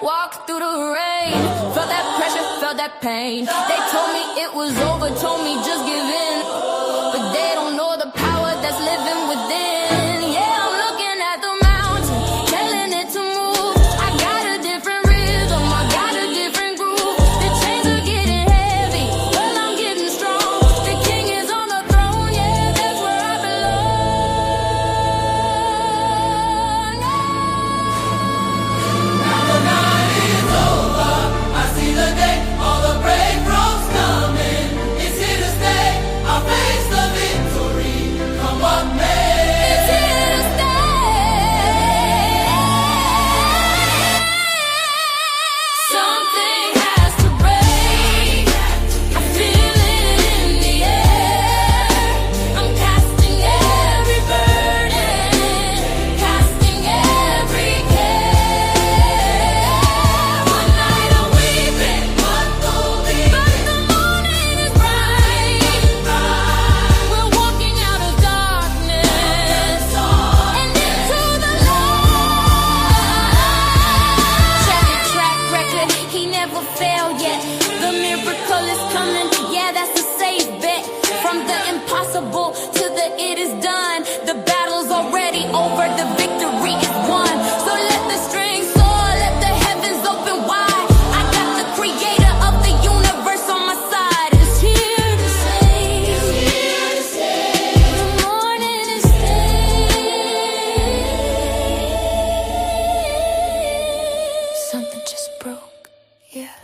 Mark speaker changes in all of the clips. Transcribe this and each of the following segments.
Speaker 1: Walked through the rain, felt that pressure, felt that pain. They told me it was over, told me just give in, but they don't know the power that's living within. Yeah, I'm looking at the mountain, telling it to move. I got a different rhythm, I got a different groove. The chains are getting heavy, well I'm getting strong. The king is on the throne, yeah, that's where I belong.
Speaker 2: Now the night is over, I see the day, all the brave roads coming. It's here to stay, I'll face the victory, come what may.
Speaker 1: It's here to stay. Something has to break. I feel it in the air. I'm casting every burden, casting every care. One night of weeping, but the morning is bright. We're walking out of darkness and into the light. Check the track record, he never failed yet. The miracle is coming, yeah, that's a safe bet. From the impossible to the it is done. The battle's already over, the victory is won. So let the strings soar, let the heavens open wide. I got the creator of the universe on my side. It's here to save. The morning is saved. Something just broke, yeah.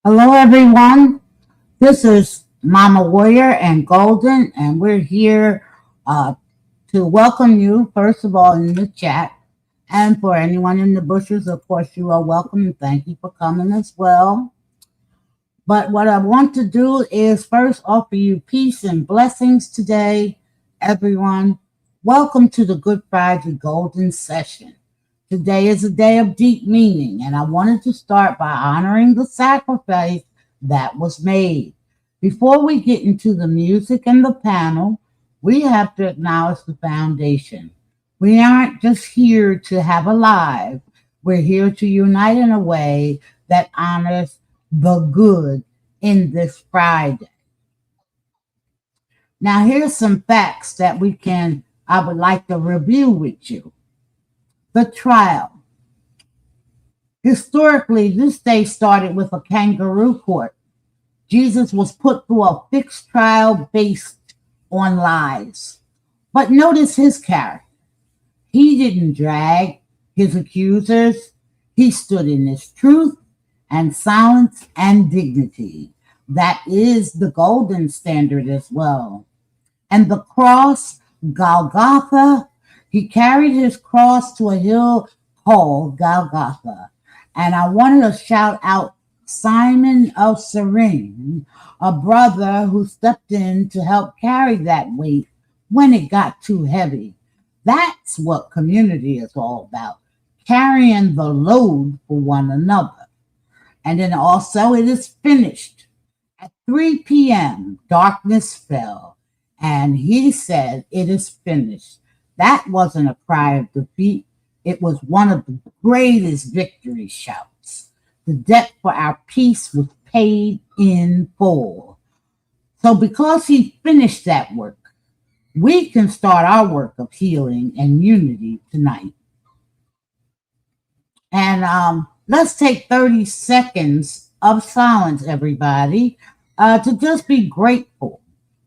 Speaker 3: Hello, everyone. This is Mama Warrior and Golden, and we're here to welcome you, first of all, in the chat. And for anyone in the bushes, of course, you are welcome, and thank you for coming as well. But what I want to do is first offer you peace and blessings today, everyone. Welcome to the Good Friday Golden Session. Today is a day of deep meaning, and I wanted to start by honoring the sacrifice that was made. Before we get into the music and the panel, we have to acknowledge the foundation. We aren't just here to have a live. We're here to unite in a way that honors the good in this Friday. Now, here's some facts that I would like to review with you. The trial. Historically, this day started with a kangaroo court. Jesus was put through a fixed trial based on lies. But notice his character. He didn't drag his accusers. He stood in his truth and silence and dignity. That is the golden standard as well. And the cross, Golgotha, he carried his cross to a hill called Golgotha. And I wanted to shout out Simon of Cyrene, a brother who stepped in to help carry that weight when it got too heavy. That's what community is all about, carrying the load for one another. And then also, it is finished. At 3 p.m., darkness fell, and he said, "It is finished." That wasn't a cry of defeat. It was one of the greatest victory shouts. The debt for our peace was paid in full. So because he finished that work, we can start our work of healing and unity tonight. And let's take 30 seconds of silence, everybody, to just be grateful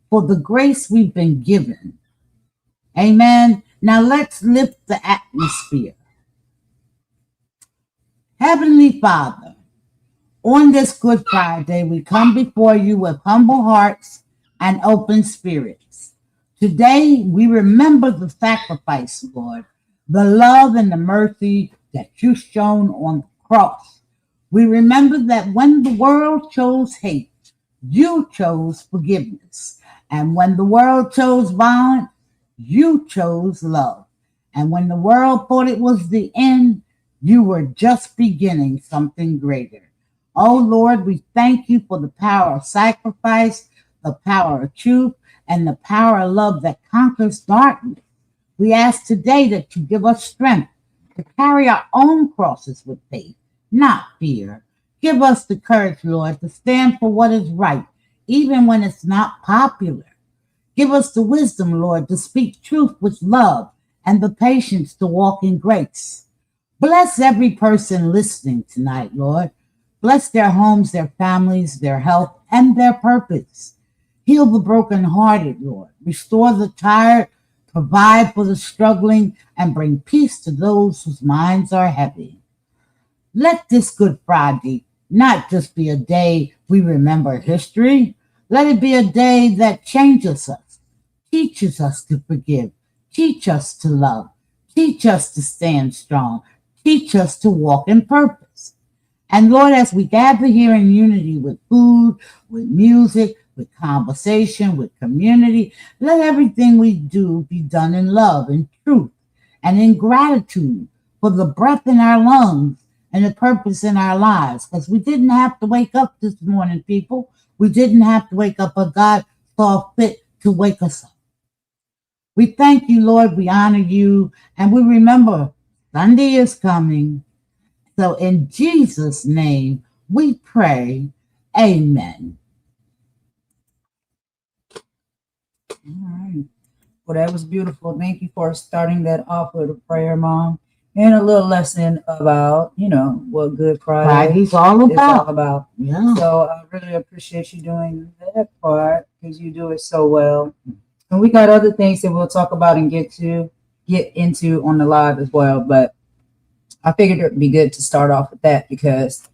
Speaker 3: for the grace we've been given. Amen. Now let's lift the atmosphere. Heavenly Father, on this Good Friday, we come before you with humble hearts and open spirits. Today, we remember the sacrifice, Lord, the love and the mercy that you shown on the cross. We remember that when the world chose hate, you chose forgiveness. And when the world chose violence, you chose love. And when the world thought it was the end, you were just beginning something greater. Oh Lord, we thank you for the power of sacrifice, the power of truth, and the power of love that conquers darkness. We ask today that you give us strength to carry our own crosses with faith, not fear. Give us the courage, Lord, to stand for what is right, even when it's not popular. Give us the wisdom, Lord, to speak truth with love and the patience to walk in grace. Bless every person listening tonight, Lord. Bless their homes, their families, their health, and their purpose. Heal the brokenhearted, Lord. Restore the tired, provide for the struggling, and bring peace to those whose minds are heavy. Let this Good Friday not just be a day we remember history. Let it be a day that changes us, teaches us to forgive, teach us to love, teach us to stand strong, teach us to walk in purpose. And Lord, as we gather here in unity with food, with music, with conversation, with community, let everything we do be done in love and truth and in gratitude for the breath in our lungs and the purpose in our lives. Because we didn't have to wake up this morning, people. We didn't have to wake up, but God saw fit to wake us up. We thank you, Lord. We honor you. And we remember Sunday is coming. So in Jesus' name, we pray. Amen.
Speaker 4: All right. Well, that was beautiful. Thank you for starting that off with a prayer, Mom. And a little lesson about, what Good Friday
Speaker 3: Friday's all
Speaker 4: is all
Speaker 3: about.
Speaker 4: about.
Speaker 3: Yeah.
Speaker 4: So I really appreciate you doing that part because you do it so well. And we got other things that we'll talk about and get into on the live as well. But I figured it'd be good to start off with that because,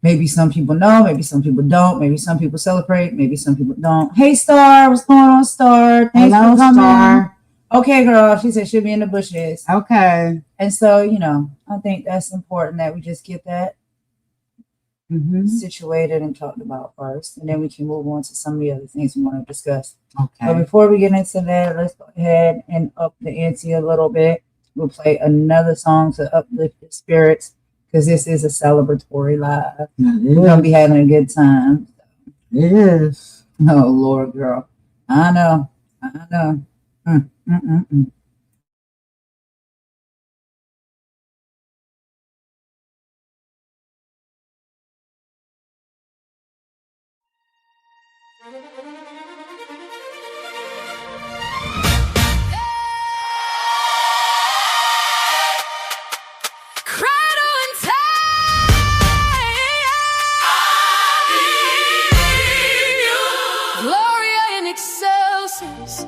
Speaker 4: maybe some people know, maybe some people don't, maybe some people celebrate, maybe some people don't. Hey, Star, what's going on, Star? Thanks
Speaker 3: Hello,
Speaker 4: for coming.
Speaker 3: Star.
Speaker 4: Okay, girl. She said she'll be in the bushes.
Speaker 3: Okay.
Speaker 4: And so, I think that's important that we just get that situated and talked about first. And then we can move on to some of the other things we want to discuss.
Speaker 3: Okay.
Speaker 4: But before we get into that, let's go ahead and up the ante a little bit. We'll play another song to uplift the spirits because this is a celebratory live. We're going to be having a good time.
Speaker 3: It is.
Speaker 4: Oh, Lord, girl. I know.
Speaker 1: Gloria in excelsis.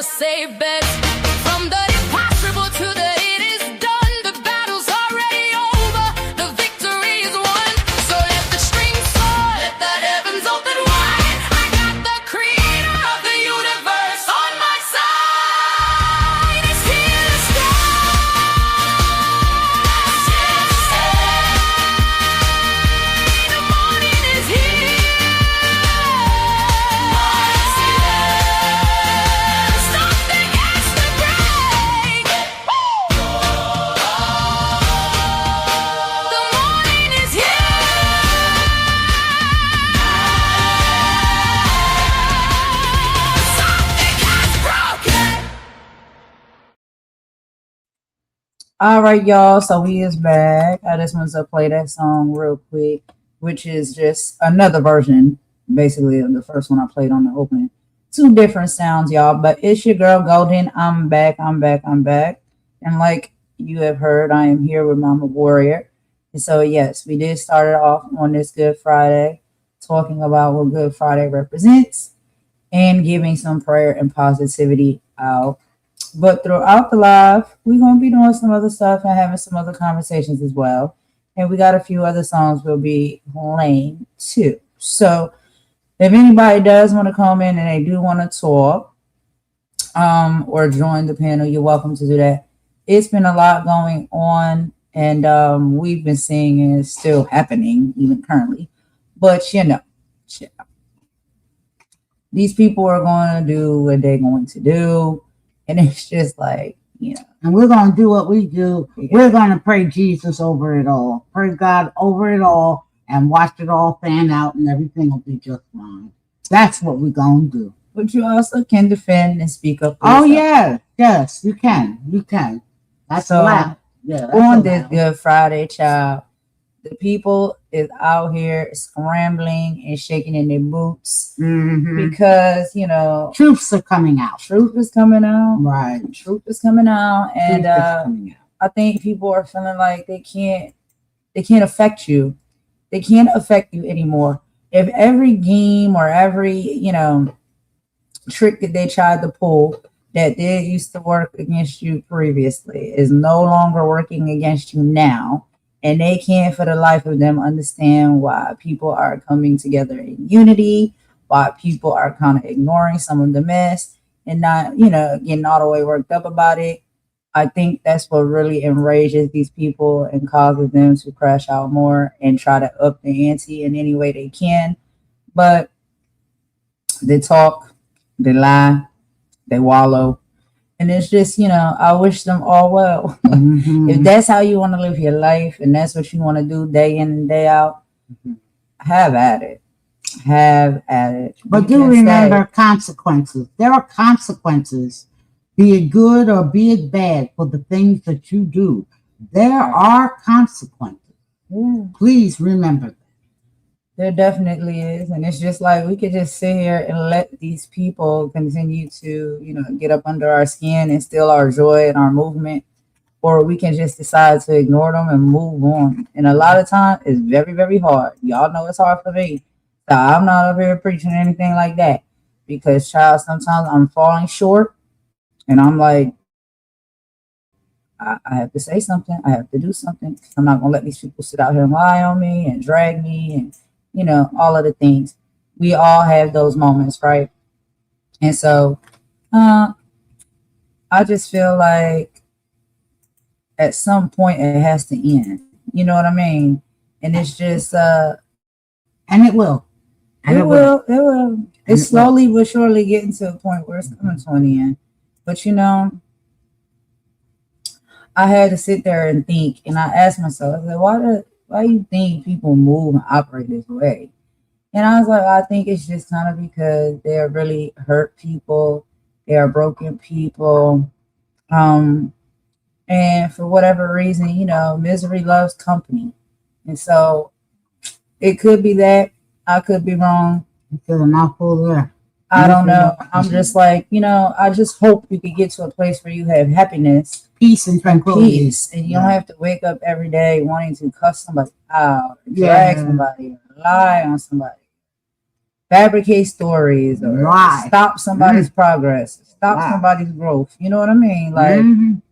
Speaker 1: safe bet. From the impossible to the it is done. The battle's already over. The victory is won. So let the strings soar. Let the heavens open wide. I got the creator of the universe on my side. It's here to stay. The morning is here. Something has to break. The morning is here. Something has broken.
Speaker 4: All right, y'all. So we is back. I just wanted to play that song real quick, which is just another version, basically, of the first one I played on the opening. Two different sounds, y'all. But it's your girl Golden. I'm back. I'm back. I'm back. And like you have heard, I am here with Mama Warrior. And so yes, we did start it off on this Good Friday, talking about what Good Friday represents and giving some prayer and positivity out. But throughout the live, we're going to be doing some other stuff and having some other conversations as well. And we got a few other songs we'll be playing too. So if anybody does want to come in and they do want to talk or join the panel, you're welcome to do that. It's been a lot going on, and we've been seeing it, it's still happening even currently. But these people are going to do what they're going to do. And it's just like,
Speaker 3: And we're going to do what we do.
Speaker 4: Yeah.
Speaker 3: We're going to pray Jesus over it all. Pray God over it all and watch it all fan out and everything will be just fine. That's what we're going to do.
Speaker 4: but you also can defend and speak up. for
Speaker 3: Oh,
Speaker 4: yourself.
Speaker 3: yeah. Yes, you can. You can. That's
Speaker 4: So,
Speaker 3: allowed. Yeah, that's
Speaker 4: On this
Speaker 3: allowed.
Speaker 4: Good Friday, child, the people is out here scrambling and shaking in their boots
Speaker 3: Mhm.
Speaker 4: because,
Speaker 3: Truths are coming out.
Speaker 4: truth is coming out.
Speaker 3: Right.
Speaker 4: Truth is coming out. And
Speaker 3: Truth is coming out.
Speaker 4: I think people are feeling like they can't affect you. They can't affect you anymore. If every game or every, trick that they tried to pull that did used to work against you previously is no longer working against you now, and they can't for the life of them understand why people are coming together in unity, why people are kind of ignoring some of the mess and not, getting all the way worked up about it. I think that's what really enrages these people and causes them to crash out more and try to up the ante in any way they can. But they talk, they lie, they wallow. And it's just, I wish them all well.
Speaker 3: Mhm.
Speaker 4: If that's how you want to live your life and that's what you want to do day in and day out, have at it. Have at it.
Speaker 3: But
Speaker 4: You
Speaker 3: do
Speaker 4: can
Speaker 3: remember consequences. There are consequences, be it good or be it bad, for the things that you do. There are consequences.
Speaker 4: say, yeah,
Speaker 3: Please remember that.
Speaker 4: there definitely is. And it's just like we could just sit here and let these people continue to, get up under our skin and steal our joy and our movement. Or we can just decide to ignore them and move on. And a lot of times it's very, very hard. Y'all know it's hard for me. So I'm not up here preaching anything like that. Because child, sometimes I'm falling short and I'm like, I have to say something. I have to do something. I'm not gonna let these people sit out here and lie on me and drag me and all of the things. We all have those moments, right? And so I just feel like at some point it has to end. You know what I mean? And it's just
Speaker 3: And it will. And
Speaker 4: it will.
Speaker 3: And it
Speaker 4: It's slowly but surely getting to a point where it's coming to an end. But I had to sit there and think, and I asked myself, I said, why do you think people move and operate this way? And I was like, I think it's just kind of because they're really hurt people, they are broken people, and for whatever reason, misery loves company, and so it could be that. I could be wrong.
Speaker 3: You feel a mouthful there.
Speaker 4: I don't know. I'm just like, I just hope you could get to a place where you have happiness,
Speaker 3: Peace and tranquility.
Speaker 4: peace, and you don't have to wake up every day wanting to cuss somebody out, or drag
Speaker 3: Yeah.
Speaker 4: somebody, or lie on somebody. fabricate stories or
Speaker 3: Right.
Speaker 4: stop somebody's progress, stop
Speaker 3: Right.
Speaker 4: somebody's growth. You know what I mean? Like
Speaker 3: Mhm.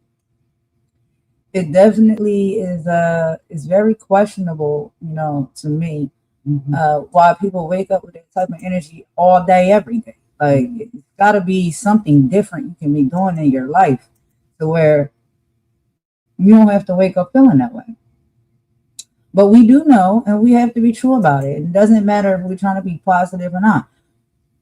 Speaker 4: it definitely is very questionable, you know, to me,
Speaker 3: Mhm.
Speaker 4: why people wake up with that type of energy all day, every day. Like it's got to be something different you can be doing in your life to where you don't have to wake up feeling that way. But we do know, and we have to be true about it. It doesn't matter if we're trying to be positive or not.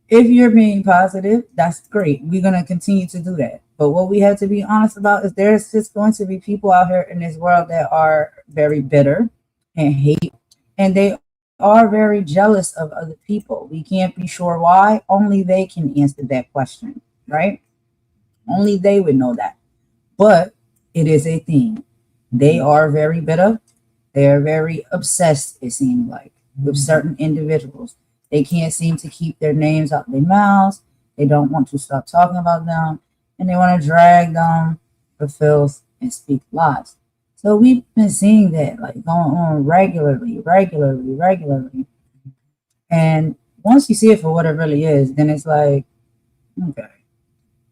Speaker 4: If you're being positive, that's great. We're going to continue to do that. But what we have to be honest about is there's just going to be people out here in this world that are very bitter and hate, and they are very jealous of other people. We can't be sure why. Only they can answer that question, right? Only they would know that. But it is a thing. They are very bitter. They are very obsessed, it seems like, with certain individuals. They can't seem to keep their names out their mouths. They don't want to stop talking about them. And they want to drag them for filth and speak lies. So we've been seeing that like going on regularly. And once you see it for what it really is, then it's like, okay,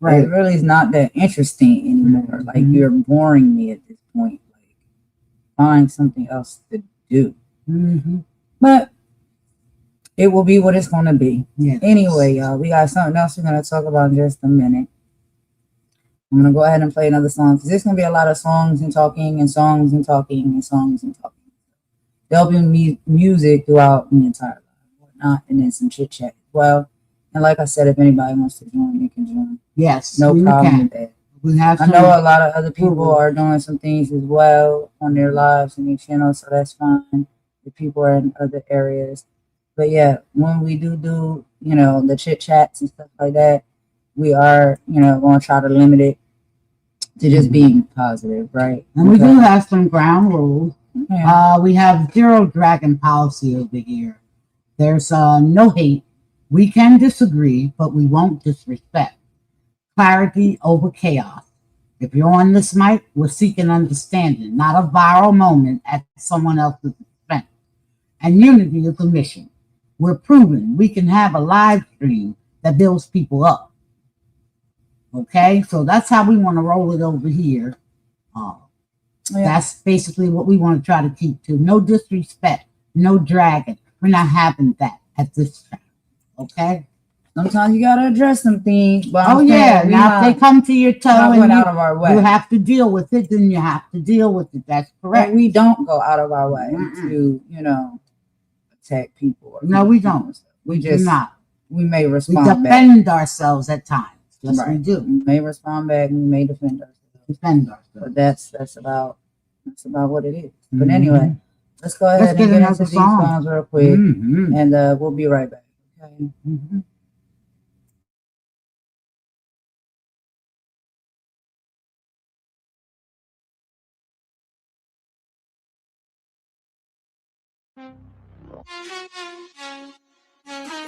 Speaker 3: Right.
Speaker 4: it really is not that interesting anymore. Like you're boring me at this point. Like find something else to do.
Speaker 3: Mhm.
Speaker 4: But it will be what it's going to be.
Speaker 3: Yes.
Speaker 4: Anyway, y'all, we got something else we're going to talk about in just a minute. I'm going to go ahead and play another song because there's going to be a lot of songs and talking and songs and talking and songs and talking. There'll be music throughout the entire life, whatnot, and then some chit chat as well. And like I said, if anybody wants to join, they can join.
Speaker 3: Yes.
Speaker 4: No
Speaker 3: we
Speaker 4: problem
Speaker 3: can.
Speaker 4: with that.
Speaker 3: We have
Speaker 4: I
Speaker 3: some.
Speaker 4: know a lot of other people are doing some things as well on their lives and their channels, so that's fine. If people are in other areas. But yeah, when we do, you know, the chit chats and stuff like that, we are, you know, going to try to limit it to just being positive, right?
Speaker 3: And we do have some ground rules.
Speaker 4: Yeah.
Speaker 3: We have zero dragon policy over here. There's no hate. We can disagree, but we won't disrespect. Clarity over chaos. If you're on this mic, we're seeking understanding, not a viral moment at someone else's expense. And unity is a mission. We're proving we can have a live stream that builds people up. Okay, so that's how we want to roll it over here. That's basically what we want to try to keep to. No disrespect, no dragging. We're not having that at this time. Okay.
Speaker 4: Sometimes you gotta address some things. But
Speaker 3: Oh yeah. Now if they come to your toe and
Speaker 4: out of our way,
Speaker 3: you have to deal with it. Then you have to deal with it. That's correct.
Speaker 4: And we don't go out of our way to, you know, attack people.
Speaker 3: No, we don't.
Speaker 4: We just
Speaker 3: not.
Speaker 4: We may
Speaker 3: We
Speaker 4: respond
Speaker 3: defend ourselves at times. Yes,
Speaker 4: Right.
Speaker 3: we do.
Speaker 4: We may respond back. We may defend ourselves.
Speaker 3: Defend ourselves.
Speaker 4: But that's about what it is. But anyway, let's go ahead and get
Speaker 3: another
Speaker 4: into these
Speaker 3: song.
Speaker 4: songs real quick, and we'll be right back. Okay.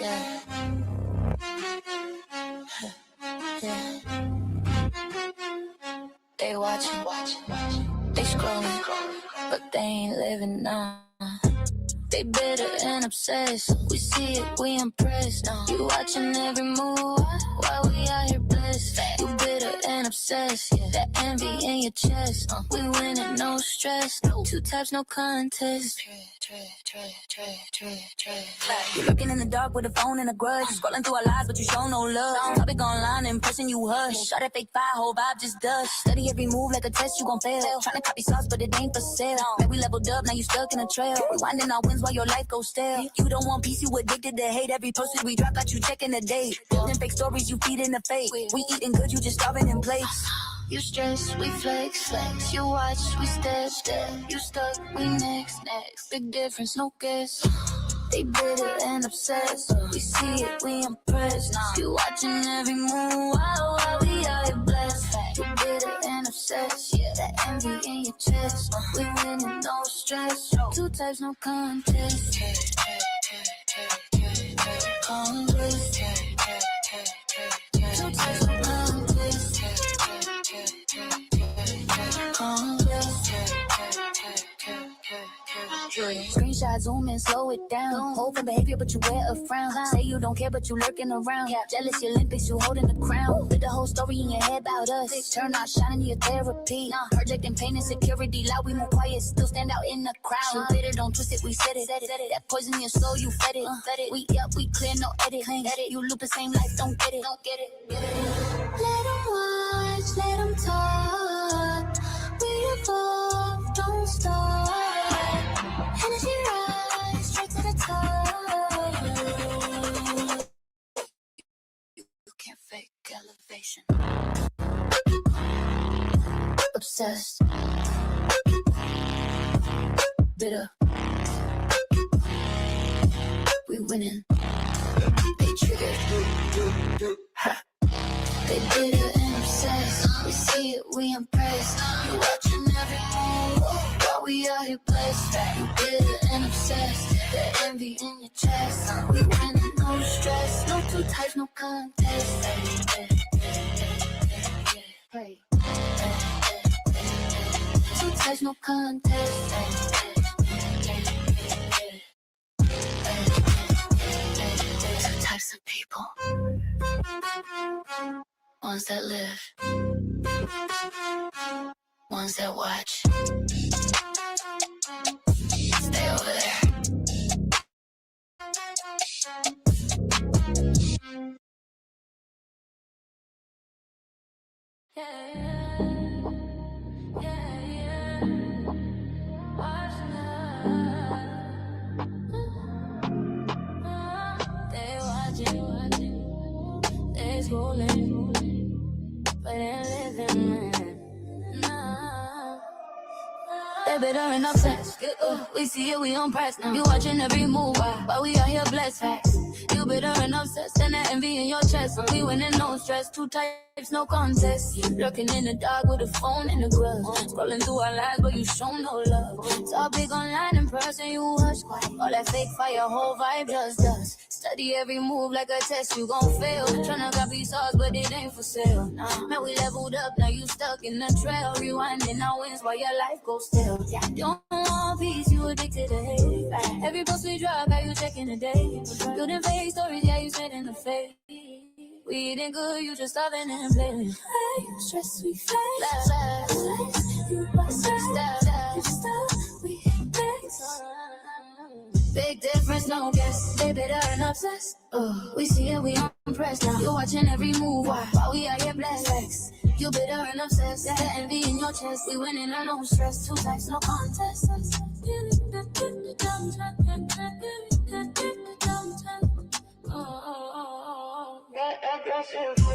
Speaker 1: Yeah. Yeah. They watching, they scrolling, but they ain't living now. They bitter and obsessed. We see it, we impressed. You watching every move while we out here blessed. You bitter and obsessed. Yeah, that envy in your chest. We winning, no stress. Two types, no contest. You're lurking in the dark with a phone and a grudge. Scrolling through our lives, but you show no love. Topic online, impressing you hush. Shot that fake fire, whole vibe just dust. Study every move like a test, you gon' fail. Tryna copy sauce, but it ain't for sale. Maybe leveled up, now you stuck in a trail. Rewinding our wins while your life goes stale. You don't want peace, you addicted to hate. Every post that we drop got you checking the date. Building fake stories, you feeding the fake. We eating good, you just starving in plates. You stress, we flex. You watch, we step. You stuck, we next. Big difference, no guess. They bitter and obsessed. We see it, we impressed. You watching every move while we out here blessed. You bitter and obsessed. Yeah, that envy in your chest. We winning, no stress. Two types, no contest. Congress. Two types, no contest. Congress. Screenshot, zoom in, slow it down. Hold for behavior, but you wear a frown. Say you don't care, but you lurking around. Jealous, your Olympics, you holding the crown. With the whole story in your head about us. Turn out shining your therapy. Projecting pain and security. Loud, we move quiet, still stand out in the crowd. Bitter, don't twist it, we said it. That poison in your soul, you fed it. We up, we clear, no edit. You loop the same life, don't get it. Let them watch, let them talk. We evolve, don't stop. Energy rise, straight to the top. You can't fake elevation. Obsessed. Bitter. We winning. They triggered. They bitter and obsessed. We see it, we impressed. You watching every move while we out here blessed. You bitter and obsessed. The envy in your chest. We winning, no stress. No two types, no contest. Hey. Two types, no contest. Two types of people. Ones that live, ones that watch. Stay over there. They watching, they scrolling. But they're living, nah. They bitter and obsessed. We see it, we on press now. You watching every move, but we out here blessed facts. You bitter and obsessed, and that envy in your chest. We winning, no stress, two types, no contest. Lurking in the dark with a phone and a glove. Scrolling through our lives, but you show no love. Talk big online, in person, you hush quiet. All that fake fire, whole vibe just does. Study every move like a test, you gon' fail. Tryna copy sauce, but it ain't for sale. Man, we leveled up, now you stuck in the trail. Rewinding our wins while your life goes still. You don't want peace, you addicted to hate. Every post we drop, how you checking the day? Building fake stories, yeah, you said in the face. We eating good, you just starving and playing. You stress, we face. You stop, we hate this. Big difference, no guess. They bitter and obsessed. We see it, we impressed now. You watching every move while we out here blessed. You bitter and obsessed. The envy in your chest. We winning, no stress. Two types, no contest.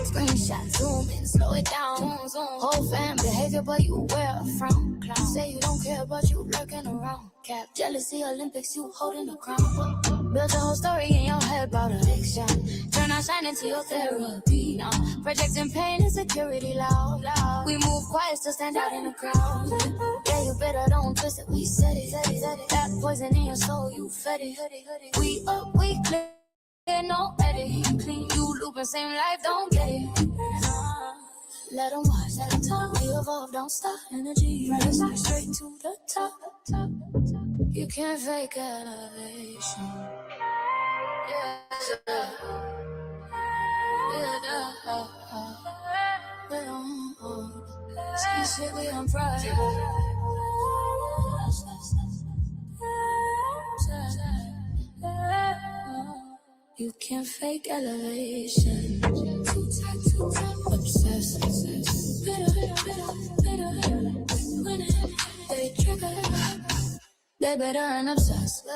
Speaker 1: Screenshot, zoom in, slow it down. Whole fam behavior, but you wear a frown. Say you don't care, but you lurking around. Cap, jealousy, Olympics, you holding the crown. Build a whole story in your head about a big shot. Turn our shine into your therapy now. Projecting pain and security loud. We move quiet, still stand out in the crowd. Yeah, you better don't twist it, we said it. That poison in your soul, you fed it. We up, we clear. No edit, clean, you looping, same life, don't get it. Let them watch, let them talk, we evolve, don't stop. Energy rise, straight to the top. You can't fake elevation. See shit, we on pride. You can't fake elevation. Obsessed. Bitter. Winning. They trigger. They bitter and obsessed.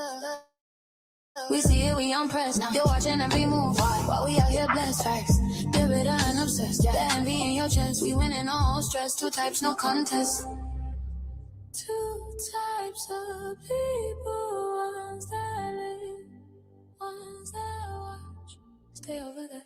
Speaker 1: We see it, we on press now. You're watching every move while we out here blessed facts. They bitter and obsessed. The envy in your chest. We winning, no stress. Two types, no contest. Two types of people, ones that live, ones that watch. Stay over there.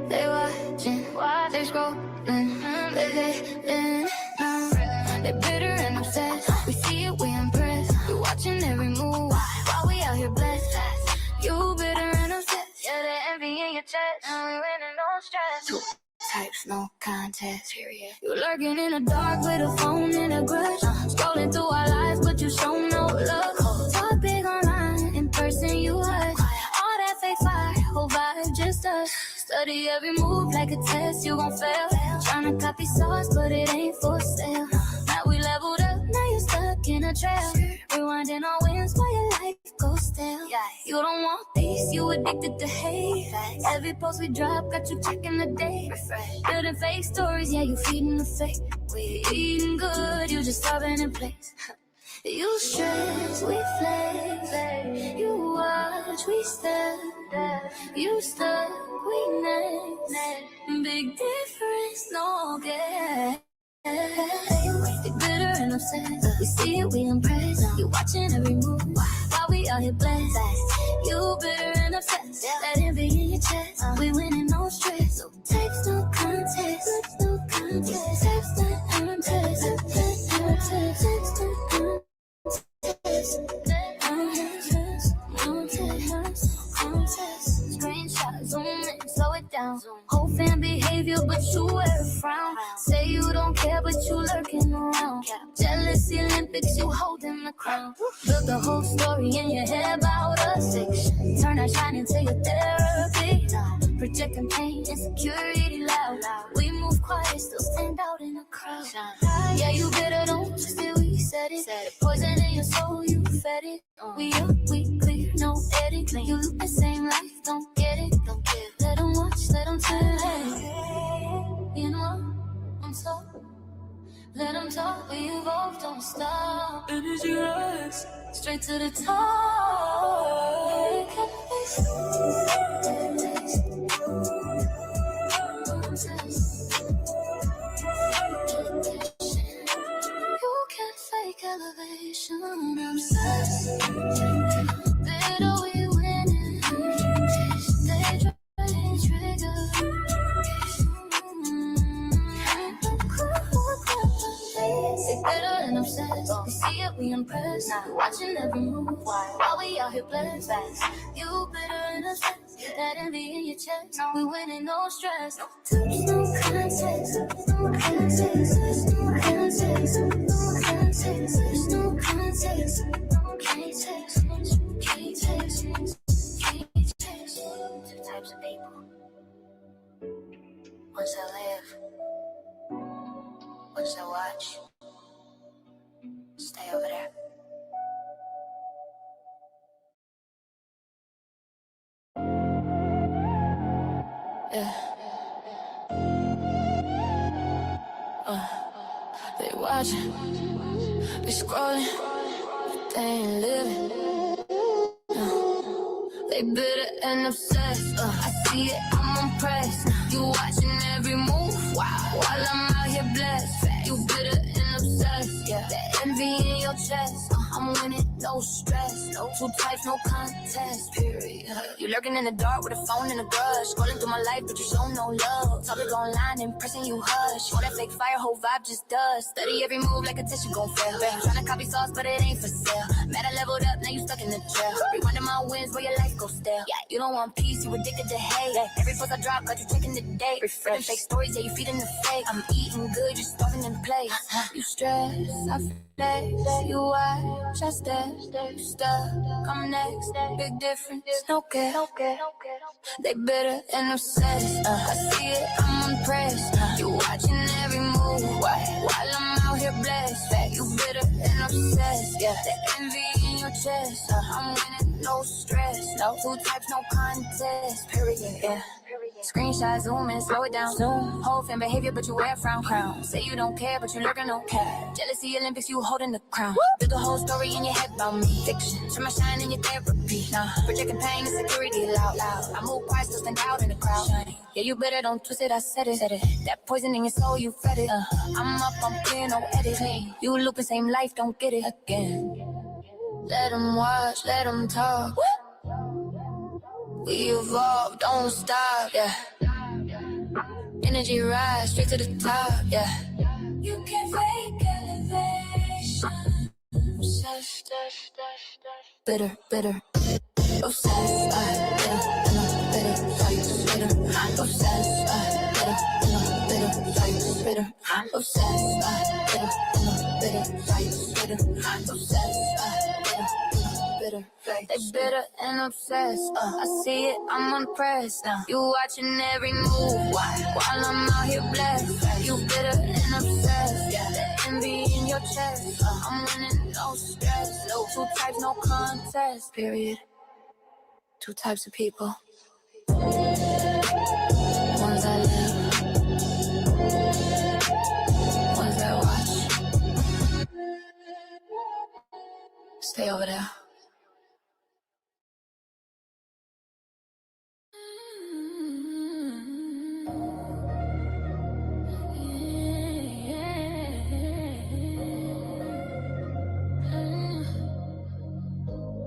Speaker 1: They watching, they scrolling, they bitter and obsessed. We see it, we impressed. We watching every move while we out here blessed. You bitter and upset, yeah, the envy in your chest. And we winning, no stress. Two types, no contest, period. You lurking in the dark with a phone and a grudge. Scrolling through our lives, but you show no love. Talk big online, in person you hush. All that fake fire, whole vibe just us. Study every move like a test, you gon' fail. Tryna copy sauce, but it ain't for sale. Now we leveled up, now you stuck in a trail. Rewinding our wins while your life goes stale. You don't want peace, you addicted to hate. Every post we drop got you checking the date. Building fake stories, yeah, you feeding the fake. We eating good, you just starving in place. You stress, we flex. You watch, we step. You stuck, we next. Big difference, no guess. They bitter and upset. We see it, we impressed. You watching every move while we out here blessed. You bitter and upset. That envy in your chest. We winning, no stress. No types, no contest. No contest. Types, no contest. Types, no contest. Screenshot, zoom in, slow it down. Whole fan behavior, but you wear a frown. Say you don't care, but you lurking around. Jealousy Olympics, you holding the crown. Build the whole story in your head about us. Turn that shine into your therapy. Projecting pain, insecurity loud. We move quiet, still stand out in the crowd. Yeah, you bitter, don't just say we said it. Poison in your soul, you fed it. We up, we clear, no edit. You look the same life, don't get it. Let them watch, let them tell. Hey, you know I'm so. Let them talk, we evolve, don't stop. Energy rise, straight to the top. You can't fake elevation, I'm obsessed. Better we winning. They try trigger. Bitter and obsessed. We see it, we impressed. Watching every move while we out here blessed. You bitter and obsessed. That envy in your chest. We winning, no stress. No contest. No contest. No contest. No contest. No contest. No contest. Can't text. Two types of people. Ones that live. Ones that watch. Stay over there. Yeah. They watching, they scrolling, they ain't living. They bitter and obsessed. I see it, I'm impressed. You watching every move, wow. While I'm out here blessed. You bitter and obsessed, yeah. That envy in your chest. I'm winning, no stress. No two types, no contest, period. You lurking in the dark with a phone and a grudge. Scrolling through my life, but you show no love. Topic online, impressing you hush. All that fake fire, whole vibe just does. Study every move like a test, you gon' fail. Tryna copy sauce, but it ain't for sale. Mad I leveled up, now you stuck in the trail. Rewinding my wins, where your life goes stale. Yeah, you don't want peace, you addicted to hate. Every post I drop, got you checking the date. Refreshing fake stories, yeah, you feeding the fake. I'm eating good, you're starving in place. You stress, I flex. You watch, I step. You stuck, I'm next. Big difference, no care. They bitter and obsessed. I see it, I'm impressed. You watching every move while I'm out here blessed. You bitter and obsessed. Yeah, the envy in your chest. I'm winning, no stress. No two types, no contest. Period. Yeah. Screenshot, zoom in, slow it down. Zoom, whole fan behavior, but you wear a frown crown. Say you don't care, but you lurking, no care. Jealousy Olympics, you holding the crown. Build the whole story in your head about me. Fiction, turn my shine in your therapy. Nah, projecting pain, insecurity loud. I move quiet, still stand out in the crowd. Yeah, you better don't twist it, I said it. That poison in your soul, you fed it. I'm up, I'm clear, no edit. You looping same life, don't get it again. Let them watch, let them talk. We evolve, don't stop, yeah. Energy rise, straight to the top, yeah. You can fake elevation. Obsessed, bitter, bitter. Obsessed, bitter, bitter, obsessed, bitter, bitter, bitter, obsessed, bitter, obsessed, bitter. They bitter and obsessed. I see it, I'm impressed. You watching every move while I'm out here blessed. You bitter and obsessed. The envy in your chest. I'm winning, no stress. No two types, no contest. Period. Two types of people. Ones that live, ones that watch. Stay over there.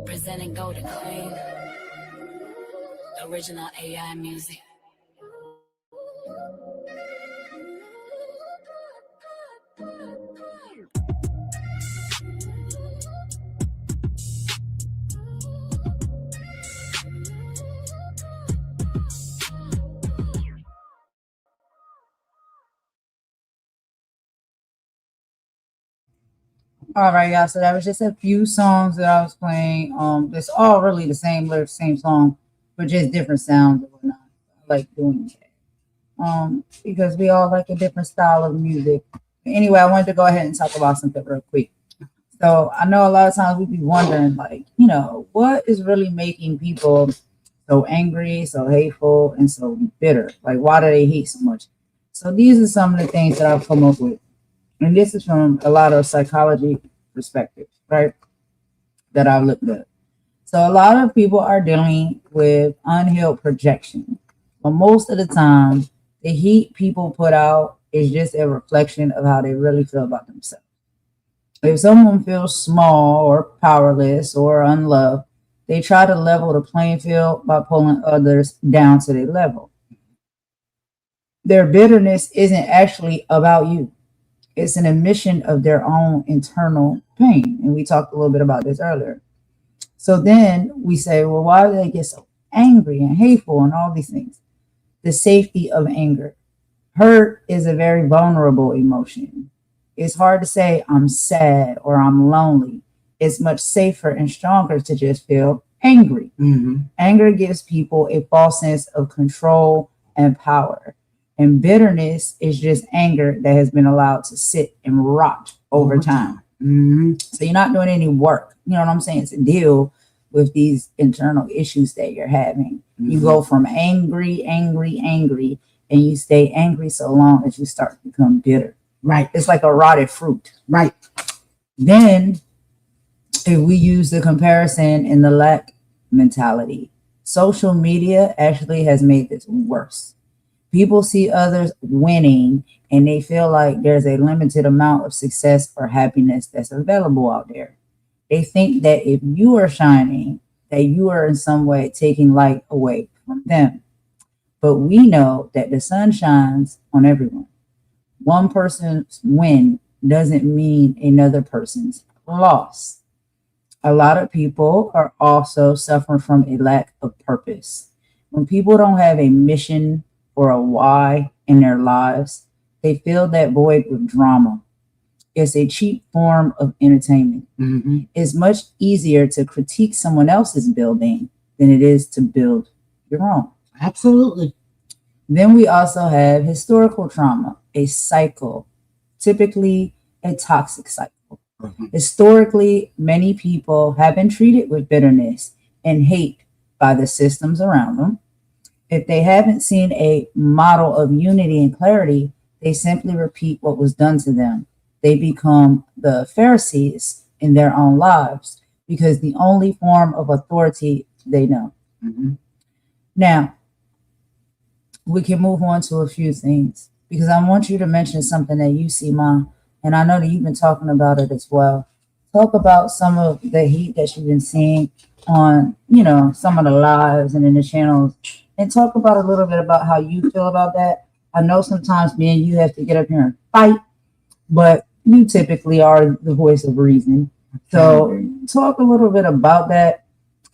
Speaker 1: Presenting Golden Queen. Original AI music.
Speaker 4: All right, y'all. So that was just a few songs that I was playing. It's all really the same lyrics, same song, but just different sounds and whatnot. I like doing that. Because we all like a different style of music. Anyway, I wanted to go ahead and talk about something real quick. So I know a lot of times we be wondering, like, what is really making people so angry, so hateful, and so bitter? Like, why do they hate so much? So these are some of the things that I've come up with. And this is from a lot of psychology perspectives, right? That I've looked at. So a lot of people are dealing with unhealed projection. But most of the time, the heat people put out is just a reflection of how they really feel about themselves. If someone feels small or powerless or unloved, they try to level the playing field by pulling others down to their level. Their bitterness isn't actually about you. It's an admission of their own internal pain. And we talked a little bit about this earlier. So then we say, well, why do they get so angry and hateful and all these things? The safety of anger. Hurt is a very vulnerable emotion. It's hard to say I'm sad or I'm lonely. It's much safer and stronger to just feel angry. Mm-hmm. Anger gives people a false sense of control and power. And bitterness is just anger that has been allowed to sit and rot over time. Mm-hmm. So you're not doing any work, you know what I'm saying, to deal with these internal issues that you're having. Mm-hmm. You go from angry, and you stay angry so long as you start to become bitter. Right. It's like a rotted fruit. Right. Then, if we use the comparison in the lack mentality, social media actually has made this worse. People see others winning and they feel like there's a limited amount of success or happiness that's available out there. They think that if you are shining, that you are in some way taking light away from them. But we know that the sun shines on everyone. One person's win doesn't mean another person's loss. A lot of people are also suffering from a lack of purpose. When people don't have a mission or a why in their lives, they fill that void with drama. It's a cheap form of entertainment. Mm-hmm. It's much easier to critique someone else's building than it is to build your own. Absolutely. Then we also have historical trauma, a cycle, typically a toxic cycle. Mm-hmm. Historically, many people have been treated with bitterness and hate by the systems around them. If they haven't seen a model of unity and clarity, they simply repeat what was done to them. They become the Pharisees in their own lives because the only form of authority they know. Mm-hmm. Now, we can move on to a few things because I want you to mention something that you see, Ma, and I know that you've been talking about it as well. Talk about some of the heat that you've been seeing on, some of the lives and in the channels, and talk about a little bit about how you feel about that. I know sometimes me and you have to get up here and fight, but you typically are the voice of reason. So talk a little bit about that,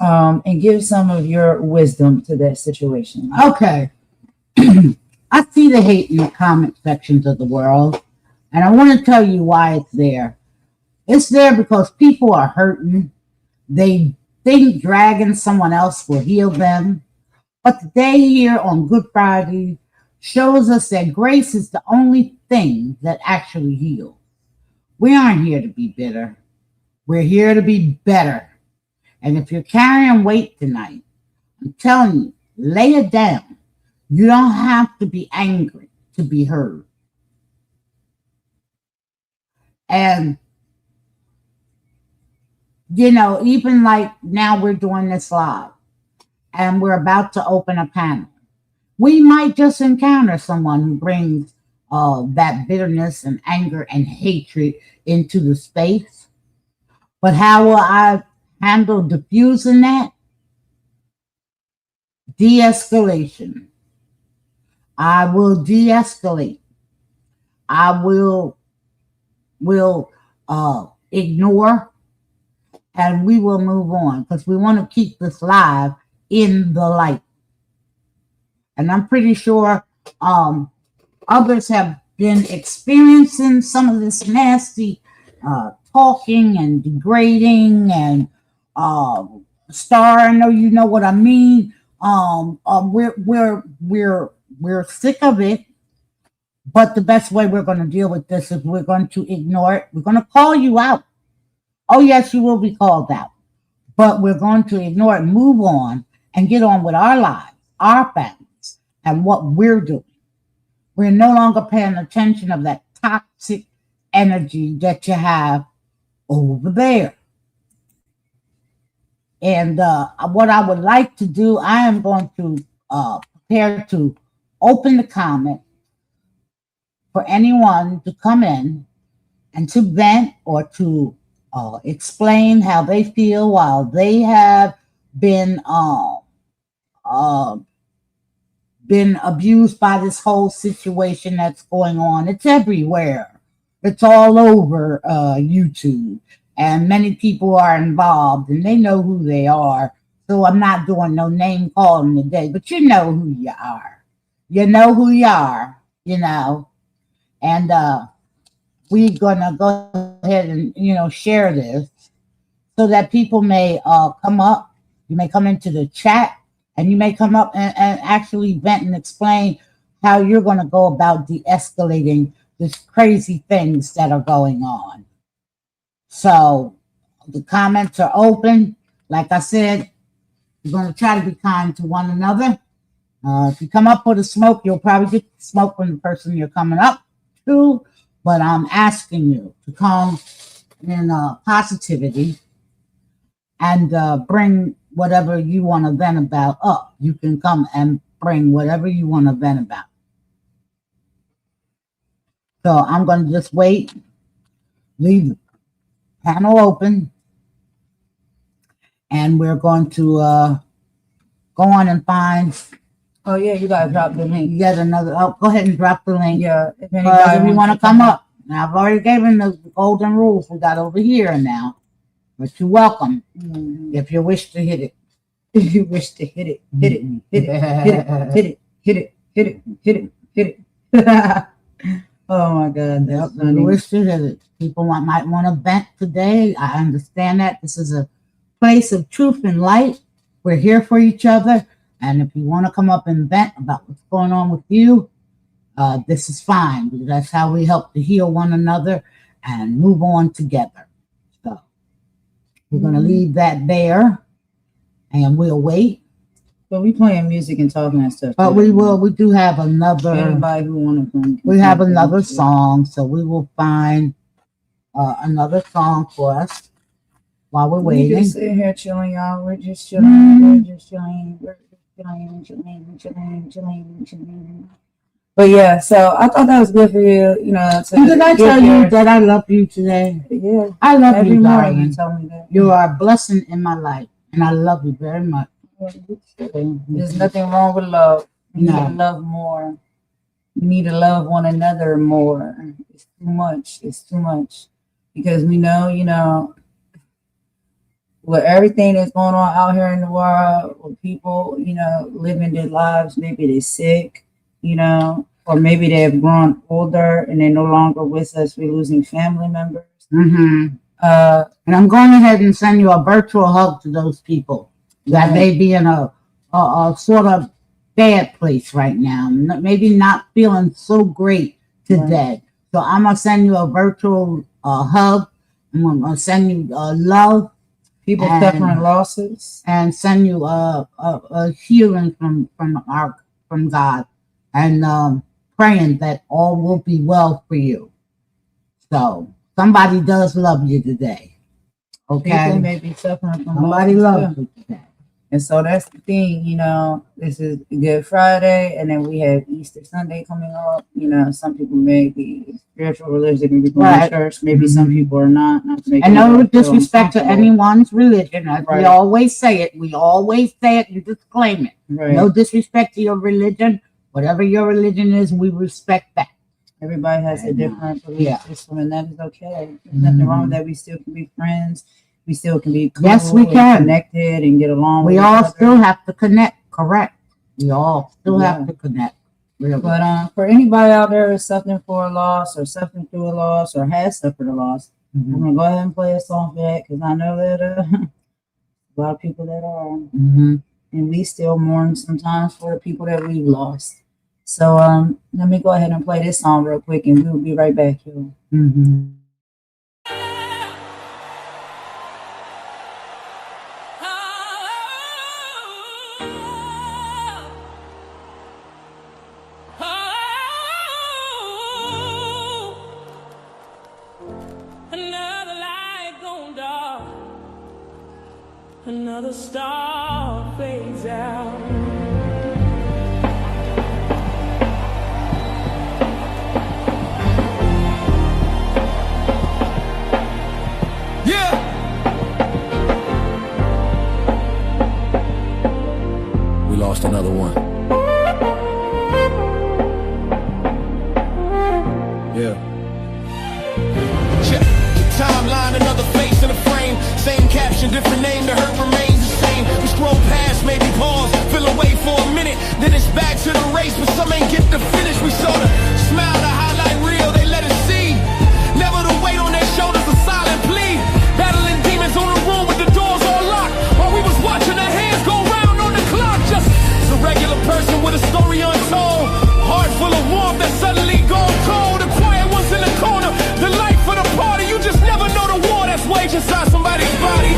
Speaker 4: and give some of your wisdom to that situation.
Speaker 3: Okay. I see the hate in the comment sections of the world, and I want to tell you why it's there. It's there because people are hurting. They think dragging someone else will heal them. But the day here on Good Friday shows us that grace is the only thing that actually heals. We aren't here to be bitter. We're here to be better. And if you're carrying weight tonight, I'm telling you, lay it down. You don't have to be angry to be heard. And, even like now we're doing this live and we're about to open a panel. We might just encounter someone who brings that bitterness and anger and hatred into the space. But how will I handle diffusing that? De-escalation. I will de-escalate. I will ignore, and we will move on because we want to keep this live in the light. And I'm pretty sure others have been experiencing some of this nasty talking and degrading and Star. I know you know what I mean. We're sick of it, but the best way we're going to deal with this is we're going to ignore it. We're going to call you out. Oh yes, you will be called out, but we're going to ignore it, move on, and get on with our lives, our families, and what we're doing. We're no longer paying attention of that toxic energy that you have over there. And what I would like to do, I am going to prepare to open the comment for anyone to come in and to vent or to explain how they feel while they have been abused by this whole situation that's going on. It's everywhere. It's all over YouTube. And many people are involved and they know who they are. So I'm not doing no name calling today, but you know who you are. You know who you are, And we're going to go ahead and, share this so that people may come up. You may come into the chat and you may come up and actually vent and explain how you're going to go about de-escalating these crazy things that are going on. So the comments are open. Like I said, we're going to try to be kind to one another. If you come up with a smoke, you'll probably get smoke from the person you're coming up to. But I'm asking you to come in positivity and bring whatever you want to vent about up. You can come and bring whatever you want to vent about. So I'm going to just wait, leave the panel open, and we're going to go on and find.
Speaker 4: Oh yeah, you gotta drop the link.
Speaker 3: You get another. Oh, go ahead and drop the link.
Speaker 4: Yeah, if
Speaker 3: If you want to come up. Now I've already given the golden rules we got over here now, but you're welcome if you wish to hit it.
Speaker 4: If you wish to hit it, hit it, hit it, hit it, hit it, hit it, hit it, hit it, hit it. Oh my God, that's
Speaker 3: If you wish to hit it. People might want to vent today. I understand that this is a place of truth and light. We're here for each other, and if you want to come up and vent about what's going on with you, this is fine, because that's how we help to heal one another and move on together. So we're going to leave that there, and we'll wait.
Speaker 4: But we playing music and talking and stuff.
Speaker 3: But we do have another.
Speaker 4: Anybody who want to come.
Speaker 3: We have another song, so we will find another song for us while we're waiting.
Speaker 4: We're just sitting here chilling, y'all. We're just chilling. We're just chilling. We're just chilling. But yeah, so I thought that was good for you,
Speaker 3: Did I tell you that I love you today?
Speaker 4: Yeah.
Speaker 3: I love
Speaker 4: Every
Speaker 3: you,
Speaker 4: morning
Speaker 3: darling.
Speaker 4: you tell me that.
Speaker 3: You are a blessing in my life, and I love you very much.
Speaker 4: There's nothing wrong with love. We need to love more. We need to love one another more. It's too much. It's too much. Because we know, with everything that's going on out here in the world, with people, you know, living their lives, maybe they're sick, you know, or maybe they've grown older and they're no longer with us. We're losing family members.
Speaker 3: Mm-hmm. And I'm going ahead and send you a virtual hug to those people that may be in a sort of bad place right now, maybe not feeling so great today. Right. So I'm going to send you a virtual hug. I'm going to send you love.
Speaker 4: People suffering losses.
Speaker 3: And send you a healing from God. And praying that all will be well for you. So somebody does love you today. Okay.
Speaker 4: People may be suffering from
Speaker 3: somebody loves you today.
Speaker 4: And so that's the thing, you know, this is Good Friday, and then we have Easter Sunday coming up. You know, some people may be spiritual, religious, they can be going to church. Maybe some people are not
Speaker 3: and no disrespect to anyone's religion. As we always say it. We always say it. You disclaim it. Right. No disrespect to your religion. Whatever your religion is, we respect that.
Speaker 4: Everybody has a different belief system, and that is okay. There's nothing wrong with that. We still can be friends. We still can be cool,
Speaker 3: yes, we can
Speaker 4: connected and get along.
Speaker 3: We all still have to connect. Correct. We all still have to connect. Really.
Speaker 4: But for anybody out there who's suffering for a loss or suffering through a loss or has suffered a loss, I'm gonna go ahead and play a song for that because I know that a lot of people that are, and we still mourn sometimes for the people that we've lost. So let me go ahead and play this song real quick, and we'll be right back here.
Speaker 5: Another star fades out.
Speaker 2: Yeah. We lost another one. Yeah. Check the timeline, another face in a frame. Same caption, different name, the hurt remains the same. We scroll past, maybe pause, feel away for a minute. Then it's back to the race, but some ain't get to finish. We saw the smile, the highlight reel, they let us see. Never the weight on their shoulders, a silent plea. Battling demons on the room with the doors all locked. While we was watching our hands go round on the clock. Just as a regular person with a story untold. Heart full of warmth that suddenly gone cold. The quiet ones in the corner, the light for the party. You just never know the war that's waged inside somebody's body.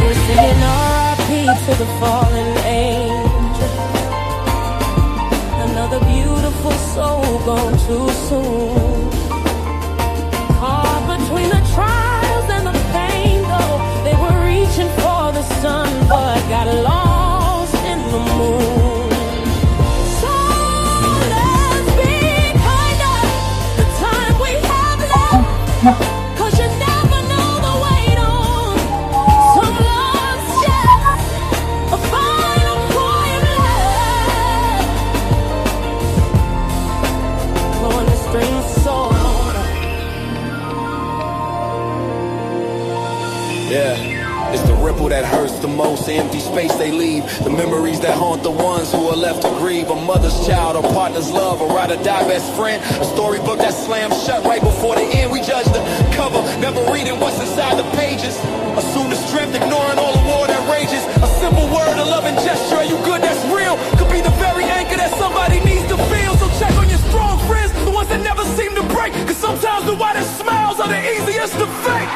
Speaker 5: We're singing R.I.P. to the fallen angel. Another beautiful soul gone too soon. Caught between the trials and the pain, though they were reaching for the sun, but got lost in the moon. So let's be kinder the time we have left. So
Speaker 2: the most, the empty space they leave, the memories that haunt the ones who are left to grieve. A mother's child, a partner's love, a ride or die best friend, a storybook that slams shut right before the end. We judge the cover, never reading what's inside the pages. Assume the strength, ignoring all the war that rages. A simple word, a loving gesture, are you good, that's real, could be the very anchor that somebody needs to feel. So check on your strong friends, the ones that never seem to break, cause sometimes the widest smiles are the easiest to fake.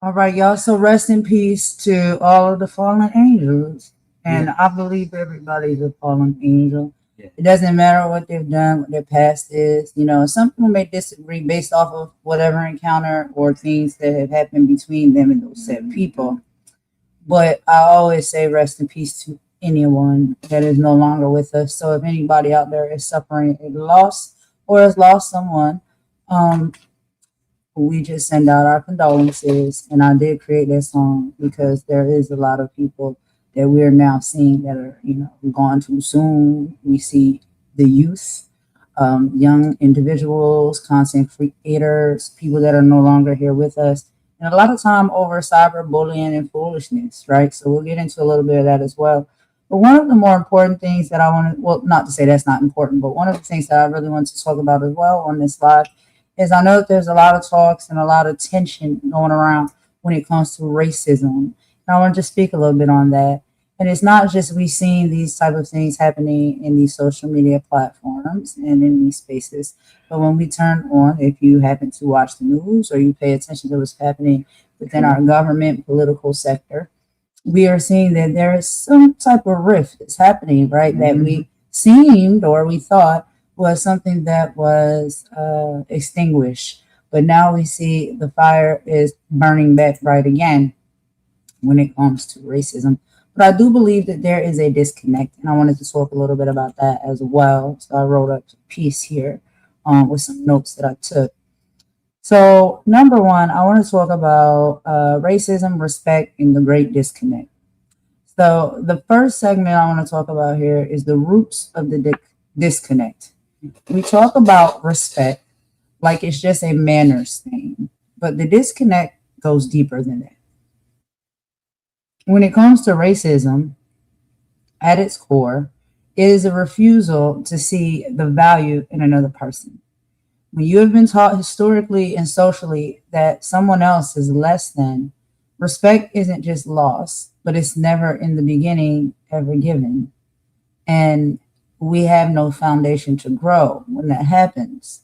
Speaker 4: All right, y'all. So rest in peace to all of the fallen angels. And I believe everybody's a fallen angel.
Speaker 3: Yeah.
Speaker 4: It doesn't matter what they've done, what their past is. You know, some people may disagree based off of whatever encounter or things that have happened between them and those said people. But I always say rest in peace to anyone that is no longer with us. So if anybody out there is suffering a loss or has lost someone, we just send out our condolences. And I did create that song because there is a lot of people that we are now seeing that are, you know, gone too soon. We see the youth, young individuals, content creators, people that are no longer here with us. And a lot of time over cyberbullying and foolishness, right? So we'll get into a little bit of that as well. But one of the more important things that I want to, well, not to say that's not important, but one of the things that I really want to talk about as well on this live is I know that there's a lot of talks and a lot of tension going around when it comes to racism. And I want to just speak a little bit on that. And it's not just we seeing these type of things happening in these social media platforms and in these spaces, but when we turn on, if you happen to watch the news or you pay attention to what's happening within our government political sector, we are seeing that there is some type of rift that's happening, right? That we seemed or we thought was something that was extinguished. But now we see the fire is burning back right again when it comes to racism. But I do believe that there is a disconnect, and I wanted to talk a little bit about that as well. So I wrote up a piece here with some notes that I took. So number one, I want to talk about racism, respect, and the great disconnect. So the first segment I want to talk about here is the roots of the disconnect. We talk about respect like it's just a manners thing, but the disconnect goes deeper than that. When it comes to racism, at its core, it is a refusal to see the value in another person. When you have been taught historically and socially that someone else is less than, respect isn't just lost, but it's never in the beginning ever given. And we have no foundation to grow when that happens.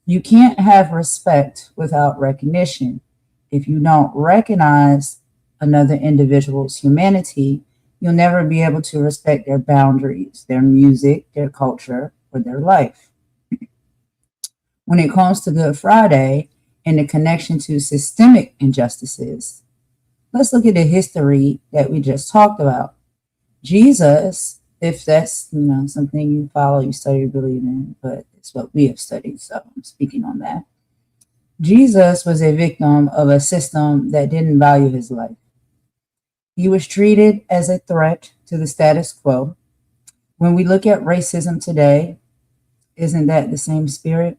Speaker 4: You can't have respect without recognition. If you don't recognize another individual's humanity, you'll never be able to respect their boundaries, their music, their culture, or their life. When it comes to Good Friday and the connection to systemic injustices, let's look at the history that we just talked about. Jesus, if that's something you follow, you study, you believe in, but it's what we have studied, so I'm speaking on that. Jesus was a victim of a system that didn't value his life. He was treated as a threat to the status quo. When we look at racism today, isn't that the same spirit?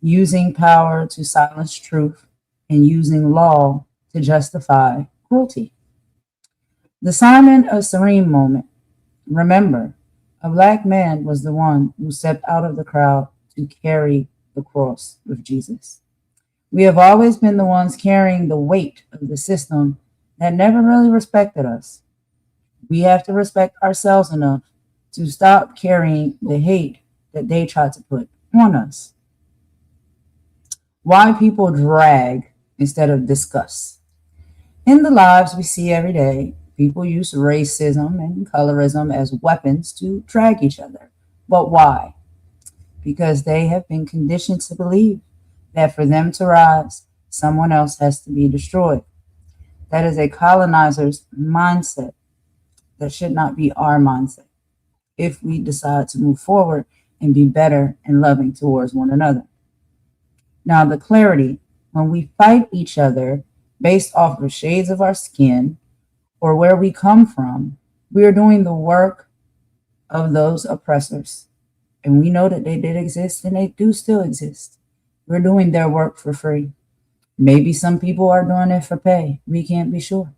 Speaker 4: Using power to silence truth and using law to justify cruelty. The Simon of Cyrene moment. Remember, a black man was the one who stepped out of the crowd to carry the cross with Jesus. We have always been the ones carrying the weight of the system that never really respected us. We have to respect ourselves enough to stop carrying the hate that they tried to put on us. Why people drag instead of discuss. In the lives we see every day, people use racism and colorism as weapons to drag each other. But why? Because they have been conditioned to believe that for them to rise, someone else has to be destroyed. That is a colonizer's mindset. That should not be our mindset if we decide to move forward and be better and loving towards one another. Now, the clarity, when we fight each other based off of shades of our skin or where we come from, we are doing the work of those oppressors. And we know that they did exist and they do still exist. We're doing their work for free. Maybe some people are doing it for pay. We can't be sure.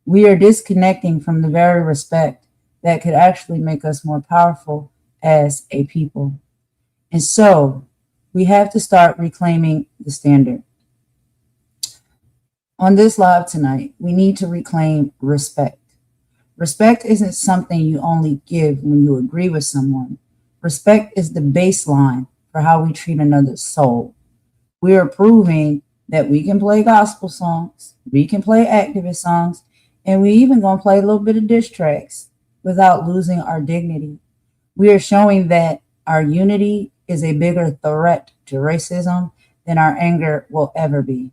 Speaker 4: We are disconnecting from the very respect that could actually make us more powerful as a people. And so we have to start reclaiming the standard. On this live tonight, we need to reclaim respect. Respect isn't something you only give when you agree with someone. Respect is the baseline for how we treat another's soul. We are proving that we can play gospel songs, we can play activist songs, and we even gonna play a little bit of diss tracks without losing our dignity. We are showing that our unity is a bigger threat to racism than our anger will ever be.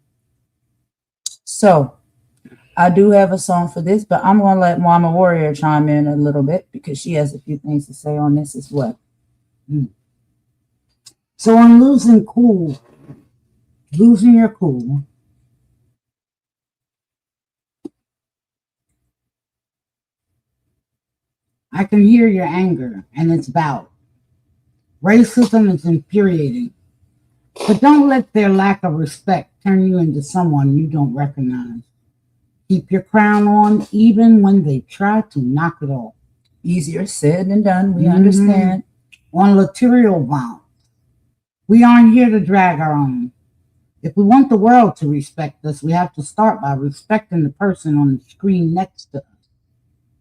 Speaker 4: So I do have a song for this, but I'm gonna let Mama Warrior chime in a little bit because she has a few things to say on this as well.
Speaker 3: So on losing your cool, I can hear your anger, and it's valid. Racism is infuriating, but don't let their lack of respect turn you into someone you don't recognize. Keep your crown on even when they try to knock it off.
Speaker 4: Easier said than done, we understand.
Speaker 3: On lateral violence, we aren't here to drag our own. If we want the world to respect us, we have to start by respecting the person on the screen next to us.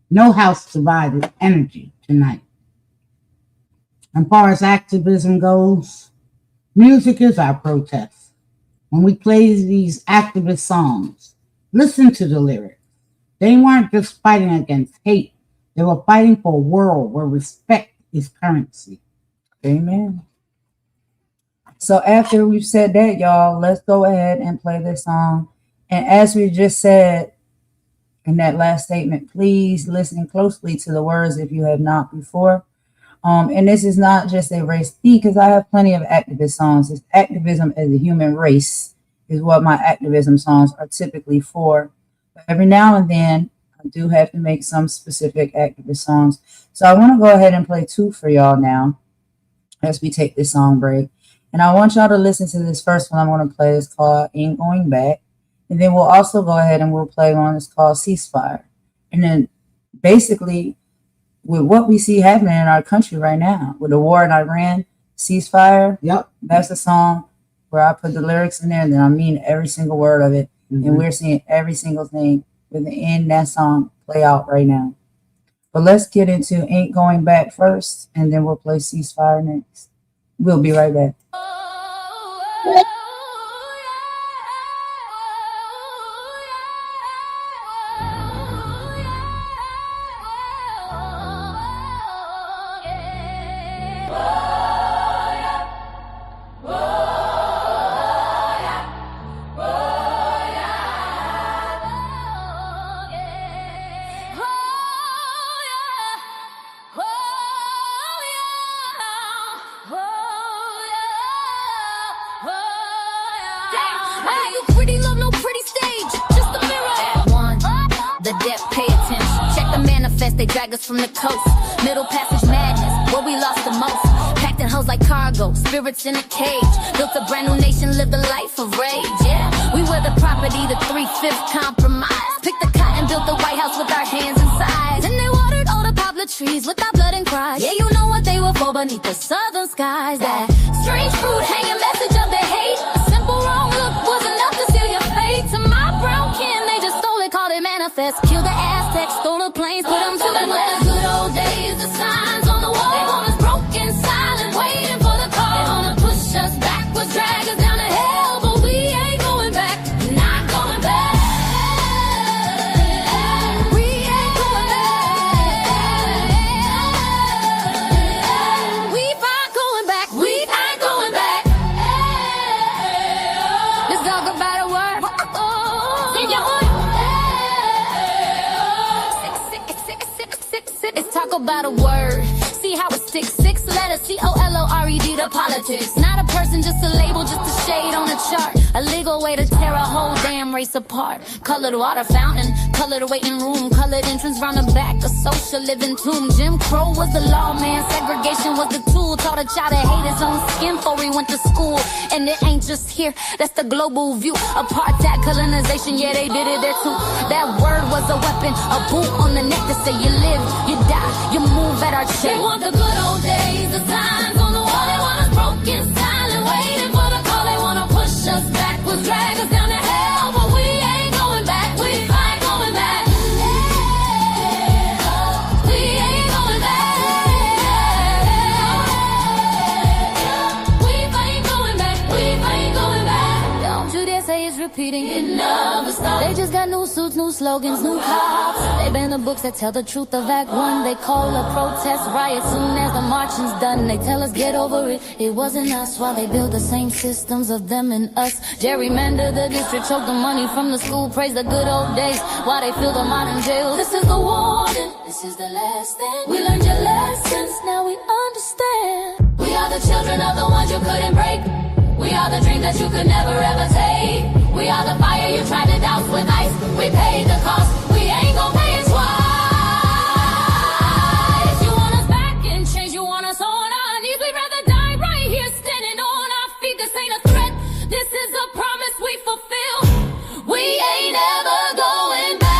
Speaker 3: No house divided energy tonight. As far as activism goes, music is our protest. When we play these activist songs, listen to the lyrics. They weren't just fighting against hate. They were fighting for a world where respect is currency.
Speaker 4: Amen. So after we've said that, y'all, let's go ahead and play this song. And as we just said in that last statement, please listen closely to the words if you have not before. And this is not just a race theme because I have plenty of activist songs. It's activism as a human race is what my activism songs are typically for. But every now and then, I do have to make some specific activist songs. So I want to go ahead and play two for y'all now as we take this song break. And I want y'all to listen to this first one I'm going to play. It's called Ain't Going Back. And then we'll also go ahead and we'll play one that's called Ceasefire. And then basically, with what we see happening in our country right now, with the war in Iran, Ceasefire,
Speaker 3: Yep.
Speaker 4: that's the song where I put the lyrics in there, and then I mean every single word of it.
Speaker 3: Mhm.
Speaker 4: And we're seeing every single thing within that song play out right now. But let's get into Ain't Going Back first, and then we'll play Ceasefire next. We'll be right back.
Speaker 1: Pretty love, no pretty stage, just a mirror. One, the depth, pay attention. Check the manifest, they drag us from the coast. Middle passage madness, where we lost the most. Packed in hoes like cargo, spirits in a cage. Built a brand new nation, lived a life of rage. Yeah, we were the property, the 3/5 compromise. Picked the cotton, built the White House with our hands inside. And they watered all the poplar trees with our blood and cries. Yeah, you know what they were for beneath the southern skies. That strange fruit hanging message of their hate. A simple wrong look was enough to seal your fate. To my brown kin, they just stole it, called it manifest. Killed the Aztecs, stole the planes, put them to the west. Good old days, the signs on the wall. They want us broken, silent, waiting for the call. They wanna push us backwards, drag us down to hell, but we ain't going back, not going back. We ain't going back. We ain't going back. We ain't going back. Let's talk about a word. Sing your word. Let's talk about a word. See how it sticks. 6 letters, COLORED to politics. Not a person, just a label, just a shade on a chart. A legal way to tear a whole damn race apart. Colored water fountain, colored waiting room, colored entrance round the back, a social living tomb. Jim Crow was the law, man. Segregation was the tool. Taught a child to hate his own skin before he went to school. And it ain't just here, that's the global view. Apartheid, colonization, yeah, they did it there too. That word was a weapon, a boot on the neck to say you live, you die, you move at our check. They want the good old days, the signs on the wall. They want us broken, silent, waiting for the call. They wanna push us backwards, drag us down to hell, but we ain't going back. We ain't going back. We ain't going back. We ain't going back. We ain't going back. Don't you dare say it's repeating. It never stops. They just got new suits, new slogans, new cops. They ban the books that tell the truth of Act 1. They call a protest riot soon as the marching's done. They tell us get over it, it wasn't us. While they build the same systems of them and us. Gerrymander the district, choke the money from the school. Praise the good old days while they fill the modern jails. This is the warning, this is the last thing. We learned your lessons, now we understand. We are the children of the ones you couldn't break. We are the dreams that you could never ever take. We are the fire you tried to douse with ice. We paid the cost, we ain't gon' pay it twice. You want us back in chains, you want us on our knees. We'd rather die right here standing on our feet. This ain't a threat, this is a promise we fulfill. We ain't ever going back.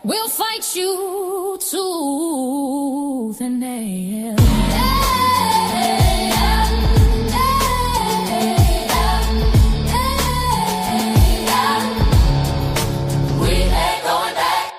Speaker 1: We'll fight you tooth and nail. We ain't going back.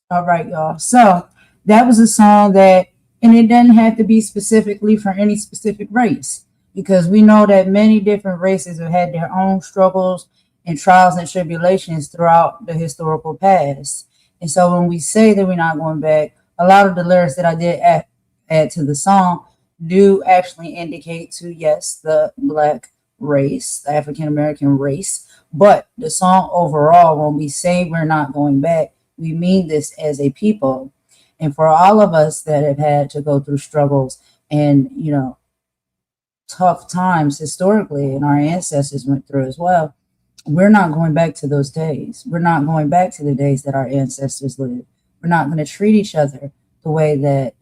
Speaker 4: All right, y'all. So that was a song that, and it doesn't have to be specifically for any specific race, because we know that many different races have had their own struggles and trials and tribulations throughout the historical past. And so when we say that we're not going back, a lot of the lyrics that I did add to the song do actually indicate to, yes, the Black race, the African American race. But the song overall, when we say we're not going back, We mean this as a people. And for all of us that have had to go through struggles and, tough times historically, and our ancestors went through as well, we're not going back to those days. We're not going back to the days that our ancestors lived. We're not going to treat each other the way that,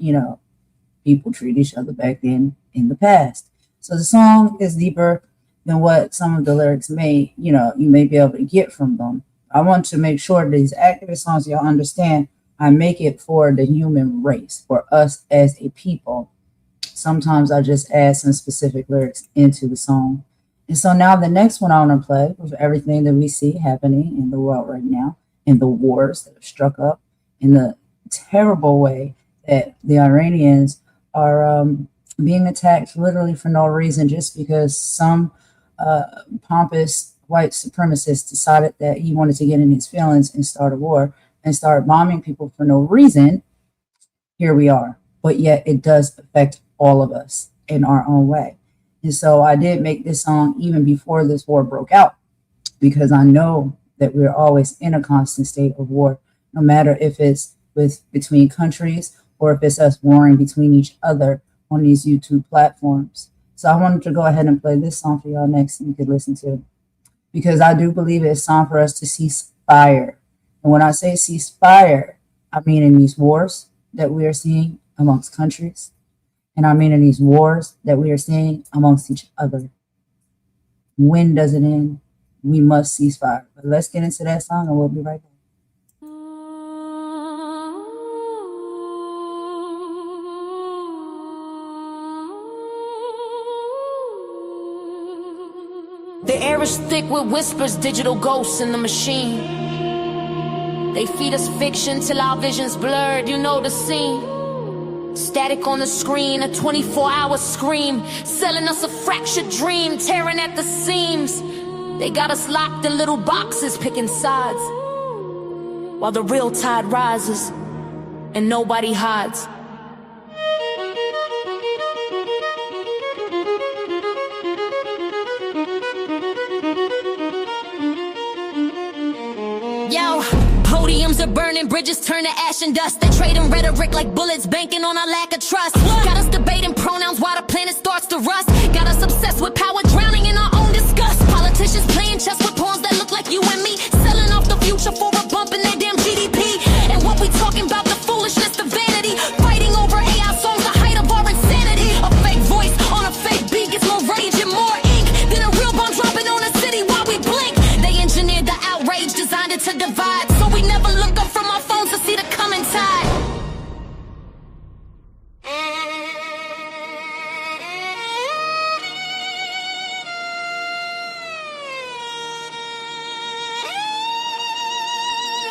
Speaker 4: people treat each other back then in the past. So the song is deeper than what some of the lyrics may, you may be able to get from them. I want to make sure these activist songs, y'all understand, I make it for the human race, for us as a people. Sometimes I just add some specific lyrics into the song. And so now the next one I want to play with everything that we see happening in the world right now, in the wars that have struck up, in the terrible way that the Iranians are being attacked literally for no reason, just because some pompous white supremacist decided that he wanted to get in his feelings and start a war and start bombing people for no reason. Here we are. But yet it does affect all of us in our own way. And so I did make this song even before this war broke out, because I know that we're always in a constant state of war, no matter if it's between countries or if it's us warring between each other on these YouTube platforms. So I wanted to go ahead and play this song for y'all next, and you could listen to, because I do believe it's time for us to cease fire. And when I say cease fire, I mean in these wars that we are seeing amongst countries, and I mean in these wars that we are seeing amongst each other. When does it end? We must cease fire. But let's get into that song and we'll be right back.
Speaker 1: The air is thick with whispers, digital ghosts in the machine. They feed us fiction till our vision's blurred, you know the scene. Static on the screen, a 24-hour scream, selling us a fractured dream, tearing at the seams. They got us locked in little boxes, picking sides, while the real tide rises and nobody hides. Yo, podiums are burning, bridges turn to ash and dust. They trading rhetoric like bullets, banking on our lack of trust. Got us debating pronouns while the planet starts to rust. Got us obsessed with power, drowning in our own disgust. Politicians playing chess with pawns that look like you and me, selling off the future for a bump in their damn GDP. And what we talking about, the foolishness, the vanity, fighting over AI songs, the height of our insanity. A fake voice on a fake beat gets more rage and more ink than a real bomb dropping on a city while we blink. They engineered the outrage, designed it to divide, so we never look up from our phones to see the coming tide.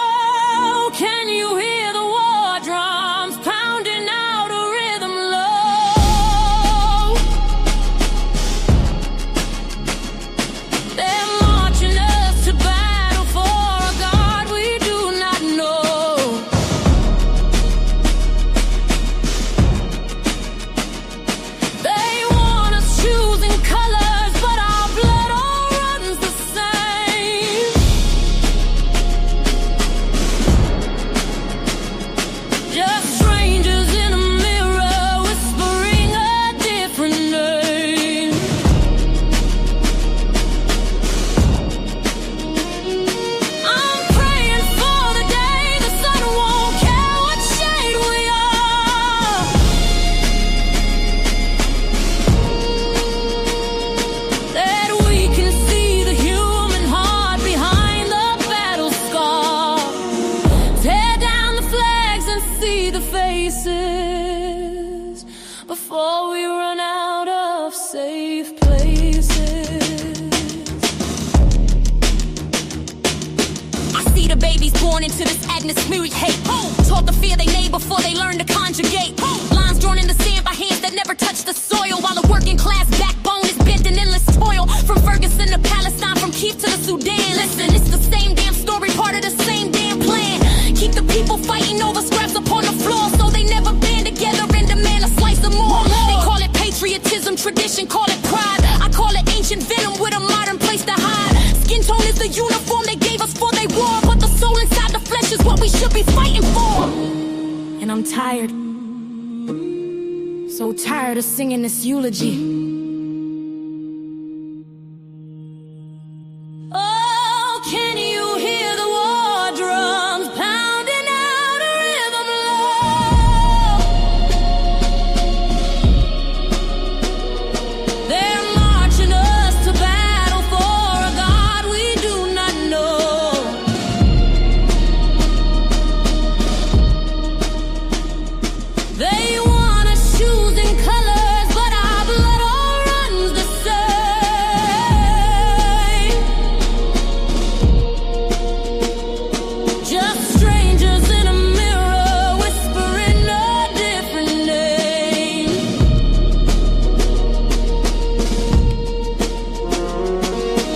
Speaker 1: Oh, can you hear the war drums pounding out a rhythm low? They're marching us to battle for a God we do not know. They want us choosing colors, but our blood all runs the same. Just strangers in a mirror whispering a different name. I'm praying for the day the sun won't care what shade we are. That we can see the human heart behind the battle scar. Tear down the flags and see the faces before we run out of safe places. I see the babies born into this atmospheric hate. Taught to fear they neighbor before they learn to conjugate. Lines drawn in the sand by hands that never touch the soil, while the working class backbone is bent in endless toil. From Ferguson to Palestine, from Kiev to the Sudan. Listen, it's the same damn story, part of the same damn plan. Keep the people fighting over scraps upon the floor, so they never band together and demand a slice of more. They call it patriotism, tradition, call it pride. I call it ancient venom with a modern place to hide. Skin tone is the uniform they gave us for they war, but the soul inside the flesh is what we should be fighting for. And I'm tired, so tired of singing this eulogy. Oh, can you hear the war drums pounding out a rhythm low? They're marching us to battle for a God we do not know. They want us choosing colors, but our blood all runs the same. Just strangers in a mirror whispering a different name.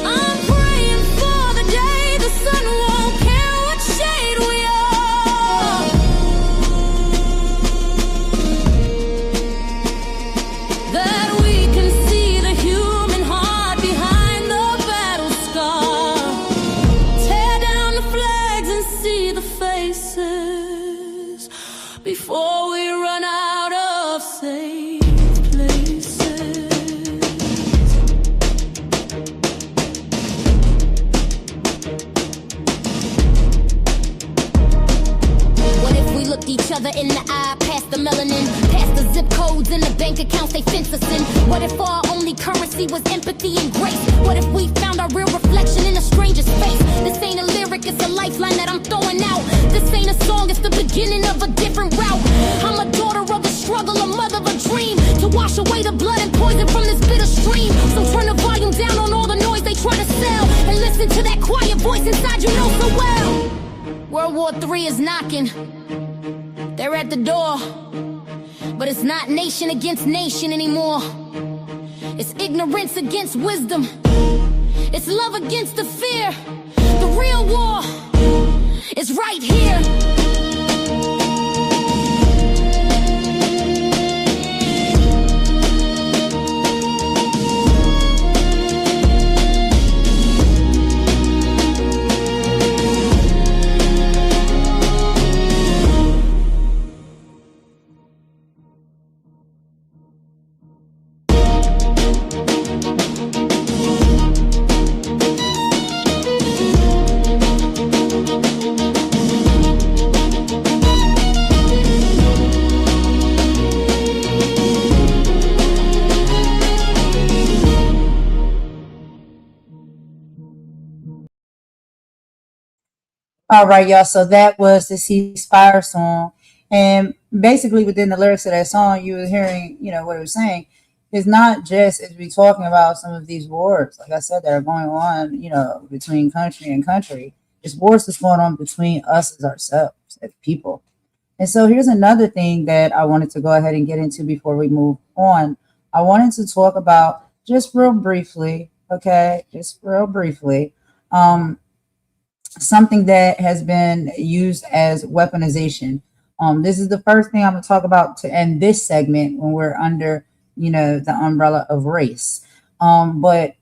Speaker 1: I'm praying for the day the sun won't care what shade we are. That we can see the human heart behind the battle scar. Tear down the flags and see the faces before we run out of safe places. What if we looked each other in the eye, past the melanin, past the zip codes and the bank accounts they fence us in? What if our only currency was empathy and grace? What if we found our real reflection in a stranger's face? This ain't a lyric, it's a lifeline that I'm throwing out. This ain't a song, it's the beginning of a different route. I'm a daughter of a struggle, a mother of a dream, to wash away the blood and poison from this bitter stream. So turn the volume down on all the noise they try to sell, and listen to that quiet voice inside you know so well. World War III is knocking, they're at the door, but it's not nation against nation anymore. It's ignorance against wisdom, it's love against the fear. The real war is right here.
Speaker 4: All right, y'all. So that was the ceasefire song. And basically within the lyrics of that song, you were hearing, what it was saying is not just as we talking about some of these wars, like I said, that are going on, between country and country. It's wars that's going on between us as ourselves, as people. And so here's another thing that I wanted to go ahead and get into before we move on. I wanted to talk about just real briefly, something that has been used as weaponization. This is the first thing I'm going to talk about to end this segment when we're under, the umbrella of race. But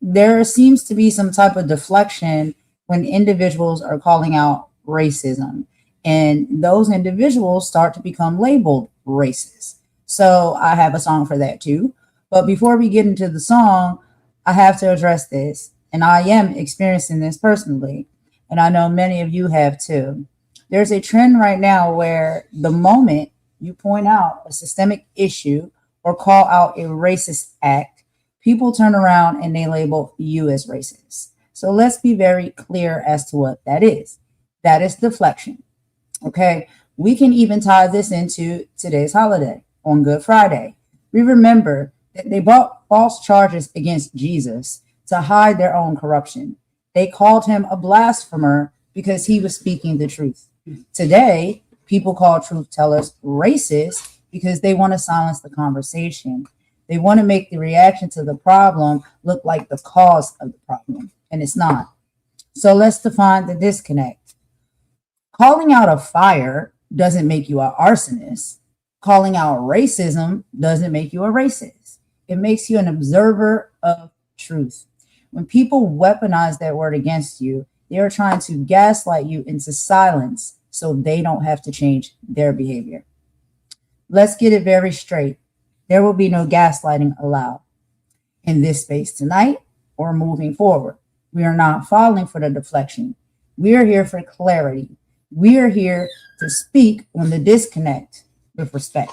Speaker 4: there seems to be some type of deflection when individuals are calling out racism, and those individuals start to become labeled racist. So I have a song for that too. But before we get into the song, I have to address this, and I am experiencing this personally, and I know many of you have too. There's a trend right now where the moment you point out a systemic issue or call out a racist act, people turn around and they label you as racist. So let's be very clear as to what that is. That is deflection. Okay, we can even tie this into today's holiday on Good Friday. We remember that they brought false charges against Jesus to hide their own corruption. They called him a blasphemer because he was speaking the truth. Today, people call truth tellers racist because they want to silence the conversation. They want to make the reaction to the problem look like the cause of the problem, and it's not. So let's define the disconnect. Calling out a fire doesn't make you an arsonist. Calling out racism doesn't make you a racist. It makes you an observer of truth. When people weaponize that word against you, They're trying to gaslight you into silence so they don't have to change their behavior. Let's get it very straight. There will be no gaslighting allowed in this space tonight or moving forward. We are not falling for the deflection. We are here for clarity. We are here to speak on the disconnect with respect.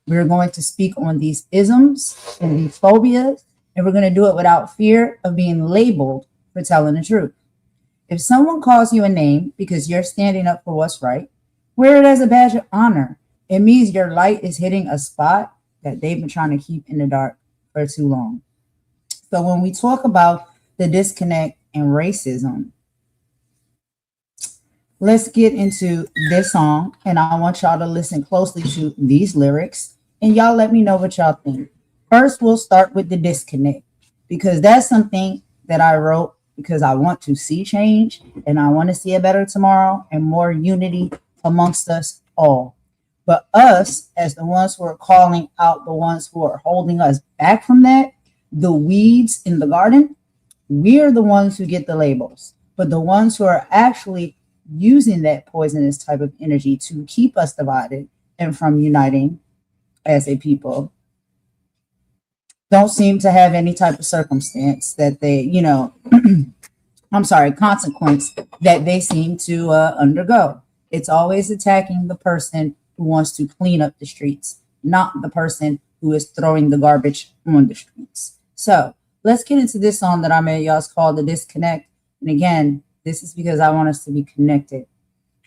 Speaker 4: We're going to speak on these isms and these phobias, and we're going to do it without fear of being labeled for telling the truth. If someone calls you a name because you're standing up for what's right, wear it as a badge of honor. It means your light is hitting a spot that they've been trying to keep in the dark for too long. So when we talk about the disconnect and racism, let's get into this song, and I want y'all to listen closely to these lyrics, and y'all let me know what y'all think. First, we'll start with the disconnect, because that's something that I wrote because I want to see change, and I want to see a better tomorrow and more unity amongst us all. But us, as the ones who are calling out the ones who are holding us back from that, the weeds in the garden, we are the ones who get the labels. But the ones who are actually using that poisonous type of energy to keep us divided and from uniting as a people don't seem to have any type of circumstance that they, consequence that they seem to undergo. It's always attacking the person who wants to clean up the streets, not the person who is throwing the garbage on the streets. So let's get into this song that I made. Y'all, it's called The Disconnect. And again, this is because I want us to be connected.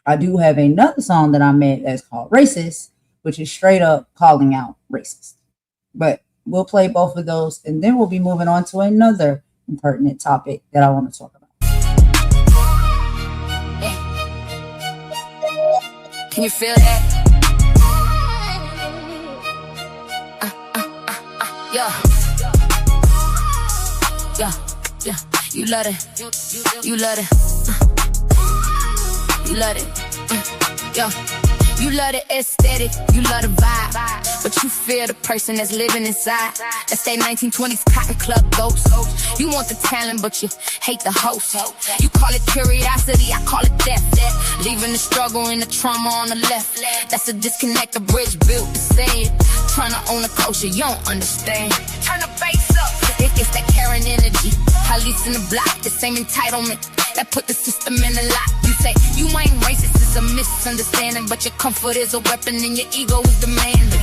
Speaker 4: I do have another song that I made that's called Racist, which is straight up calling out racist. But we'll play both of those, and then we'll be moving on to another pertinent topic that I want to talk about.
Speaker 1: Can you feel that? Yeah. You love it. You love it. You love it. Yeah. You love the aesthetic, you love the vibe, but you fear the person that's living inside. That's that 1920s cotton club ghost. You want the talent, but you hate the host. You call it curiosity, I call it theft. Leaving the struggle and the trauma on the left. That's a disconnect, a bridge built to say it. Trying to own a culture, you don't understand. Turn the bass up, it's that Karen energy. Police in the block, the same entitlement that put the system in a lock. You say you ain't racist, it's a misunderstanding, but your comfort is a weapon and your ego is demanding.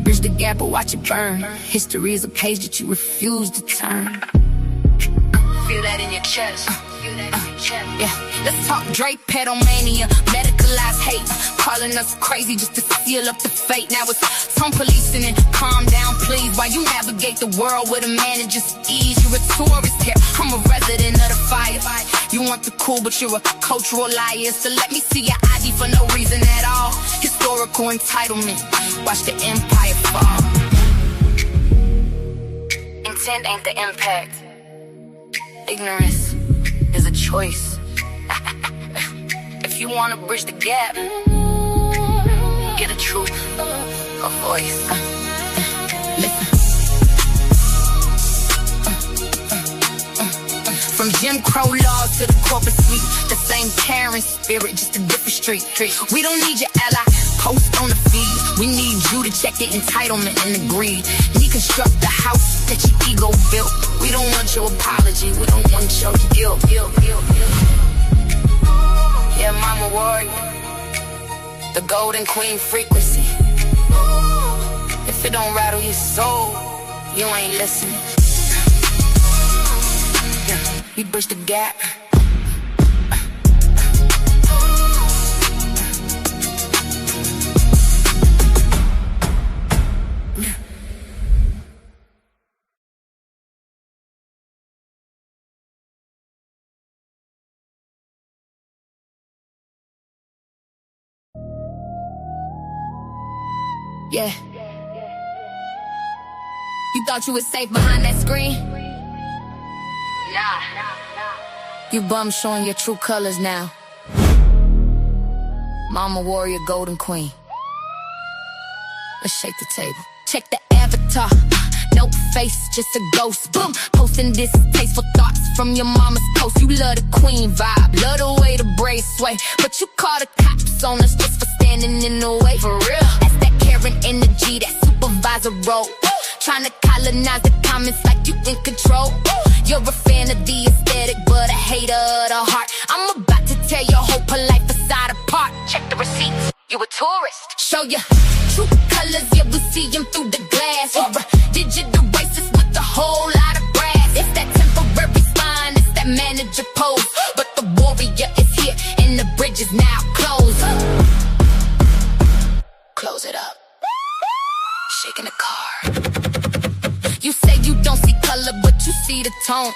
Speaker 1: Bridge the gap or watch it burn. History is a page that you refuse to turn. Feel that in your chest. Yeah, let's talk Drake, pedomania, medicalized hate, calling us crazy just to seal up the fate. Now it's some policing and calm down, please, while you navigate the world with a man and just ease. You're a tourist here, I'm a resident of the fire. You want the cool, but you're a cultural liar. So let me see your ID for no reason at all. Historical entitlement, watch the empire fall. Intent ain't the impact. Ignorance is a choice. If you wanna bridge the gap, get a truth, a voice. Listen. From Jim Crow laws to the corporate suite, the same caring spirit, just a different street. We don't need your ally, post on the feed. We need you to check your entitlement and the greed. Deconstruct the house that your ego built. We don't want your apology, we don't want your guilt. Yeah, mama warrior, the golden queen frequency. If it don't rattle your soul, you ain't listening. Yeah, we bridge the gap. Yeah. You thought you was safe behind that screen? Nah. You bums showing your true colors now. Mama warrior, golden queen. Let's shake the table. Check the avatar. no face, just a ghost. Boom, posting distasteful thoughts from your mama's post. You love the queen vibe, love the way the braids sway, but you call the cops on us just for standing in the way. For real, that's that Karen energy, that supervisor role. Trying to colonize the comments like you in control. You're a fan of the aesthetic, but a hater of the heart. I'm about to tear your whole polite facade apart. Check the receipts, you a tourist. Show your true colors, yeah, we see them through the glass. Or a digital racist with a whole lot of brass. It's that temporary spine, it's that manager pose. But the warrior is here, and the bridge is now closed. Close it up. Shaking the car. You say you don't see color, but you see the tone.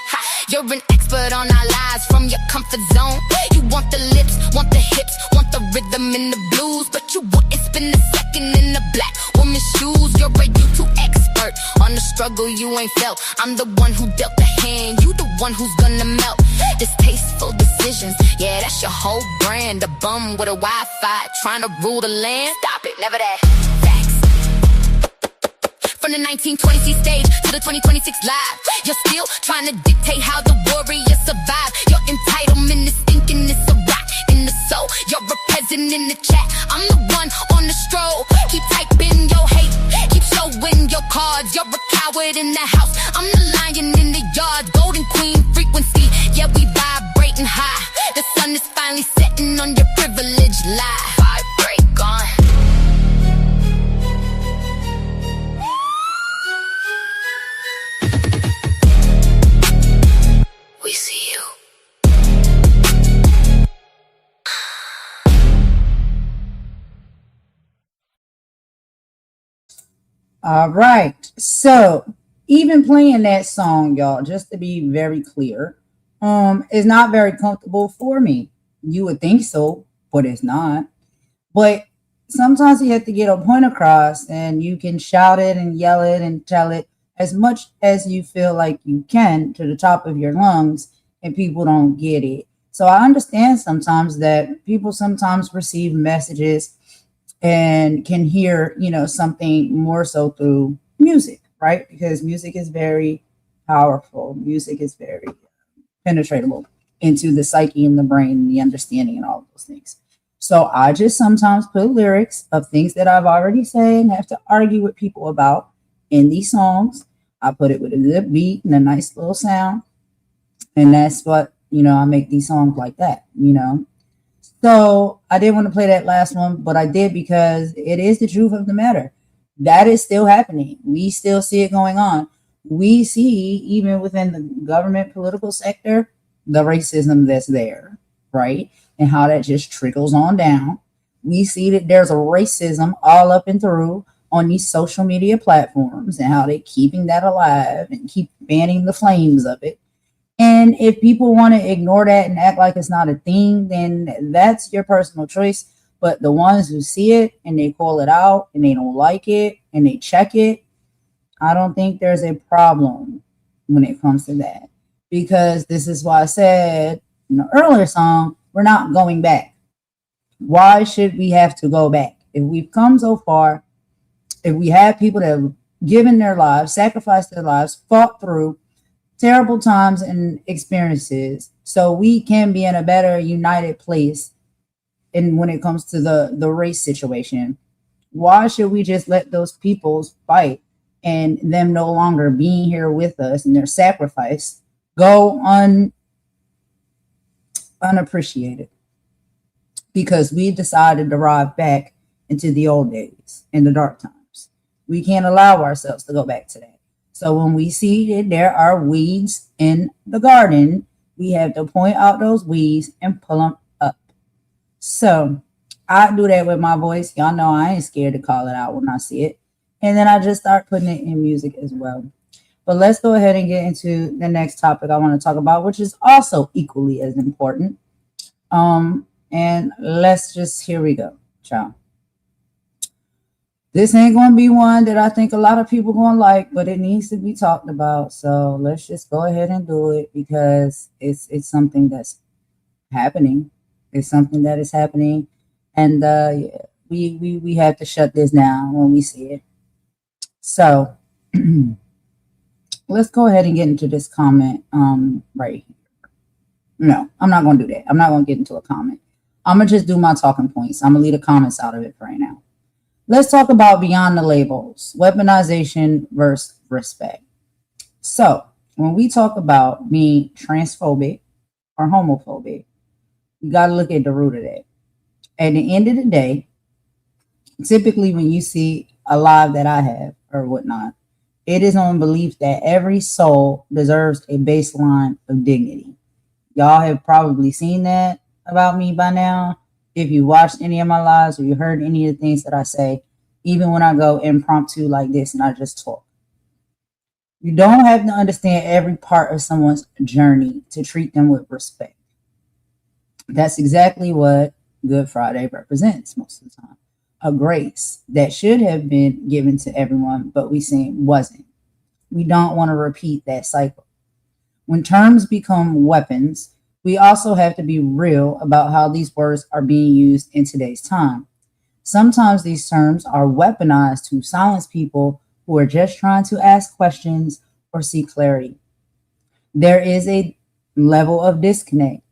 Speaker 1: You're an expert on our lives from your comfort zone. You want the lips, want the hips, want the rhythm and the blues, but you wouldn't spend a second in a black woman's shoes. You're a YouTube expert on the struggle you ain't felt. I'm the one who dealt the hand, you the one who's gonna melt. Distasteful decisions, yeah, that's your whole brand. A bum with a Wi-Fi trying to rule the land. Stop it, never that. Facts. From the 1920s stage to the 2026 live, you're still trying to dictate how the warriors survive. Your entitlement is thinking it's a rock in the soul. You're a peasant in the chat, I'm the one on the stroll. Keep typing your hate, keep showing your cards. You're a coward in the house, I'm the lion in the yard. Golden queen frequency, yeah, we vibrating high. The sun is finally setting on your privileged lie. Vibrate, gone. We see you.
Speaker 4: All right. So even playing that song, y'all, just to be very clear, is not very comfortable for me. You would think so, but it's not. But sometimes you have to get a point across, and you can shout it and yell it and tell it as much as you feel like you can to the top of your lungs, and people don't get it. So I understand sometimes that people sometimes receive messages and can hear, something more so through music, right? Because music is very powerful. Music is very penetratable into the psyche and the brain and the understanding and all of those things. So I just sometimes put lyrics of things that I've already said and have to argue with people about in these songs. I put it with a good beat and a nice little sound. And that's what, I make these songs like that, So I didn't want to play that last one, but I did because it is the truth of the matter. That is still happening. We still see it going on. We see, even within the government political sector, the racism that's there, right? And how that just trickles on down. We see that there's a racism all up and through on these social media platforms, and how they're keeping that alive and keep fanning the flames of it. And if people want to ignore that and act like it's not a thing, then that's your personal choice. But the ones who see it and they call it out and they don't like it and they check it, I don't think there's a problem when it comes to that. Because this is why I said in the earlier song, we're not going back. Why should we have to go back? If we've come so far, if we have people that have given their lives, sacrificed their lives, fought through terrible times and experiences, so we can be in a better united place in when it comes to the race situation, why should we just let those people fight and them no longer being here with us and their sacrifice go unappreciated? Because we decided to ride back into the old days, in the dark times. We can't allow ourselves to go back to that. So when we see that there are weeds in the garden, we have to point out those weeds and pull them up. So I do that with my voice. Y'all know I ain't scared to call it out when I see it. And then I just start putting it in music as well. But let's go ahead and get into the next topic I want to talk about, which is also equally as important. And here we go, ciao. This ain't going to be one that I think a lot of people going to like, but it needs to be talked about. So let's just go ahead and do it, because it's something that's happening. It's something that is happening. And we have to shut this down when we see it. So let's go ahead and get into this comment right here. No, I'm not going to do that. I'm not going to get into a comment. I'm going to just do my talking points. I'm going to leave the comments out of it for right now. Let's talk about beyond the labels, weaponization versus respect. So when we talk about being transphobic or homophobic, you got to look at the root of that. At the end of the day, typically when you see a live that I have or whatnot, it is on belief that every soul deserves a baseline of dignity. Y'all have probably seen that about me by now. If you watched any of my lives or you heard any of the things that I say, even when I go impromptu like this and I just talk. You don't have to understand every part of someone's journey to treat them with respect. That's exactly what Good Friday represents most of the time. A grace that should have been given to everyone, but we say wasn't. We don't want to repeat that cycle. When terms become weapons, we also have to be real about how these words are being used in today's time. Sometimes these terms are weaponized to silence people who are just trying to ask questions or seek clarity. There is a level of disconnect.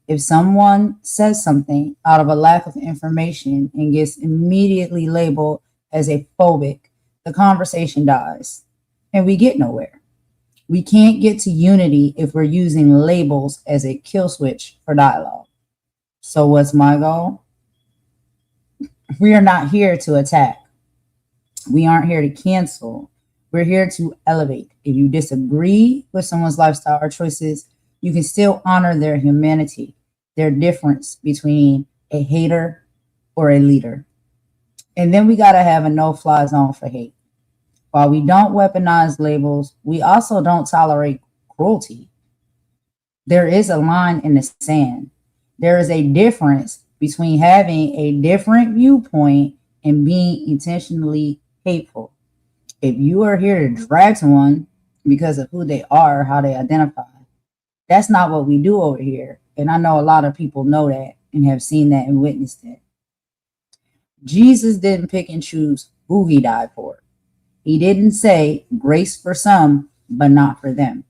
Speaker 4: If someone says something out of a lack of information and gets immediately labeled as a phobic, the conversation dies and we get nowhere. We can't get to unity if we're using labels as a kill switch for dialogue. So what's my goal? We are not here to attack. We aren't here to cancel. We're here to elevate. If you disagree with someone's lifestyle or choices, you can still honor their humanity, their difference between a hater or a leader. And then we got to have a no-fly zone for hate. While we don't weaponize labels, we also don't tolerate cruelty. There is a line in the sand. There is a difference between having a different viewpoint and being intentionally hateful. If you are here to drag someone because of who they are, how they identify, that's not what we do over here. And I know a lot of people know that and have seen that and witnessed that. Jesus didn't pick and choose who he died for. He didn't say grace for some, but not for them.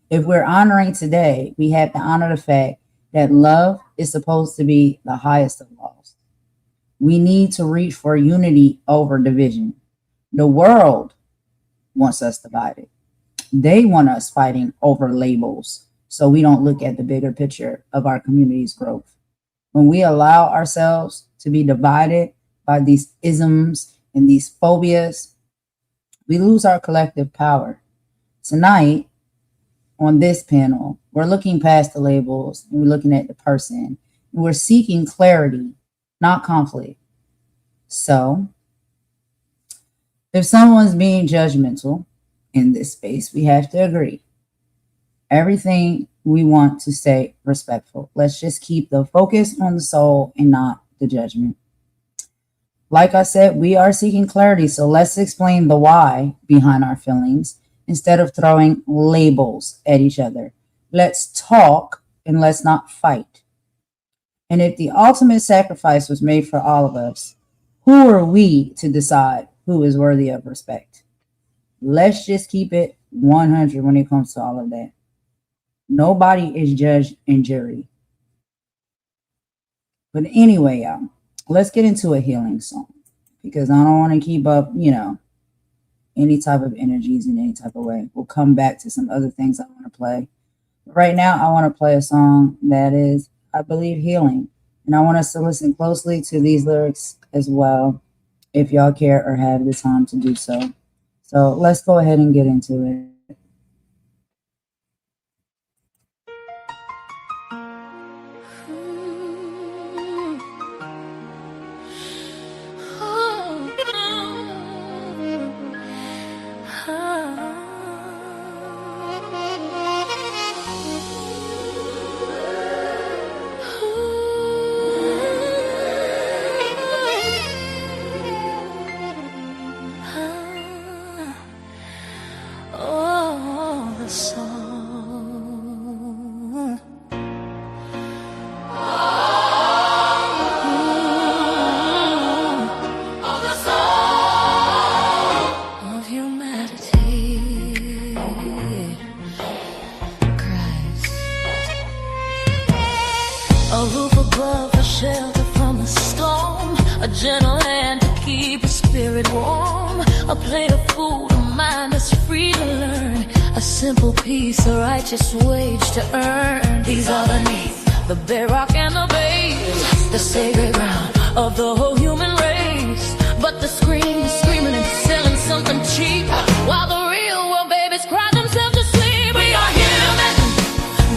Speaker 4: If we're honoring today, we have to honor the fact that love is supposed to be the highest of laws. We need to reach for unity over division. The world wants us divided. They want us fighting over labels so we don't look at the bigger picture of our community's growth. When we allow ourselves to be divided by these isms and these phobias, we lose our collective power. Tonight, on this panel, we're looking past the labels and we're looking at the person. And we're seeking clarity, not conflict. So, if someone's being judgmental in this space, we have to agree. Everything we want to stay respectful. Let's just keep the focus on the soul and not the judgment. Like I said, we are seeking clarity, so let's explain the why behind our feelings instead of throwing labels at each other. Let's talk and let's not fight. And if the ultimate sacrifice was made for all of us, who are we to decide who is worthy of respect? Let's just keep it 100 when it comes to all of that. Nobody is judge and jury. But anyway, y'all, let's get into a healing song because I don't want to keep up, any type of energies in any type of way. We'll come back to some other things I want to play. But right now, I want to play a song that is, I believe, healing. And I want us to listen closely to these lyrics as well, if y'all care or have the time to do so. So let's go ahead and get into it.
Speaker 5: Oh A roof above, a shelter from the storm, a gentle hand to keep your spirit warm, a plate of food, a mind that's free to learn, a simple peace, a righteous wage to earn. These are the needs, the bedrock and the base, the sacred ground of the whole human race. But the screaming and selling something cheap, while the real world babies cry themselves to sleep. We are human,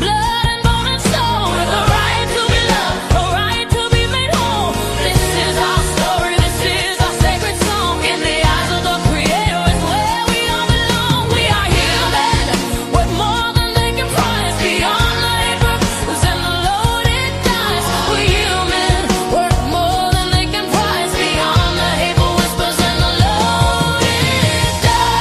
Speaker 5: blood and bone and soul, with a right to be loved, a right to be made whole. This is our story, this is our sacred song. In the eyes of the Creator is where we all belong. We are human, worth more than they can prize, beyond the hate purposes and the loaded dice. We're human, worth more than they can prize, beyond the hateful whispers and the loaded dice.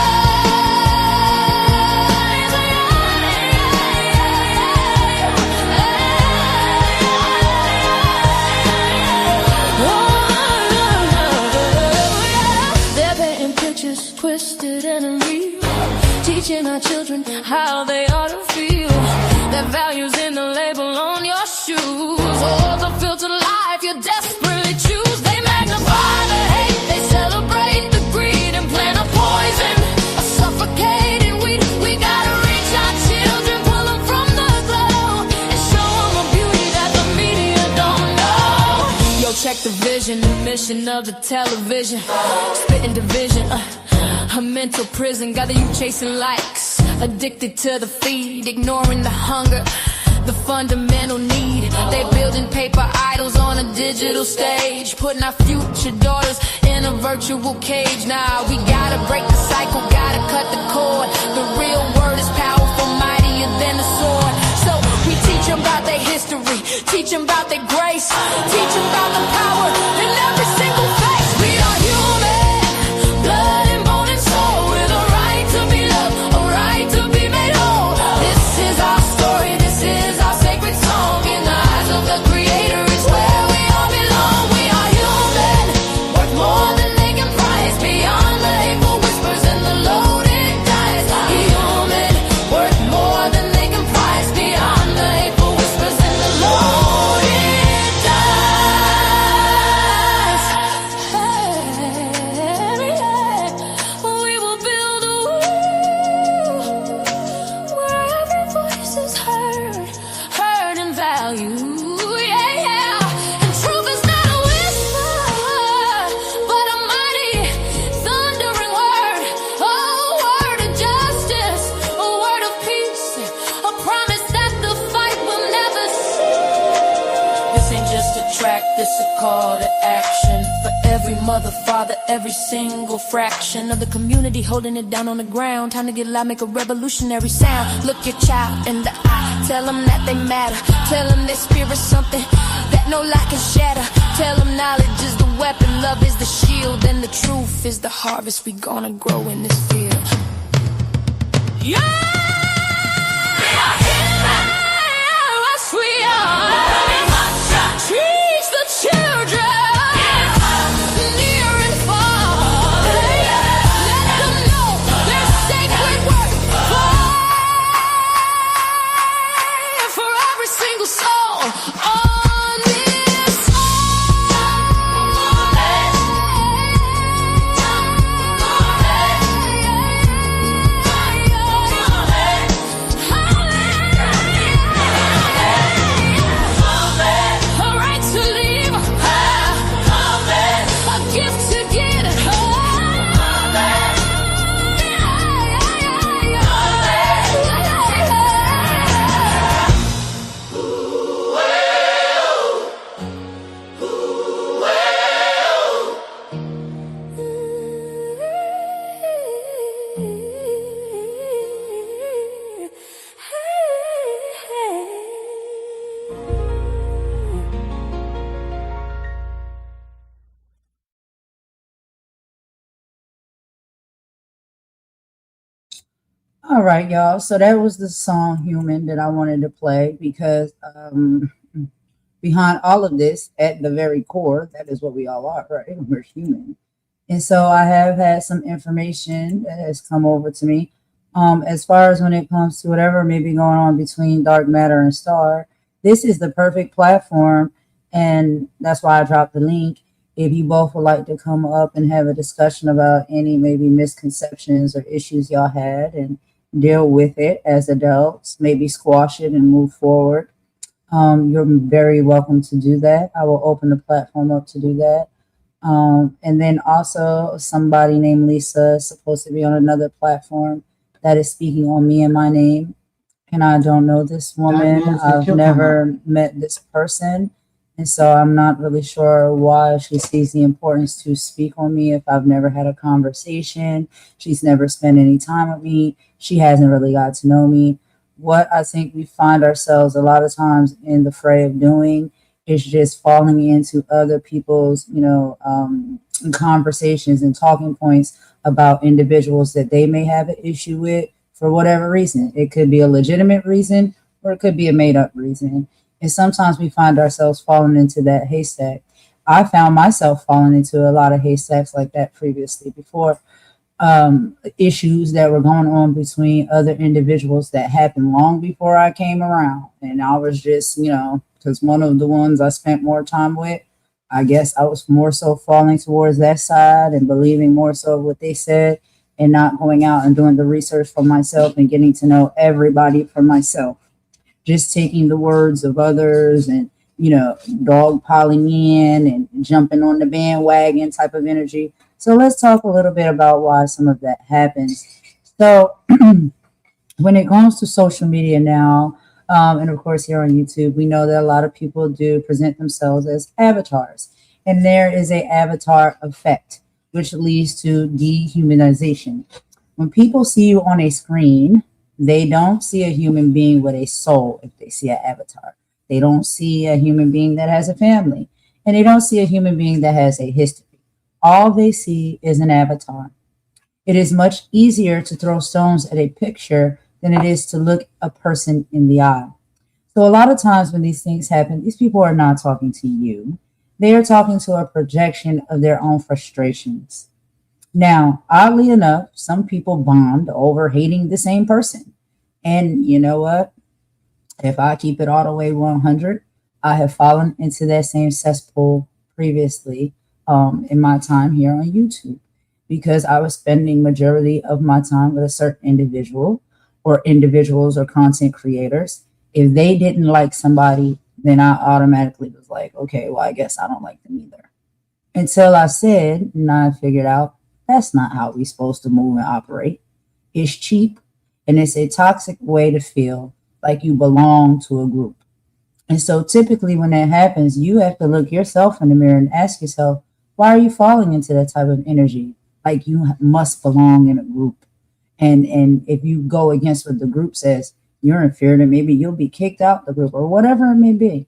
Speaker 5: They're painting pictures, twisted and real, teaching our children how they ought to feel. Their values in the label on your shoes, or the filtered life you desperately choose. They magnify the hate, they celebrate the greed, and plant a poison, a suffocating weed. We gotta reach our children, pull them from the glow, and show them a beauty that the media don't know. Yo, check the vision, the mission of the television, spitting division, a mental prison. Got the youth chasing likes, addicted to the feed, ignoring the hunger, the fundamental need. They building paper idols on a digital stage, putting our future daughters in a virtual cage. Now we gotta break the cycle, gotta cut the cord. The real word is powerful, mightier than the sword. So we teach them about their history, teach them about their grace, teach them about the power in every single face. We are human, blood and bone and soul, with a right to be loved, a right to be made whole. This is our story, this is our sacred song. In the eyes of the Creator, it's where we all belong. We are human, worth more than they can prize, beyond the hateful whispers and the loaded dice. Human, worth more than they can prize, beyond the hateful whispers and the loaded dice. We will build a world where every voice is heard and valued. Yeah. And truth is not a whisper, but a mighty thundering word. A word of justice, a word of peace, a promise that the fight will never cease. This ain't just a track, this a call to action for every mother, father, every single fraction of the community holding it down on the ground. Time to get loud, make a revolutionary sound. Look your child in the eye, tell them that they matter, tell them their spirit's something that no lie can shatter. Tell them knowledge is the weapon, love is the shield, and the truth is the harvest we gonna grow in this field. Yeah! We are human! Yes, we are! Teach the children, near and far. Let them know their sacred work. Fight for every single soul on this a right to live, a gift to get.
Speaker 4: All right, y'all. So that was the song Human that I wanted to play because behind all of this, at the very core, that is what we all are, right? We're human. And so I have had some information that has come over to me. As far as when it comes to whatever may be going on between dark matter and star, this is the perfect platform, and that's why I dropped the link. If you both would like to come up and have a discussion about any maybe misconceptions or issues y'all had and deal with it as adults, maybe squash it and move forward, you're very welcome to do that. I will open the platform up to do that. And then also, somebody named Lisa is supposed to be on another platform that is speaking on me and my name. And I don't know this woman.
Speaker 3: means that
Speaker 4: I've
Speaker 3: you'll come
Speaker 4: never met this person. And so I'm not really sure why she sees the importance to speak on me if I've never had a conversation. She's never spent any time with me. She hasn't really got to know me. What I think we find ourselves a lot of times in the fray of doing is just falling into other people's, conversations and talking points about individuals that they may have an issue with for whatever reason. It could be a legitimate reason or it could be a made up reason. And sometimes we find ourselves falling into that haystack. I found myself falling into a lot of haystacks like that previously before. Issues that were going on between other individuals that happened long before I came around. And I was just, because one of the ones I spent more time with, I guess I was more so falling towards that side and believing more so what they said and not going out and doing the research for myself and getting to know everybody for myself. Just taking the words of others and, dog piling in and jumping on the bandwagon type of energy. So let's talk a little bit about why some of that happens. So when it comes to social media now, and of course here on YouTube, we know that a lot of people do present themselves as avatars. And there is a avatar effect, which leads to dehumanization. When people see you on a screen, they don't see a human being with a soul if they see an avatar. They don't see a human being that has a family. And they don't see a human being that has a history. All they see is an avatar. It is much easier to throw stones at a picture than it is to look a person in the eye. So a lot of times when these things happen, these people are not talking to you. They are talking to a projection of their own frustrations. Now, oddly enough, some people bond over hating the same person. And you know what? If I keep it all the way 100, I have fallen into that same cesspool previously in my time here on YouTube because I was spending majority of my time with a certain individual or individuals or content creators. If they didn't like somebody, then I automatically was like, okay, well, I guess I don't like them either. Until I said, and I figured out, that's not how we're supposed to move and operate. It's cheap and it's a toxic way to feel like you belong to a group. And so typically when that happens, you have to look yourself in the mirror and ask yourself, why are you falling into that type of energy? Like you must belong in a group. And if you go against what the group says, you're in fear that maybe you'll be kicked out the group or whatever it may be.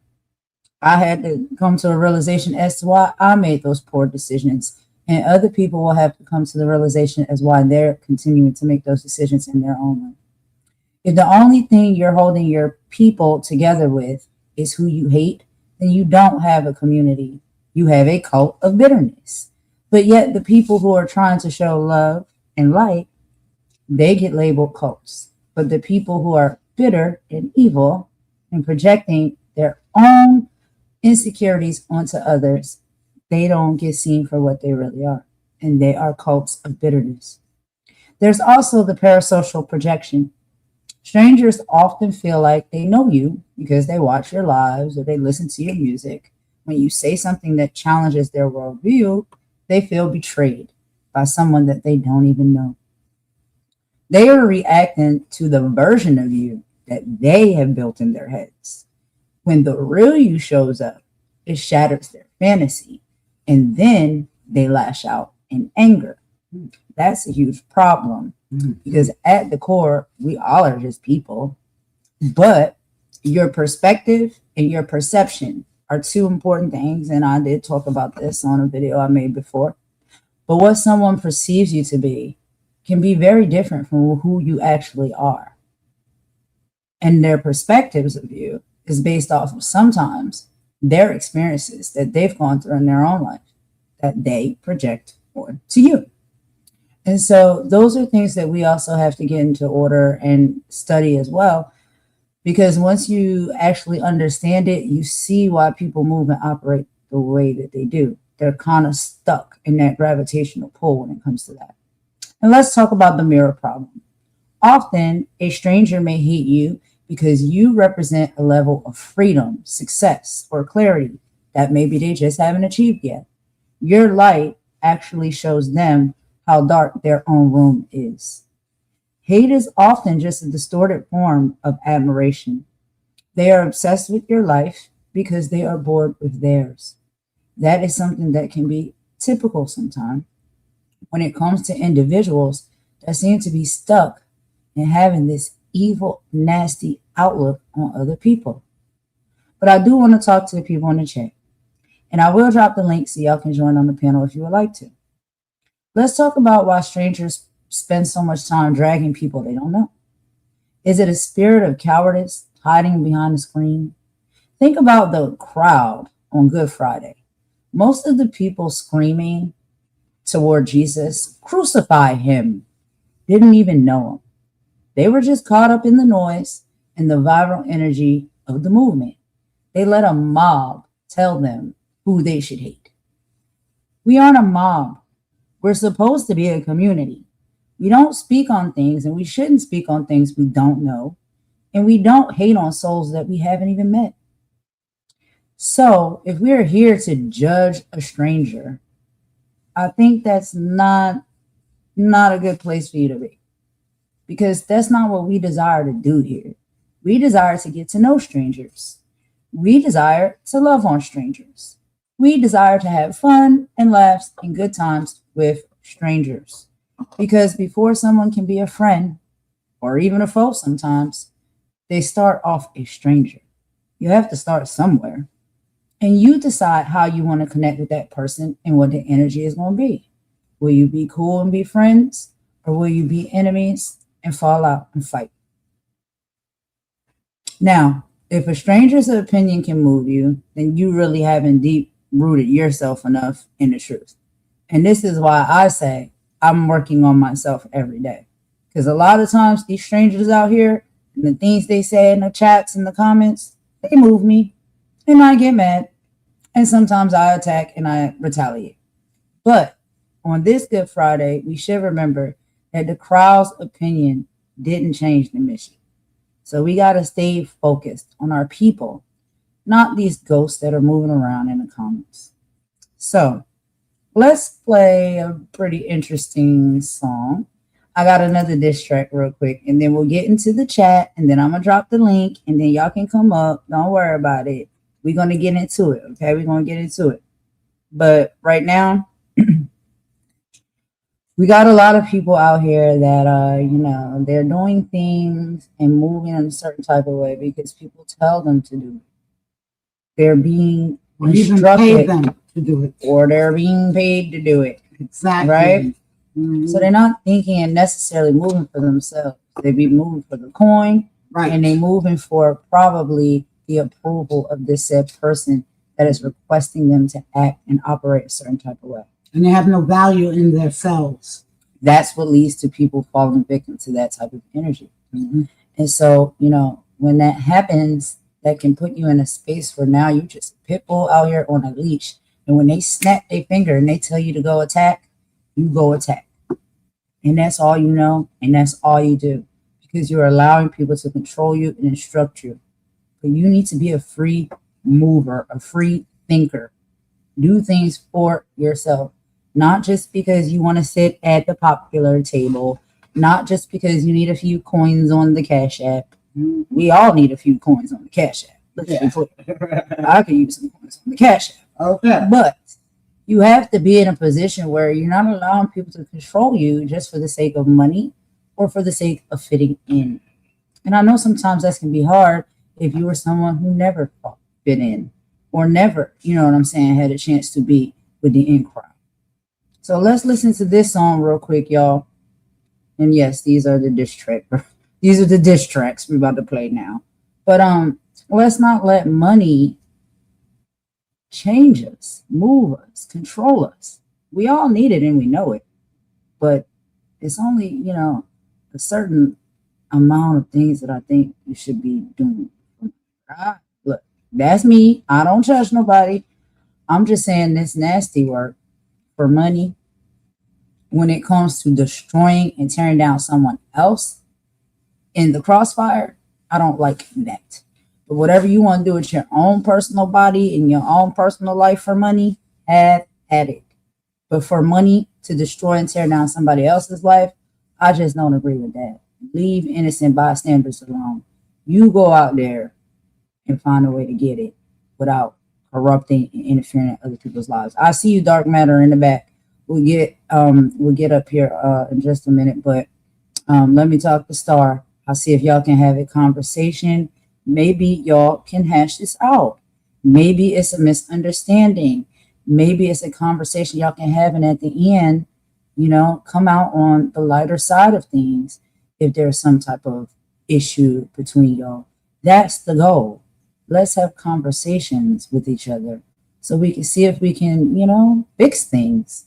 Speaker 4: I had to come to a realization as to why I made those poor decisions. And other people will have to come to the realization as why they're continuing to make those decisions in their own way. If the only thing you're holding your people together with is who you hate, then you don't have a community. You have a cult of bitterness. But yet the people who are trying to show love and light, they get labeled cults. But the people who are bitter and evil and projecting their own insecurities onto others, they don't get seen for what they really are. And they are cults of bitterness. There's also the parasocial projection. Strangers often feel like they know you because they watch your lives or they listen to your music. When you say something that challenges their worldview, they feel betrayed by someone that they don't even know. They are reacting to the version of you that they have built in their heads. When the real you shows up, it shatters their fantasy, and then they lash out in anger. That's a huge problem because at the core, we all are just people, but your perspective and your perception are two important things. And I did talk about this on a video I made before, but what someone perceives you to be can be very different from who you actually are. And their perspectives of you is based off of sometimes their experiences that they've gone through in their own life that they project onto you. And so those are things that we also have to get into order and study as well, Because once you actually understand it, you see why people move and operate the way that they do. They're kind of stuck in that gravitational pull when it comes to that. And let's talk about the mirror problem. Often, a stranger may hate you because you represent a level of freedom, success, or clarity that maybe they just haven't achieved yet. Your light actually shows them how dark their own room is. Hate is often just a distorted form of admiration. They are obsessed with your life because they are bored with theirs. That is something that can be typical sometimes when it comes to individuals that seem to be stuck in having this evil, nasty outlook on other people. But I do want to talk to the people in the chat, and I will drop the link so y'all can join on the panel if you would like to. Let's talk about why strangers spend so much time dragging people they don't know. Is it a spirit of cowardice hiding behind the screen? Think about the crowd on Good Friday. Most of the people screaming toward Jesus, crucify him, didn't even know him. They were just caught up in the noise and the viral energy of the movement. They let a mob tell them who they should hate. We aren't a mob. We're supposed to be a community. We don't speak on things, and we shouldn't speak on things we don't know. And we don't hate on souls that we haven't even met. So if we're here to judge a stranger, I think that's not a good place for you to be. Because that's not what we desire to do here. We desire to get to know strangers. We desire to love on strangers. We desire to have fun and laughs and good times with strangers. Because before someone can be a friend or even a foe sometimes, they start off a stranger. You have to start somewhere. And you decide how you want to connect with that person and what the energy is going to be. Will you be cool and be friends? Or will you be enemies and fall out and fight? Now, if a stranger's opinion can move you, then you really haven't deep rooted yourself enough in the truth. And this is why I say I'm working on myself every day. Because a lot of times these strangers out here and the things they say in the chats and the comments, they move me and I get mad. And sometimes I attack and I retaliate. But on this Good Friday, we should remember that the crowd's opinion didn't change the mission. So we got to stay focused on our people, not these ghosts that are moving around in the comments. So let's play a pretty interesting song. I got another diss track real quick, and then we'll get into the chat, and then I'm going to drop the link, and then y'all can come up. Don't worry about it. We're going to get into it, okay? We're going to get into it. But right now, we got a lot of people out here that, they're doing things and moving in a certain type of way because people tell them to do it. They're being
Speaker 3: Or even
Speaker 4: instructed
Speaker 3: pay them to do it.
Speaker 4: or they're being paid to do it.
Speaker 3: Exactly.
Speaker 4: Right?
Speaker 3: Mhm.
Speaker 4: So they're not thinking and necessarily moving for themselves. They be moving for the coin,
Speaker 3: Right.
Speaker 4: and they moving for probably the approval of this said person that is requesting them to act and operate a certain type of way.
Speaker 3: And they have no value in themselves.
Speaker 4: That's what leads to people falling victim to that type of energy.
Speaker 3: Mm-hmm.
Speaker 4: And so, when that happens, that can put you in a space where now you just a pit bull out here on a leash. And when they snap their finger and they tell you to go attack, you go attack. And that's all you know, and that's all you do. Because you're allowing people to control you and instruct you. But you need to be a free mover, a free thinker. Do things for yourself. Not just because you want to sit at the popular table. Not just because you need a few coins on the Cash App. We all need a few coins on the Cash App. Let's be clear. I could use some coins on the Cash App.
Speaker 3: Okay.
Speaker 4: But you have to be in a position where you're not allowing people to control you just for the sake of money or for the sake of fitting in. And I know sometimes that can be hard if you were someone who never fit in or never, had a chance to be with the in crowd. So let's listen to this song real quick, y'all. And yes, these are the diss tracks. These are the diss tracks we're about to play now. But let's not let money change us, move us, control us. We all need it and we know it. But it's only, a certain amount of things that I think you should be doing. Look, that's me. I don't judge nobody. I'm just saying this nasty work for money when it comes to destroying and tearing down someone else in the crossfire, I don't like that. But whatever you want to do with your own personal body and your own personal life for money, have at it. But for money to destroy and tear down somebody else's life, I just don't agree with that. Leave innocent bystanders alone. You go out there and find a way to get it without corrupting and interfering in other people's lives. I see you, Dark Matter, in the back. We'll get up here in just a minute, but let me talk to Star. I'll see if y'all can have a conversation. Maybe y'all can hash this out. Maybe it's a misunderstanding. Maybe it's a conversation y'all can have, and at the end, you know, come out on the lighter side of things if there's some type of issue between y'all. That's the goal. Let's have conversations with each other so we can see if we can, you know, fix things.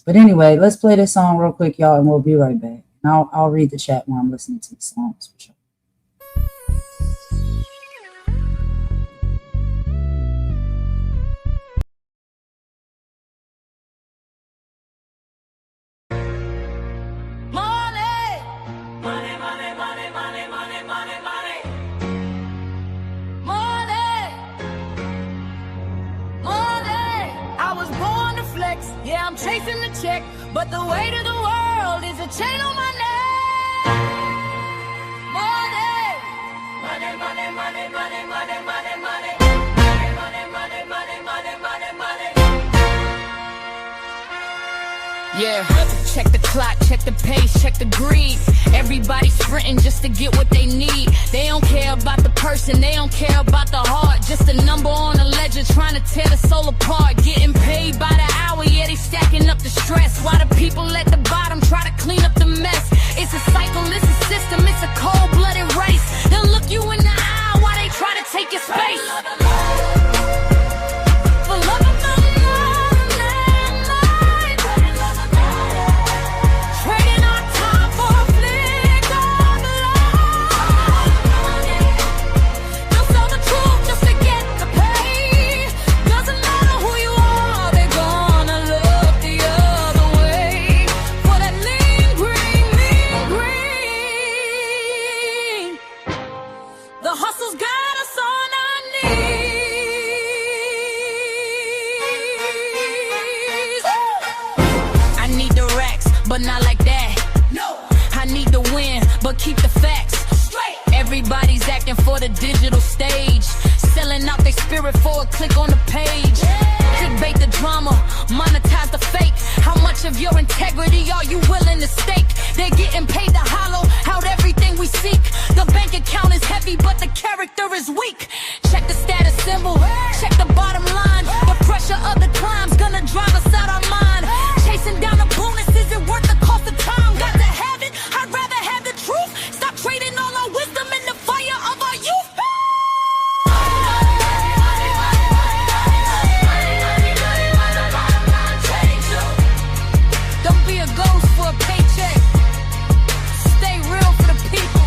Speaker 4: But anyway, let's play this song real quick, y'all, and we'll be right back. And I'll read the chat while I'm listening to the songs for sure.
Speaker 1: Yeah, I'm chasing the check, but the weight of the world is a chain on my neck. Money, money, money, money, money, money, money, money, money, money, money, money, money, money. Yeah, check the clock, check the pace, check the greed. Everybody sprinting just to get what they need. They don't care about the person, they don't care about the heart. Just a number on a ledger trying to tear the soul apart. Getting paid by the hour, yeah, they stacking up the stress. While the people at the bottom try to clean up the mess. It's a cycle, it's a system, it's a cold-blooded race. They'll look you in the eye while they try to take your space. But not like that. No, I need to win, but keep the facts straight. Everybody's acting for the digital stage, selling out their spirit for a click on the page. Clickbait the drama, monetize the fake. How much of your integrity are you willing to stake? They're getting paid to hollow out everything we seek. The bank account is heavy, but the character is weak. Check the status symbol, check the bottom line. The pressure of the climb's gonna drive us out our mind. Chasing down a bonus isn't worth the cost of time. Got to have it, I'd rather have the truth. Stop trading all our wisdom in the fire of our youth. Don't be a ghost for a paycheck. Stay real for the people.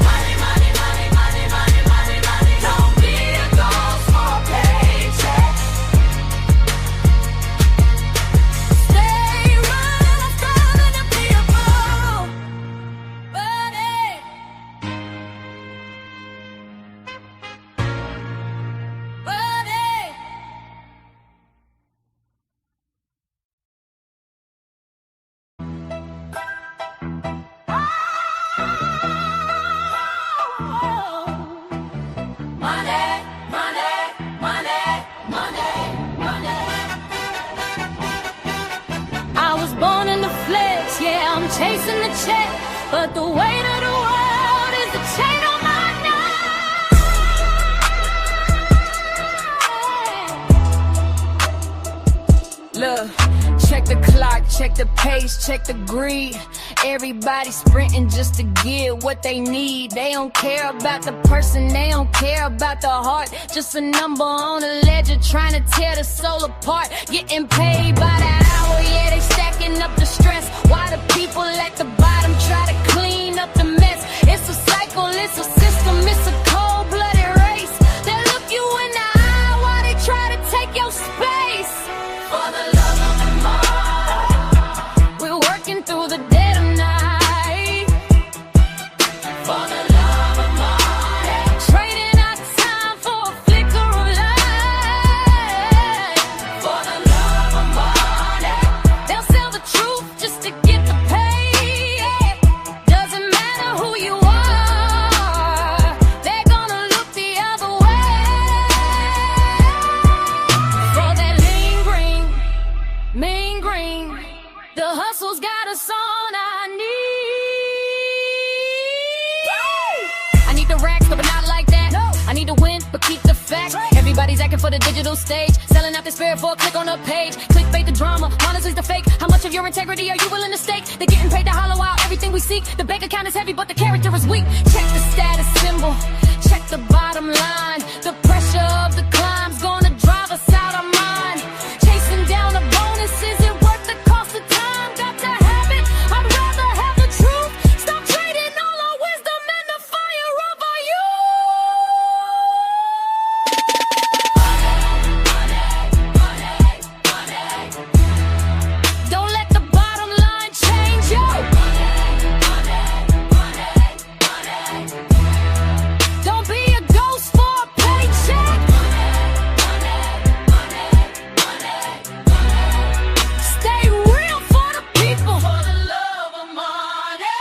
Speaker 1: Money, money, money, money, money, money, money. Don't be a ghost for a paycheck. Stay real, I'm calling the people. Money. Money. Money, money, money, money, money. I was born in the flesh, yeah, I'm chasing the check, but the weight of the world is the chain on my neck. Look, check the clock, check the pace, check the greed. Everybody sprinting just to get what they need. They don't care about the person, they don't care about the heart. Just a number on a ledger trying to tear the soul apart. Getting paid by the hour, yeah, they stacking up the stress. While the people at the bottom try to clean up the mess. It's a cycle, it's a system, it's a cold-blooded race. They look you in the eye while they try to take your space. For the love of the money, we're working through the dead of night. For the love of money, trading our time for a flicker of light. For the love of money, they'll sell the truth just to get the pay. Doesn't matter who you are, they're gonna look the other way. For that lean green, mean green, the hustle's got us on our knees. I need the racks, but not like that. I need to win, but keep the facts. Everybody's acting for the digital stage, selling out the spirit for a click on a page. Clickbait the drama, monitors the fake. How much of your integrity are you willing to stake? They're getting paid to hollow out everything we seek. The bank account is heavy, but the character is weak. Check the status symbol, check the bottom line. The pressure of the climb's gonna drive us out of mind. Chasing down the bonus isn't worth the cost of time. Got to have it, I'd rather have the truth. Stop trading all our wisdom and the fire of our youth. Don't let the bottom line change you. Don't be a ghost for a paycheck. Stay real for the people. For the love of money.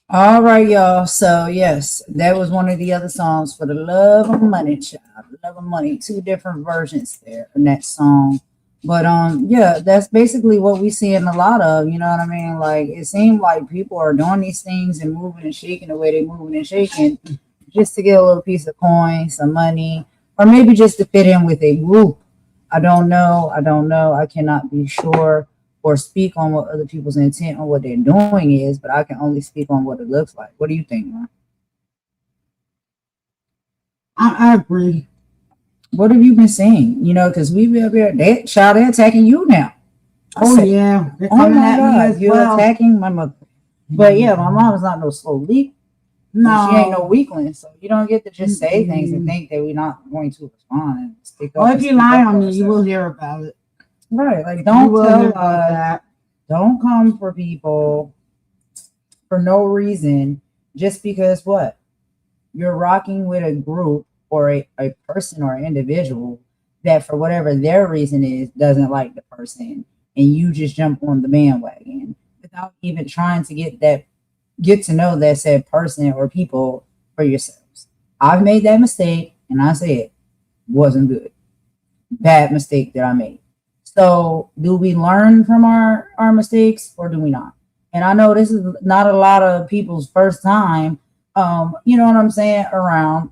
Speaker 4: All right, y'all. So yes, that was one of the other songs for the love of money, child. Love of money. Two different versions there in that song. But yeah, that's basically what we see in a lot of, you know what I mean? Like it seemed like people are doing these things and moving and shaking the way they're moving and shaking just to get a little piece of coin, some money, or maybe just to fit in with a group. I don't know. I cannot be sure or speak on what other people's intent on what they're doing is, but I can only speak on what it looks like. What do you think, man?
Speaker 3: I agree.
Speaker 4: What have you been seeing? You know, because we be up here, they're attacking you now. I
Speaker 3: Oh
Speaker 4: said,
Speaker 3: yeah, they're
Speaker 4: oh
Speaker 3: coming
Speaker 4: my
Speaker 3: at me
Speaker 4: God,
Speaker 3: as
Speaker 4: you're
Speaker 3: well.
Speaker 4: attacking my mother. But yeah, my mom is not no slow leak.
Speaker 3: No,
Speaker 4: She ain't no weakling, so you don't get to just say things and think that we're not going to respond and stick up.
Speaker 3: Or
Speaker 4: and
Speaker 3: if you
Speaker 4: speak
Speaker 3: lie
Speaker 4: up
Speaker 3: on
Speaker 4: for
Speaker 3: me, you will
Speaker 4: ourselves.
Speaker 3: hear about it.
Speaker 4: Right, like
Speaker 3: You
Speaker 4: don't
Speaker 3: will
Speaker 4: tell
Speaker 3: hear about
Speaker 4: us,
Speaker 3: that.
Speaker 4: don't come for people for no reason just because what? You're rocking with a group or a person or an individual that for whatever their reason is doesn't like the person and you just jump on the bandwagon without even trying to get to know that said person or people for yourselves. I've made that mistake and I said wasn't good. Bad mistake that I made. So do we learn from our mistakes or do we not? And I know this is not a lot of people's first time, you know what I'm saying, around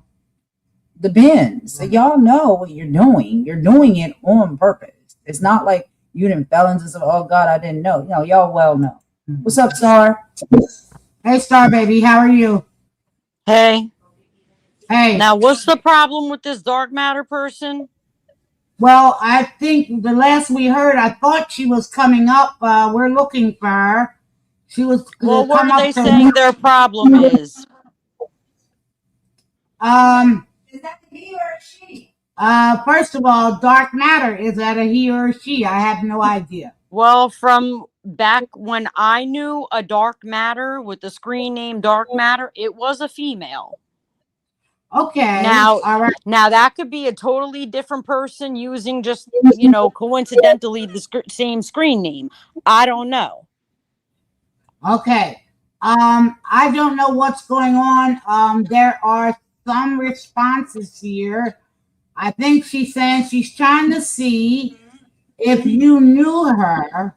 Speaker 4: the bins. So y'all know what you're doing. You're doing it on purpose. It's not like you didn't fell into some, oh God, I didn't know. You know, y'all well know. What's up, Star?
Speaker 3: Hey, Star Baby, how are you?
Speaker 6: Hey,
Speaker 3: Hey.
Speaker 6: now what's the problem with this dark matter person?
Speaker 3: Well, I think the last we heard, I thought she was coming up. We're looking for her. She was
Speaker 6: Well,
Speaker 3: to
Speaker 6: what
Speaker 3: come
Speaker 6: are they
Speaker 3: up
Speaker 6: saying
Speaker 3: to.
Speaker 6: their problem is?
Speaker 4: Is that he or she?
Speaker 3: First of all, dark matter, is that a he or a she? I have no idea.
Speaker 6: Well, from back when I knew a dark matter with the screen name dark matter, it was a female.
Speaker 3: Okay,
Speaker 6: Now,
Speaker 3: all right.
Speaker 6: now that could be a totally different person using just, coincidentally the same screen name. I don't know.
Speaker 3: Okay. I don't know what's going on. There are some responses here. I think she's saying she's trying to see if you knew her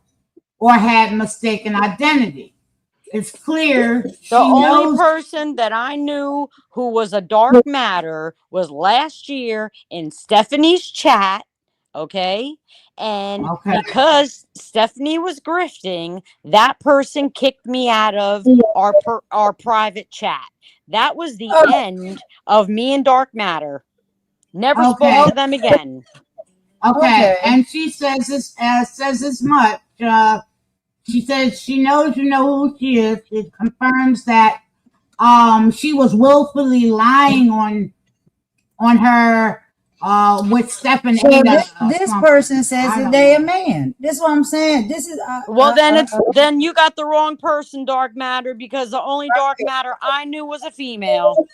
Speaker 3: or had mistaken identity. It's clear
Speaker 6: The
Speaker 3: she
Speaker 6: only
Speaker 3: knows.
Speaker 6: person that I knew who was a dark matter was last year in Stephanie's chat. Okay. And
Speaker 3: Okay.
Speaker 6: because Stephanie was grifting, that person kicked me out of our private chat. That was the end of me and Dark Matter. Never spoke
Speaker 3: Okay.
Speaker 6: to them again.
Speaker 3: Okay,
Speaker 4: Okay.
Speaker 3: and she says as much. She says she knows you know who she is. It confirms that she was willfully lying on her with Stephen
Speaker 4: So
Speaker 3: Ada
Speaker 4: this
Speaker 3: something.
Speaker 4: person says
Speaker 3: I
Speaker 4: that
Speaker 3: don't
Speaker 4: they a
Speaker 3: know.
Speaker 4: man. This is what I'm saying. This is
Speaker 6: Well, then you got the wrong person, Dark Matter, because the only Dark Matter I knew was a female.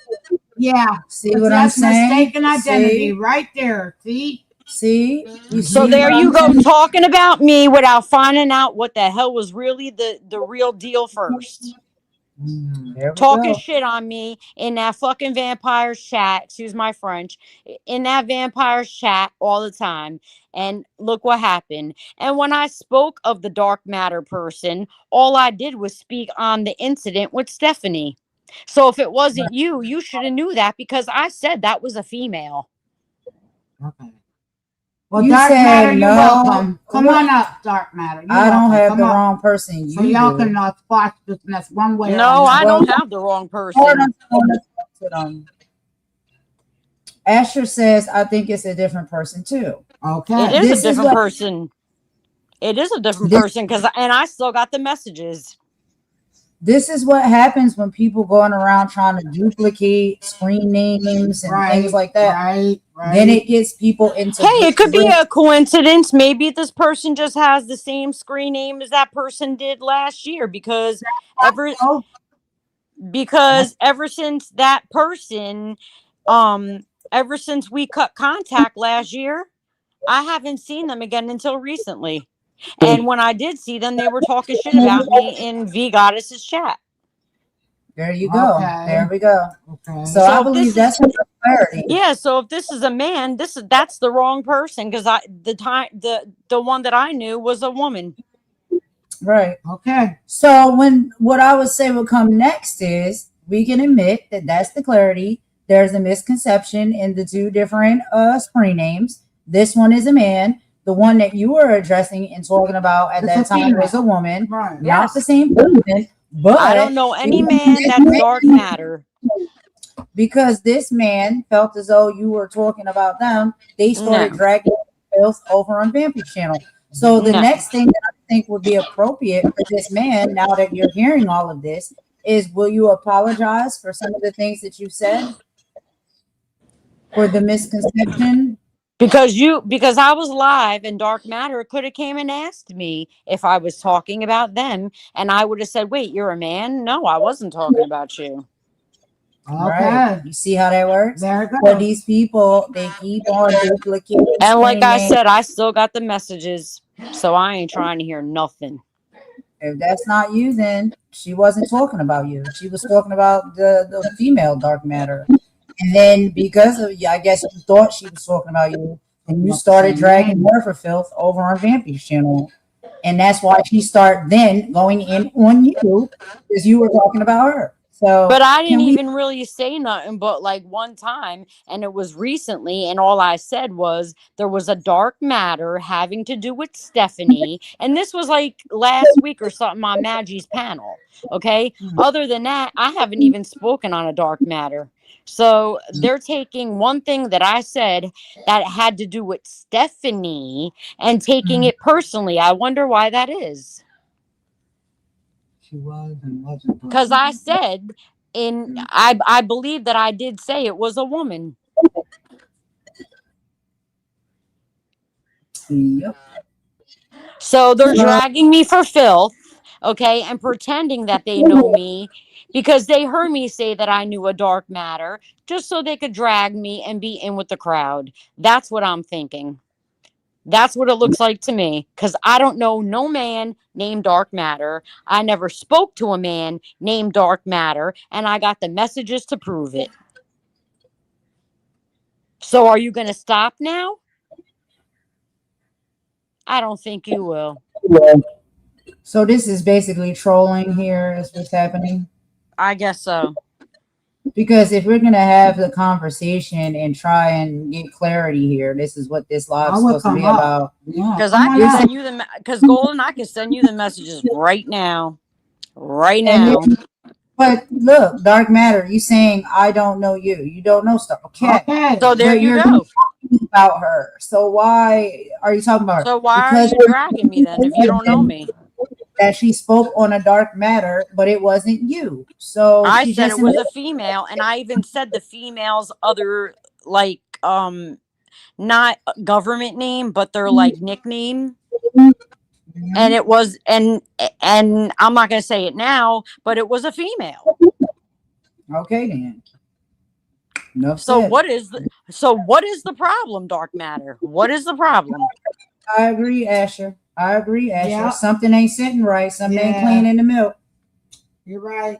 Speaker 3: Yeah,
Speaker 4: see what I'm
Speaker 3: that's
Speaker 4: saying?
Speaker 3: mistaken identity right there. See?
Speaker 4: See, you
Speaker 6: So
Speaker 4: see
Speaker 6: there
Speaker 4: what
Speaker 6: you
Speaker 4: I'm
Speaker 6: go,
Speaker 4: saying?
Speaker 6: talking about me without finding out what the hell was really the real deal first.
Speaker 4: There we
Speaker 6: Talking
Speaker 4: go.
Speaker 6: shit on me in that fucking vampire's chat, excuse my French, in that vampire's chat all the time. And look what happened. And when I spoke of the dark matter person, all I did was speak on the incident with Stephanie. So if it wasn't you, you should have knew that because I said that was a female.
Speaker 3: Okay. Well,
Speaker 4: You
Speaker 3: Dark
Speaker 4: said
Speaker 3: Matter, you're
Speaker 4: no.
Speaker 3: welcome. Come
Speaker 4: Look,
Speaker 3: on up, Dark Matter. You're
Speaker 4: I don't
Speaker 3: welcome.
Speaker 4: have
Speaker 3: Come
Speaker 4: the
Speaker 3: up.
Speaker 4: wrong person.
Speaker 3: So
Speaker 4: You
Speaker 3: y'all
Speaker 4: do.
Speaker 3: can squash this mess one way or
Speaker 6: No, I
Speaker 3: another.
Speaker 6: don't have the wrong
Speaker 4: Hold
Speaker 6: person.
Speaker 4: on, hold on. Asher says, I think it's a different person too.
Speaker 3: Okay.
Speaker 6: It is
Speaker 4: This
Speaker 6: a
Speaker 4: is
Speaker 6: different
Speaker 4: what
Speaker 6: person. It is a different
Speaker 4: this,
Speaker 6: person and I still got the messages.
Speaker 4: this is what happens when people going around trying to duplicate screen names and things like that.
Speaker 3: Right.
Speaker 4: Then it gets people into
Speaker 6: Hey, it could be a coincidence. Maybe this person just has the same screen name as that person did last year because ever
Speaker 3: Oh,
Speaker 6: since that person ever since we cut contact last year, I haven't seen them again until recently. And when I did see them, they were talking shit about me in V Goddess's chat.
Speaker 4: there you go.
Speaker 3: Okay.
Speaker 4: There we go.
Speaker 3: okay.
Speaker 4: So I believe that's a clarity.
Speaker 6: Yeah, so if this is a man, that's the wrong person because the one that I knew was a woman.
Speaker 4: Right.
Speaker 3: Okay.
Speaker 4: So what I would say would come next is we can admit that that's the clarity. There's a misconception in the two different screen names. This one is a man. The one that you were addressing and talking about at
Speaker 3: It's
Speaker 4: that
Speaker 3: a
Speaker 4: time
Speaker 3: female.
Speaker 4: was a woman,
Speaker 3: Right.
Speaker 4: not the same person. But
Speaker 6: I don't know any man that's dark matter.
Speaker 4: because this man felt as though you were talking about them, they started
Speaker 6: No.
Speaker 4: dragging filth over on Vampy's channel. So the
Speaker 6: No.
Speaker 4: next thing that I think would be appropriate for this man, now that you're hearing all of this, is will you apologize for some of the things that you said? For the misconception?
Speaker 6: Because I was live and dark matter could have came and asked me if I was talking about them and I would have said, wait, you're a man? No, I wasn't talking about you.
Speaker 3: Okay.
Speaker 4: Right. You see how that works?
Speaker 3: There it
Speaker 4: For
Speaker 3: goes.
Speaker 4: these people, they keep on duplicating.
Speaker 6: And like I
Speaker 4: screen
Speaker 6: said, I still got the messages. So I ain't trying to hear nothing.
Speaker 4: If that's not you, then she wasn't talking about you. She was talking about the female dark matter. And then because of I guess you thought she was talking about you, and you started dragging her for filth over on Vampy's channel. And that's why she started then going in on you because you were talking about her. So
Speaker 6: But I didn't even really say nothing but like one time, and it was recently, and all I said was there was a dark matter having to do with Stephanie, and this was like last week or something on Maggie's panel. Okay. Other than that, I haven't even spoken on a dark matter. So they're taking one thing that I said that had to do with Stephanie and taking it personally. I wonder why that is.
Speaker 3: She was and wasn't.
Speaker 6: Because I said I believe that I did say it was a woman.
Speaker 4: Yep.
Speaker 6: So they're dragging me for filth, okay, and pretending that they know me because they heard me say that I knew a dark matter just so they could drag me and be in with the crowd. That's what I'm thinking. That's what it looks like to me because I don't know no man named Dark Matter. I never spoke to a man named Dark Matter, and I got the messages to prove it. So are you going to stop now? I don't think you will.
Speaker 4: So this is basically trolling here is what's happening.
Speaker 6: I guess so.
Speaker 4: Because if we're gonna have the conversation and try and get clarity here, this is what this live is supposed to be about.
Speaker 6: Because I can send you the because Golden, I can send you the messages right now. Right now.
Speaker 4: But look, Dark Matter, you saying I don't know you. You don't know stuff. Okay.
Speaker 6: So there you go.
Speaker 4: about her. So why are you talking about her?
Speaker 6: So why are
Speaker 4: Because
Speaker 6: you dragging me then if you don't know me?
Speaker 4: that she spoke on a dark matter, but it wasn't you. So
Speaker 6: I
Speaker 4: she
Speaker 6: said
Speaker 4: just
Speaker 6: it was a female, and I even said the female's other like not government name, but their like nickname. And it was and I'm not gonna say it now, but it was a female.
Speaker 4: okay then. Enough
Speaker 6: So
Speaker 4: said.
Speaker 6: what is the problem, Dark Matter? What is the problem?
Speaker 4: I agree, Asher. I agree, Asher.
Speaker 3: Yeah.
Speaker 4: Something ain't sitting right. Something ain't
Speaker 3: Yeah.
Speaker 4: clean in the milk.
Speaker 3: You're right.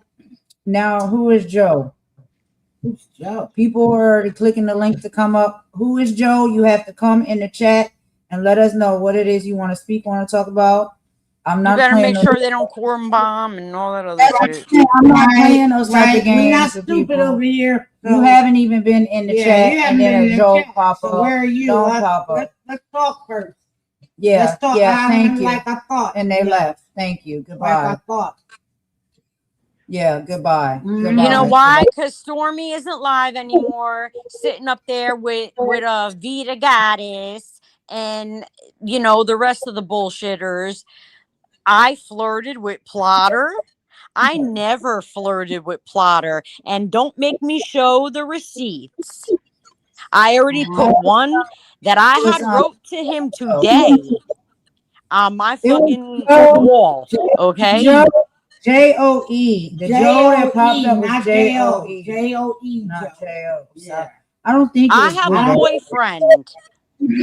Speaker 4: Now, who is Joe?
Speaker 3: Who's Joe?
Speaker 4: People are clicking the link to come up. Who is Joe? You have to come in the chat and let us know what it is you want to speak on and talk about. I'm
Speaker 6: You
Speaker 4: not
Speaker 6: better
Speaker 4: playing
Speaker 6: make sure they don't quorum bomb and all that other shit.
Speaker 4: I'm not playing those type of
Speaker 3: We're
Speaker 4: games
Speaker 3: not
Speaker 4: with
Speaker 3: stupid
Speaker 4: people.
Speaker 3: over here.
Speaker 4: You haven't even been in the chat,
Speaker 3: you
Speaker 4: and
Speaker 3: haven't
Speaker 4: then
Speaker 3: been
Speaker 4: a
Speaker 3: in the
Speaker 4: Joe
Speaker 3: chat.
Speaker 4: pop
Speaker 3: So
Speaker 4: up.
Speaker 3: where are you?
Speaker 4: Don't pop up.
Speaker 3: Let's talk first.
Speaker 4: Yeah,
Speaker 3: Let's talk.
Speaker 4: yeah. Thank you.
Speaker 3: Like I thought.
Speaker 4: And they
Speaker 3: Yeah,
Speaker 4: left. Thank you.
Speaker 3: Like
Speaker 4: Goodbye.
Speaker 3: I thought.
Speaker 4: Yeah, goodbye.
Speaker 3: Mhm.
Speaker 4: Goodbye.
Speaker 6: You know why? Because Stormy isn't live anymore, sitting up there with a Vita Goddess and you know the rest of the bullshitters. I flirted with Plotter. I never flirted with Plotter, and don't make me show the receipts. I already put one that I had wrote to him today on my
Speaker 4: It was
Speaker 6: fucking
Speaker 4: Joe.
Speaker 6: wall. Okay.
Speaker 4: Joe. J-O-E. The Joe that popped up was
Speaker 3: not
Speaker 4: J-O-E.
Speaker 3: J-O-E.
Speaker 4: Not
Speaker 3: Joe.
Speaker 4: J-O.
Speaker 3: Yeah.
Speaker 4: I don't think it
Speaker 6: I
Speaker 4: was
Speaker 6: have
Speaker 4: good,
Speaker 6: a
Speaker 4: though.
Speaker 6: boyfriend.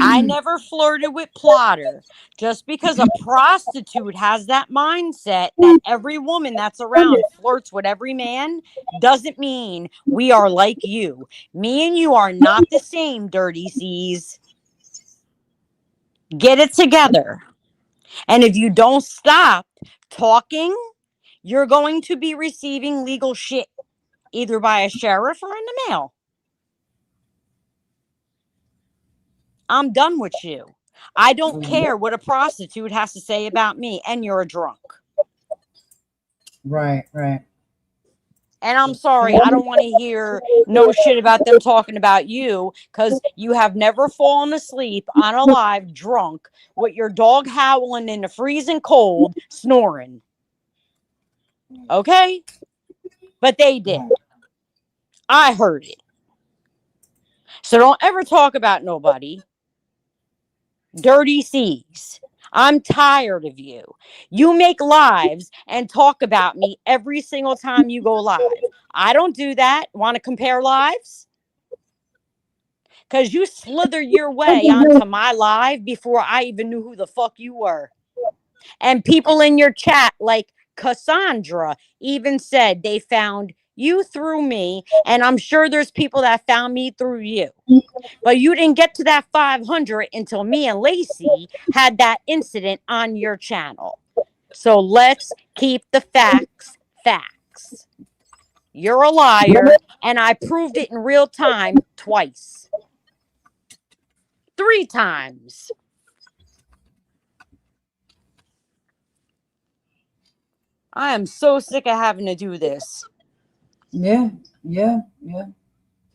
Speaker 6: I never flirted with Plotter. Just because a prostitute has that mindset that every woman that's around flirts with every man doesn't mean we are like you. Me and you are not the same, Dirty C's. Get it together. And if you don't stop talking, you're going to be receiving legal shit either by a sheriff or in the mail. I'm done with you. I don't care what a prostitute has to say about me, and you're a drunk.
Speaker 4: Right, right.
Speaker 6: And I'm sorry, I don't want to hear no shit about them talking about you because you have never fallen asleep on a live drunk with your dog howling in the freezing cold, snoring. Okay? But they did. I heard it. So don't ever talk about nobody. Dirty C's. I'm tired of you. You make lives and talk about me every single time you go live. I don't do that. Want to compare lives? Because you slithered your way onto my live before I even knew who the fuck you were. And people in your chat, like Cassandra, even said they found you through me. And I'm sure there's people that found me through you. But you didn't get to that 500 until me and Lacey had that incident on your channel. So let's keep the facts facts. You're a liar, and I proved it in real time twice. 3 times. I am so sick of having to do this.
Speaker 4: Yeah, yeah, yeah.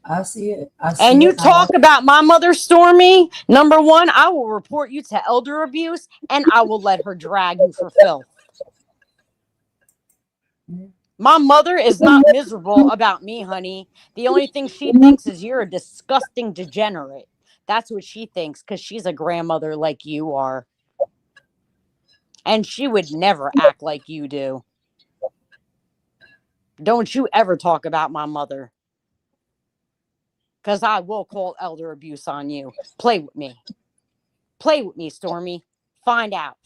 Speaker 4: I see it.
Speaker 6: And you talk about my mother, Stormy. Number one, I will report you to elder abuse, and I will let her drag you for filth. My mother is not miserable about me, honey. The only thing she thinks is you're a disgusting degenerate. That's what she thinks because she's a grandmother like you are. And she would never act like you do. Don't you ever talk about my mother. Because I will call elder abuse on you. Play with me. Play with me, Stormy. Find out.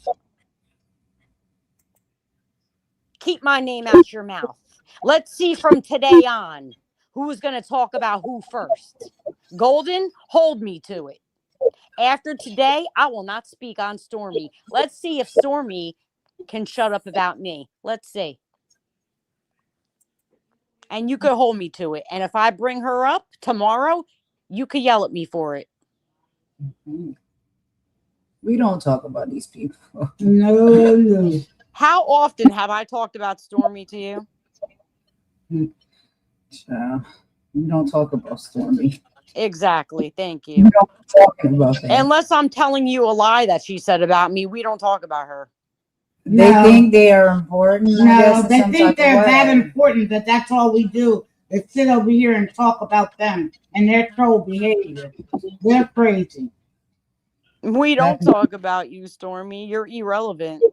Speaker 6: Keep my name out your mouth. Let's see from today on who's going to talk about who first. Golden, hold me to it. After today, I will not speak on Stormy. Let's see if Stormy can shut up about me. Let's see. And you could hold me to it. And if I bring her up tomorrow, you could yell at me for it.
Speaker 4: We don't talk about these people.
Speaker 3: No.
Speaker 6: How often have I talked about Stormy to you?
Speaker 4: We don't talk about Stormy.
Speaker 6: Exactly. Thank
Speaker 4: We
Speaker 6: you.
Speaker 4: don't talk about that.
Speaker 6: Unless I'm telling you a lie that she said about me, we don't talk about her.
Speaker 4: They
Speaker 3: No.
Speaker 4: think they are important, I guess,
Speaker 3: No,
Speaker 4: in
Speaker 3: they
Speaker 4: some
Speaker 3: think
Speaker 4: type
Speaker 3: they're
Speaker 4: of
Speaker 3: that
Speaker 4: way.
Speaker 3: important that that's all we do is sit over here and talk about them and their troll behavior. They're crazy.
Speaker 6: We don't
Speaker 4: That's
Speaker 6: talk about you, Stormy. You're irrelevant.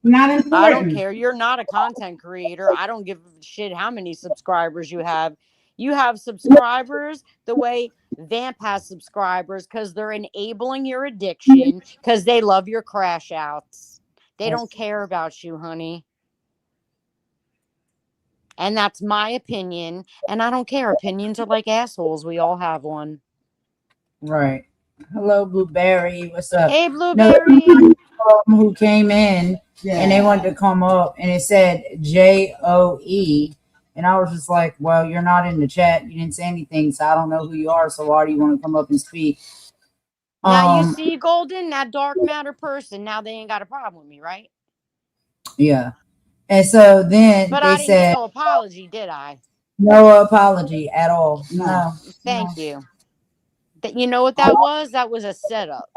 Speaker 3: Not
Speaker 6: I don't
Speaker 3: important.
Speaker 6: care. You're not a content creator. I don't give a shit how many subscribers you have. You have subscribers the way Vamp has subscribers because they're enabling your addiction because they love your crash outs. They don't care about you, honey. And that's my opinion. And I don't care. Opinions are like assholes. We all have one.
Speaker 4: right. Hello, Blueberry. What's up?
Speaker 6: Hey,
Speaker 4: No,
Speaker 6: Blueberry.
Speaker 4: who came in and they wanted to come up and it said JOE. And I was just like, well, you're not in the chat. You didn't say anything, so I don't know who you are. So why do you want to come up and speak?
Speaker 6: Now you see, Golden, that dark matter person. Now they ain't got a problem with me, right?
Speaker 4: Yeah. And so then
Speaker 6: But
Speaker 4: they
Speaker 6: I didn't get
Speaker 4: said,
Speaker 6: no apology, did I?
Speaker 4: no apology at all.
Speaker 3: No.
Speaker 4: No.
Speaker 6: Thank you. You know what that was? That was a setup.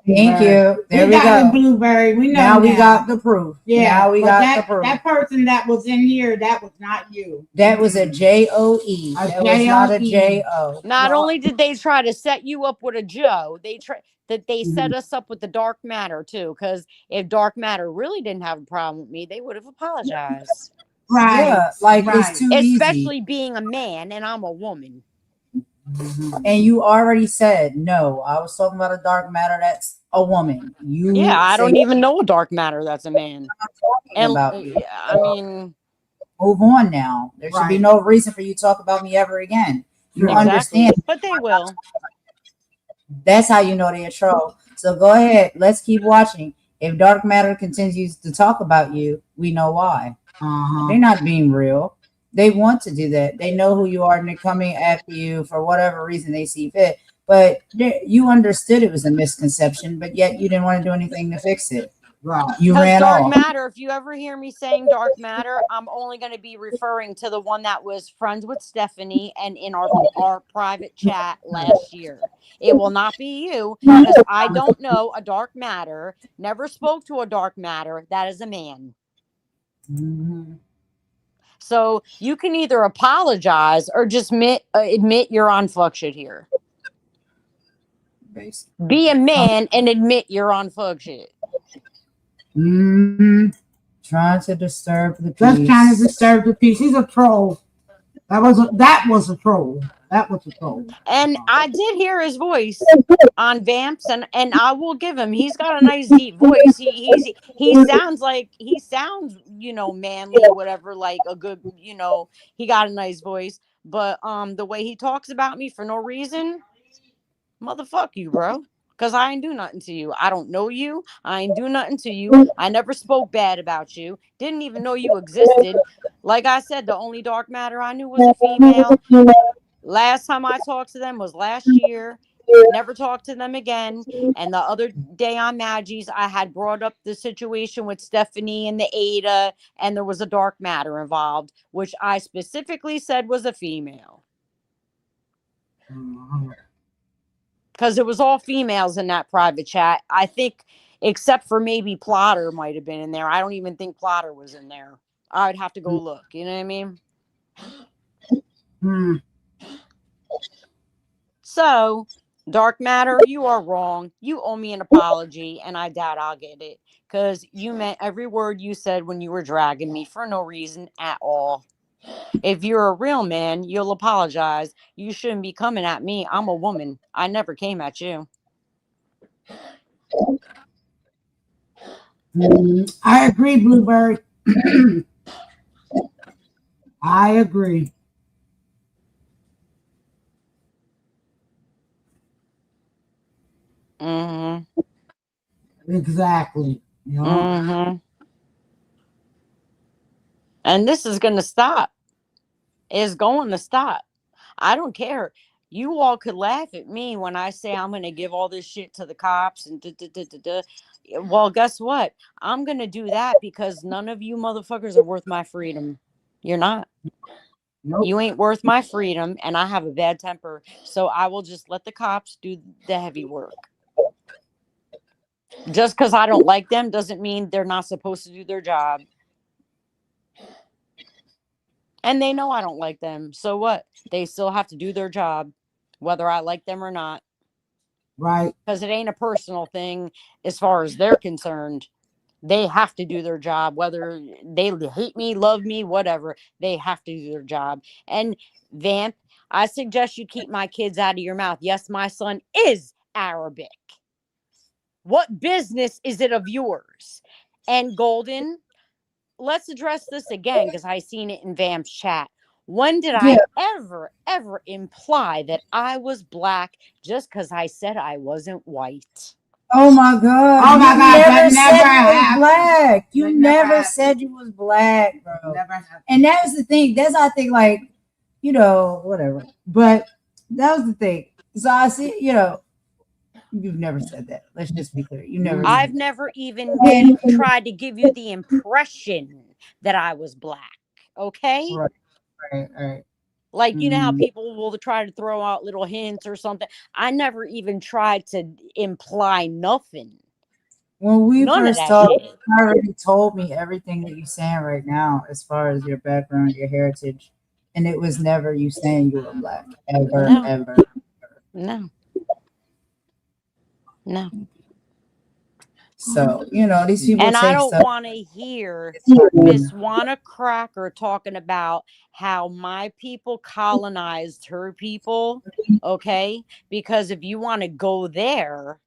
Speaker 4: Thank you. There we
Speaker 3: got
Speaker 4: go.
Speaker 3: the Blueberry. We know
Speaker 4: Now we got the proof.
Speaker 3: Yeah,
Speaker 4: Now we
Speaker 3: but
Speaker 4: got
Speaker 3: that,
Speaker 4: the proof.
Speaker 3: that person that was in here, that was not you.
Speaker 4: That was a JOE. That was not a JO.
Speaker 6: Not
Speaker 3: No.
Speaker 6: only did they try to set you up with a Joe, they set us up with the dark matter too. Because if dark matter really didn't have a problem with me, they would have apologized.
Speaker 3: Right.
Speaker 4: Yeah, like
Speaker 3: right.
Speaker 4: it's too
Speaker 6: Especially
Speaker 4: easy.
Speaker 6: being a man and I'm a woman.
Speaker 4: And you already said no. I was talking about a dark matter that's a woman. You
Speaker 6: Yeah, I
Speaker 4: say
Speaker 6: don't even know a dark matter that's a man.
Speaker 4: talking
Speaker 6: And
Speaker 4: about you.
Speaker 6: I mean,
Speaker 4: Move on now. There should be
Speaker 3: Right.
Speaker 4: no reason for you to talk about me ever again. You
Speaker 6: exactly.
Speaker 4: understand?
Speaker 6: But they will.
Speaker 4: That's how you know they're a troll. So go ahead. Let's keep watching. If dark matter continues to talk about you, we know why. They're not being real. They want to do that. They know who you are and they're coming after you for whatever reason they see fit. But you understood it was a misconception, but yet you didn't want to do anything to fix it.
Speaker 3: Right.
Speaker 4: You
Speaker 6: Because
Speaker 4: ran
Speaker 6: dark
Speaker 4: off.
Speaker 6: matter, if you ever hear me saying dark matter, I'm only going to be referring to the one that was friends with Stephanie and in our private chat last year. It will not be you because I don't know a dark matter, never spoke to a dark matter that is a man. So you can either apologize or just admit you're on fuck shit here. Be a man and admit you're on fuck shit.
Speaker 4: Trying to disturb the peace.
Speaker 3: Just trying to disturb the peace. He's a troll. That was a troll. That was a troll.
Speaker 6: And I did hear his voice on Vamps, and I will give him. He's got a nice deep voice. He sounds manly, whatever, like a good, he got a nice voice. But the way he talks about me for no reason, motherfuck you, bro. Because I ain't do nothing to you. I don't know you. I ain't do nothing to you. I never spoke bad about you. Didn't even know you existed. Like I said, the only dark matter I knew was a female. Last time I talked to them was last year. Never talked to them again. And the other day on Maggie's, I had brought up the situation with Stephanie and the Ada, and there was a dark matter involved, which I specifically said was a female. Because it was all females in that private chat. I think, except for maybe Plotter might have been in there. I don't even think Plotter was in there. I would have to go look. You know what I mean? So, dark matter, you are wrong. You owe me an apology, and I doubt I'll get it. Because you meant every word you said when you were dragging me for no reason at all. If you're a real man, you'll apologize. You shouldn't be coming at me. I'm a woman. I never came at you.
Speaker 3: I agree, Blueberry. I agree. Exactly.
Speaker 6: And this is going to stop. It's going to stop. I don't care. You all could laugh at me when I say I'm going to give all this shit to the cops and Well, guess what? I'm going to do that because none of you motherfuckers are worth my freedom. You're not.
Speaker 3: Nope.
Speaker 6: You ain't worth my freedom, and I have a bad temper, so I will just let the cops do the heavy work. Just because I don't like them doesn't mean they're not supposed to do their job. And they know I don't like them. So what? They still have to do their job, whether I like them or not.
Speaker 3: Right.
Speaker 6: Because it ain't a personal thing as far as they're concerned. They have to do their job, whether they hate me, love me, whatever. They have to do their job. And Vamp, I suggest you keep my kids out of your mouth. Yes, my son is Arabic. What business is it of yours? And Golden, let's address this again because I seen it in Vamp's chat. When did I ever imply that I was black just because I said I wasn't white?
Speaker 4: Oh my God.
Speaker 3: Oh my
Speaker 4: You
Speaker 3: God,
Speaker 4: never
Speaker 3: that
Speaker 4: said
Speaker 3: never
Speaker 4: you was
Speaker 3: happened.
Speaker 4: black. You
Speaker 3: That
Speaker 4: never
Speaker 3: never
Speaker 4: said you was black, bro.
Speaker 3: Never happened.
Speaker 4: And that was the thing. That's I think like, whatever. But that was the thing. So I see, you've never said that. Let's just be clear. You never
Speaker 6: I've
Speaker 4: said
Speaker 6: never even
Speaker 4: that.
Speaker 6: tried to give you the impression that I was black. Okay?
Speaker 4: Right, right.
Speaker 6: Like, you know how
Speaker 4: Mm.
Speaker 6: people will try to throw out little hints or something. I never even tried to imply nothing.
Speaker 4: When we
Speaker 6: None of
Speaker 4: first
Speaker 6: that
Speaker 4: talked,
Speaker 6: shit.
Speaker 4: you already told me everything that you're saying right now as far as your background, your heritage. And it was never you saying you were black. Ever,
Speaker 6: No.
Speaker 4: ever.
Speaker 6: No. No.
Speaker 4: So, these people
Speaker 6: And I
Speaker 4: take
Speaker 6: don't
Speaker 4: stuff.
Speaker 6: want to hear Miss Wanna Cracker talking about how my people colonized her people. Okay? Because if you want to go there,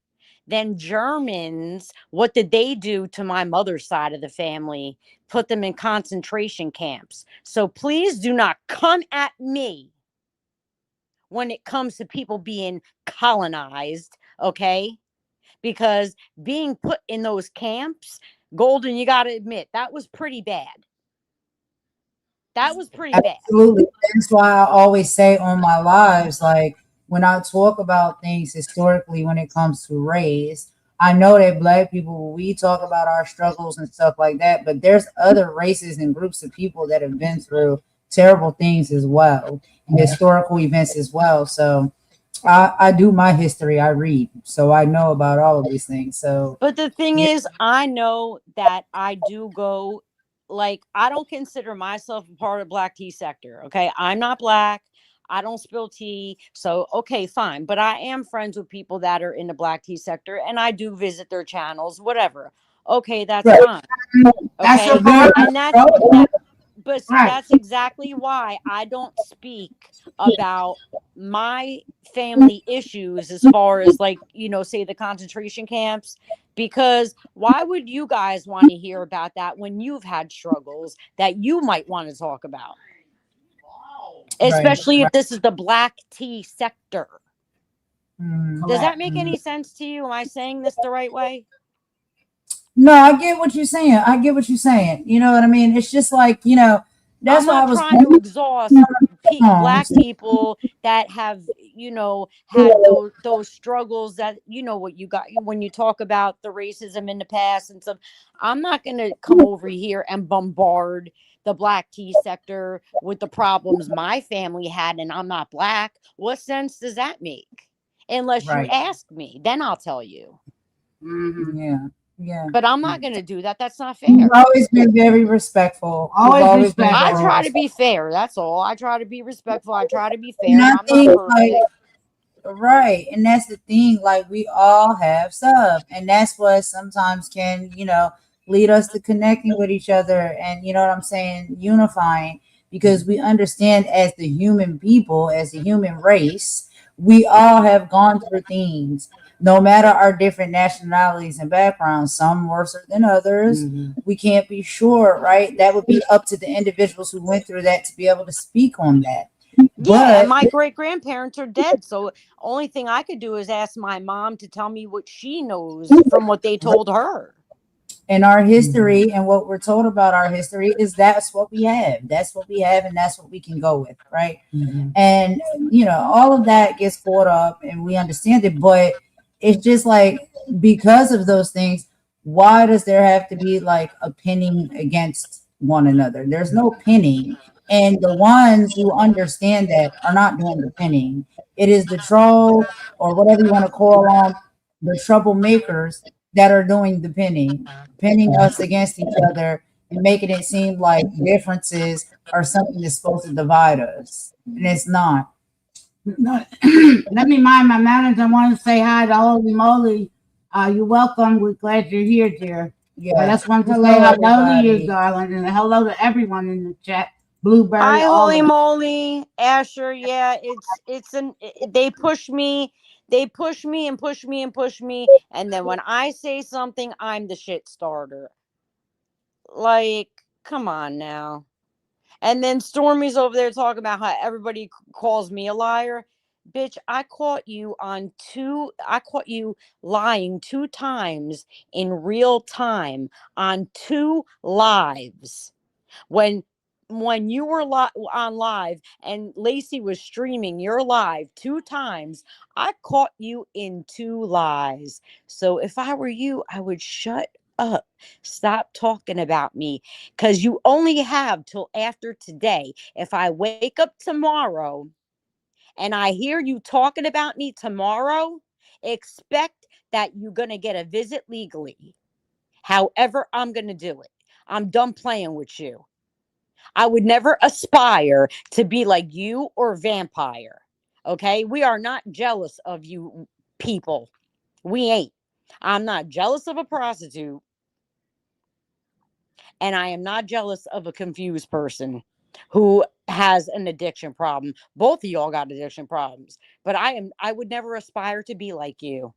Speaker 6: then Germans, what did they do to my mother's side of the family? Put them in concentration camps. So please do not come at me when it comes to people being colonized. Okay? Because being put in those camps, Golden, you got to admit, that was pretty bad. That was pretty bad.
Speaker 4: Absolutely. That's why I always say on my lives, like when I talk about things historically when it comes to race, I know that black people, we talk about our struggles and stuff like that, but there's other races and groups of people that have been through terrible things as well, and historical events as well. So I do my history, I read, so I know about all of these things. So
Speaker 6: But the thing
Speaker 4: yeah,
Speaker 6: is, I know that I do go, like, I don't consider myself a part of black tea sector. Okay. I'm not black. I don't spill tea. So, okay, fine. But I am friends with people that are in the black tea sector and I do visit their channels, whatever. Okay, that's
Speaker 4: right.
Speaker 6: fine.
Speaker 3: That's your
Speaker 6: Okay.
Speaker 3: part.
Speaker 6: And but see,
Speaker 3: Right.
Speaker 6: that's exactly why I don't speak about my family issues as far as, like, say the concentration camps, because why would you guys want to hear about that when you've had struggles that you might want to talk about, especially if this is the black tea sector? Does that make any sense to you? Am I saying this the right way?
Speaker 4: No, I get what you're saying. I get what you're saying. You know what I mean? It's just like, that's
Speaker 6: I'm
Speaker 4: why I
Speaker 6: not
Speaker 4: was
Speaker 6: trying to exhaust black people that have, had those struggles, that, what you got when you talk about the racism in the past and stuff. I'm not going to come over here and bombard the black tea sector with the problems my family had, and I'm not black. What sense does that make? Unless you
Speaker 4: right.
Speaker 6: ask me, then I'll tell you.
Speaker 3: Mm-hmm.
Speaker 4: Yeah.
Speaker 6: But I'm not going to do that. That's not
Speaker 4: You've
Speaker 6: fair.
Speaker 4: always been very respectful. You've
Speaker 3: Always
Speaker 4: always been
Speaker 3: respectful.
Speaker 6: I
Speaker 4: very
Speaker 6: try to
Speaker 4: respectful.
Speaker 6: be fair. That's all. I try to be respectful. I try to be
Speaker 4: And
Speaker 6: fair.
Speaker 4: I
Speaker 6: I'm not
Speaker 4: think
Speaker 6: perfect.
Speaker 4: right. And that's the thing, like we all have stuff. And that's what sometimes can, lead us to connecting with each other and you know what I'm saying, unifying, because we understand as the human people, as the human race, we all have gone through things, no matter our different nationalities and backgrounds, some worse than others. We can't be sure, right? That would be up to the individuals who went through that to be able to speak on that.
Speaker 6: Yeah, and
Speaker 4: But
Speaker 6: my great grandparents are dead. So only thing I could do is ask my mom to tell me what she knows from what they told her.
Speaker 4: in our history and what we're told about our history is that's what we have. That's what we have, and that's what we can go with, right? And all of that gets caught up and we understand it, but it's just like because of those things, why does there have to be like a pinning against one another? There's no pinning. And the ones who understand that are not doing the pinning. It is the troll or whatever you want to call them, the troublemakers that are doing the pinning us against each other and making it seem like differences are something that's supposed to divide us. And it's not.
Speaker 3: No, let me mind my manners. I want to say hi to Holy Moly. You're welcome. We're glad you're here, dear.
Speaker 4: Yeah.
Speaker 3: I just want to
Speaker 4: Hello,
Speaker 3: say hello to
Speaker 4: everybody.
Speaker 3: you, darling, and hello to everyone in the chat. Blueberry,
Speaker 6: Hi,
Speaker 3: all
Speaker 6: holy
Speaker 3: of
Speaker 6: moly, Asher. Yeah, they push me, and push me and push me, and then when I say something, I'm the shit starter. Like, come on now. And then Stormy's over there talking about how everybody calls me a liar. Bitch, I caught you lying 2 times in real time on 2 lives. When you were on live and Lacey was streaming your live 2 times, I caught you in 2 lies. So if I were you, I would shut up. Stop talking about me, because you only have till after today. If I wake up tomorrow and I hear you talking about me tomorrow, expect that you're going to get a visit legally. However, I'm going to do it. I'm done playing with you. I would never aspire to be like you or Vampire. Okay? We are not jealous of you people. We ain't. I'm not jealous of a prostitute. And I am not jealous of a confused person who has an addiction problem. Both of y'all got addiction problems. But I would never aspire to be like you.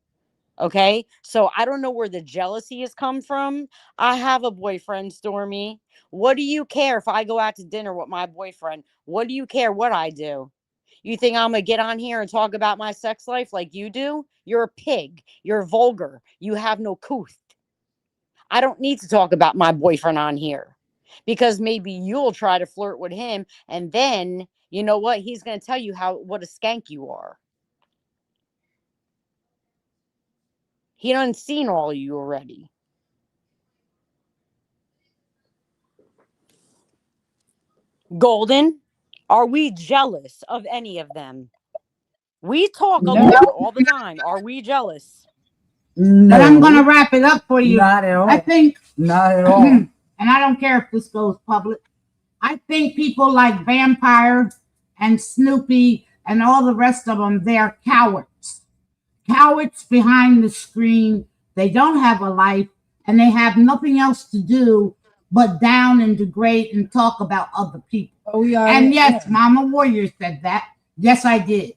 Speaker 6: Okay, so I don't know where the jealousy has come from. I have a boyfriend, Stormy. What do you care if I go out to dinner with my boyfriend? What do you care what I do? You think I'm gonna get on here and talk about my sex life like you do? You're a pig. You're vulgar. You have no couth. I don't need to talk about my boyfriend on here because maybe you'll try to flirt with him, and then you know what? He's gonna tell you what a skank you are. He done seen all of you already. Golden, are we jealous of any of them? We talk a
Speaker 3: No.
Speaker 6: lot all the time. Are we jealous?
Speaker 3: But I'm going to wrap it up for you.
Speaker 4: Not at all.
Speaker 3: I think,
Speaker 4: Not at all.
Speaker 3: and I don't care if this goes public, I think people like Vampire and Snoopy and all the rest of them, they're cowards. Cowards behind the screen. They don't have a life and they have nothing else to do but down and degrade and talk about other people.
Speaker 4: Oh, yeah.
Speaker 3: And yes, Mama Warrior said that. Yes, I did.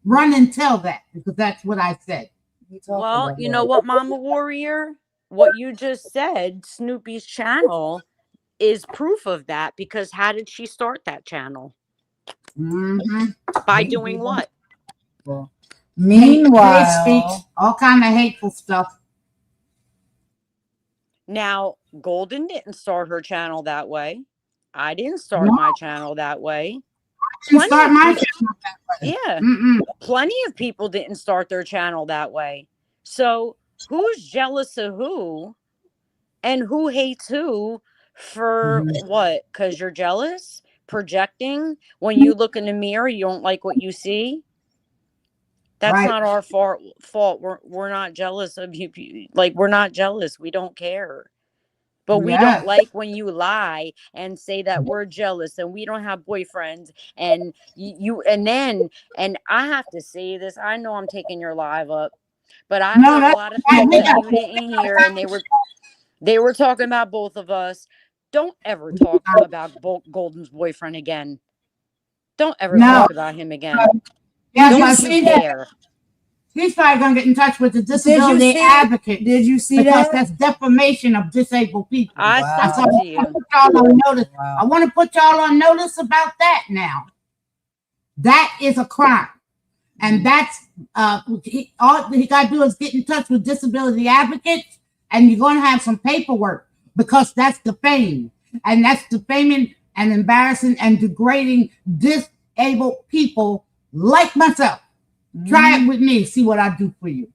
Speaker 3: Run and tell that, because that's what I said.
Speaker 6: Well, you know what, Mama Warrior? What you just said, Snoopy's channel, is proof of that, because how did she start that channel? By doing what?
Speaker 4: Meanwhile,
Speaker 3: hate speech, all kind of hateful stuff.
Speaker 6: Now, Golden didn't start her channel that way. I didn't start my channel that way.
Speaker 3: Start my channel that way.
Speaker 6: Yeah. Plenty of people didn't start their channel that way. So who's jealous of who and who hates who for what? Because you're jealous? Projecting? When you look in the mirror, you don't like what you see? That's not our fault. We're not jealous of you. Like, we're not jealous. We don't care. But we don't like when you lie and say that we're jealous and we don't have boyfriends, and and I have to say this. I know I'm taking your live up, but I heard a lot of things that you didn't hear, and they were talking about both of us. Don't ever talk about Golden's boyfriend again. Don't ever talk about him again. Don't you dare.
Speaker 3: He's probably going to get in touch with the disability advocate.
Speaker 4: Did you see
Speaker 3: because
Speaker 4: that?
Speaker 3: That's defamation of disabled people.
Speaker 6: I sent it to you.
Speaker 3: I want to put y'all on notice about that now. That is a crime. And that's, all he got to do is get in touch with disability advocates, and you're going to have some paperwork, because that's defaming. And that's defaming and embarrassing and degrading disabled people like myself. Try it with me. See what I do for you.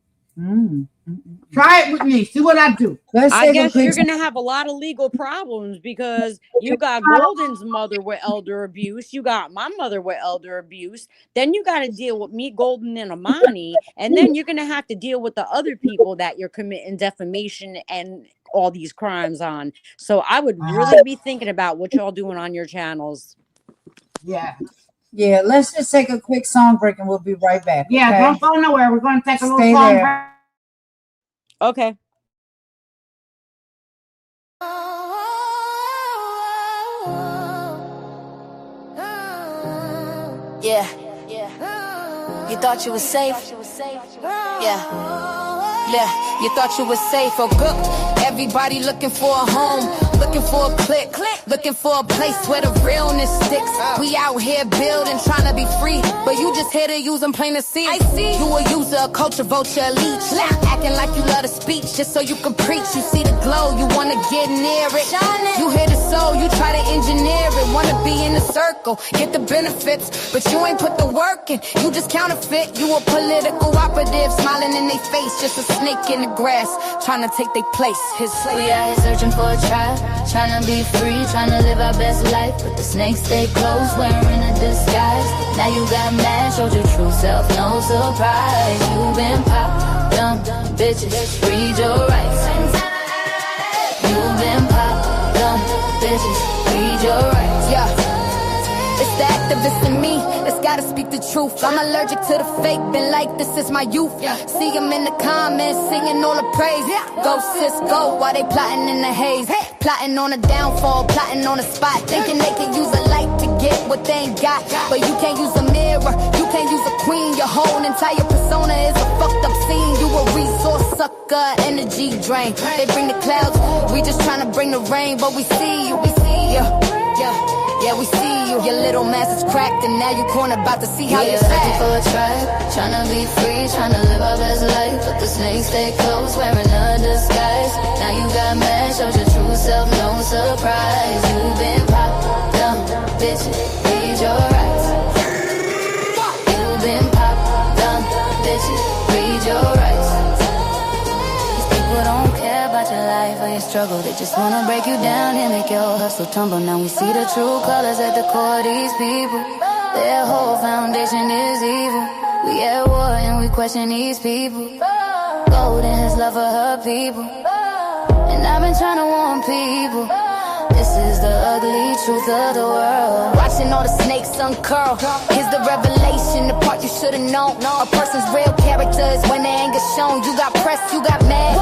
Speaker 3: Try it with me. See what I do.
Speaker 4: Let's
Speaker 6: I
Speaker 4: take a
Speaker 6: guess
Speaker 4: quick.
Speaker 6: you're gonna have a lot of legal problems because you got Golden's mother with elder abuse, you got my mother with elder abuse, then you got to deal with me, Golden, and Amani, and then you're gonna have to deal with the other people that you're committing defamation and all these crimes on. So I would really be thinking about what y'all doing on your channels.
Speaker 3: Yeah.
Speaker 4: Yeah, let's just take a quick song break and we'll be right back.
Speaker 3: Yeah,
Speaker 4: okay?
Speaker 3: don't go nowhere. We're going to take a little
Speaker 4: Stay
Speaker 3: song
Speaker 4: there.
Speaker 3: break.
Speaker 6: Okay.
Speaker 1: Yeah. You thought you were safe? Yeah. Yeah, you thought you were safe or good. Everybody looking for a home, looking for a click, looking for a place where the realness sticks. We out here building, trying to be free, but you just here to use them plain to see. I see you a user, a culture vulture, a leech, acting like you love the speech just so you can preach. You see the glow, you wanna get near it. You hear the soul, you try to engineer it. Wanna be in the circle, get the benefits, but you ain't put the work in. You just counterfeit. You a political operative, smiling in their face, just a snake in the grass, trying to take their place. We out here searching for a tribe, trying to be free, trying to live our best life, but the snakes stay close, wearing a disguise. Now you got mad, showed your true self, no surprise. You been pop, dumb bitches, read your rights. You been pop, dumb bitches, read your rights. Yeah. It's the activist in me that's gotta speak the truth. I'm allergic to the fake, been like this is my youth. See them in the comments, singing all the praise. Go sis, go, while they plotting in the haze. Plotting on a downfall, plotting on a spot. Thinking they can use a light to get what they ain't got. But you can't use a mirror, you can't use a queen. Your whole entire persona is a fucked up scene. You a resource sucker, energy drain. They bring the clouds, we just trying to bring the rain. But we see you, yeah, we see you. Your little mask is cracked and now you cornered, about to see how you act. Looking for a tribe, trying to be free, trying to live our best life, but the snakes stay close, wearing a disguise. Now you got mad, showed your true self, no surprise. You been pop, dumb bitches, read your rights. You been pop, dumb bitches, read your rights. These people don't care about your life or your struggle, they just wanna break you down and make your hustle tumble. Now we see the true colors at the core of these people. Their whole foundation is evil. We at war and we question these people. Golden has love for her people, and I've been trying to warn people. This is the ugly truth of the world. Watching all the snakes uncurl, here's the revelation, the part you should've known. A person's real character is when they anger shown. You got pressed, you got mad,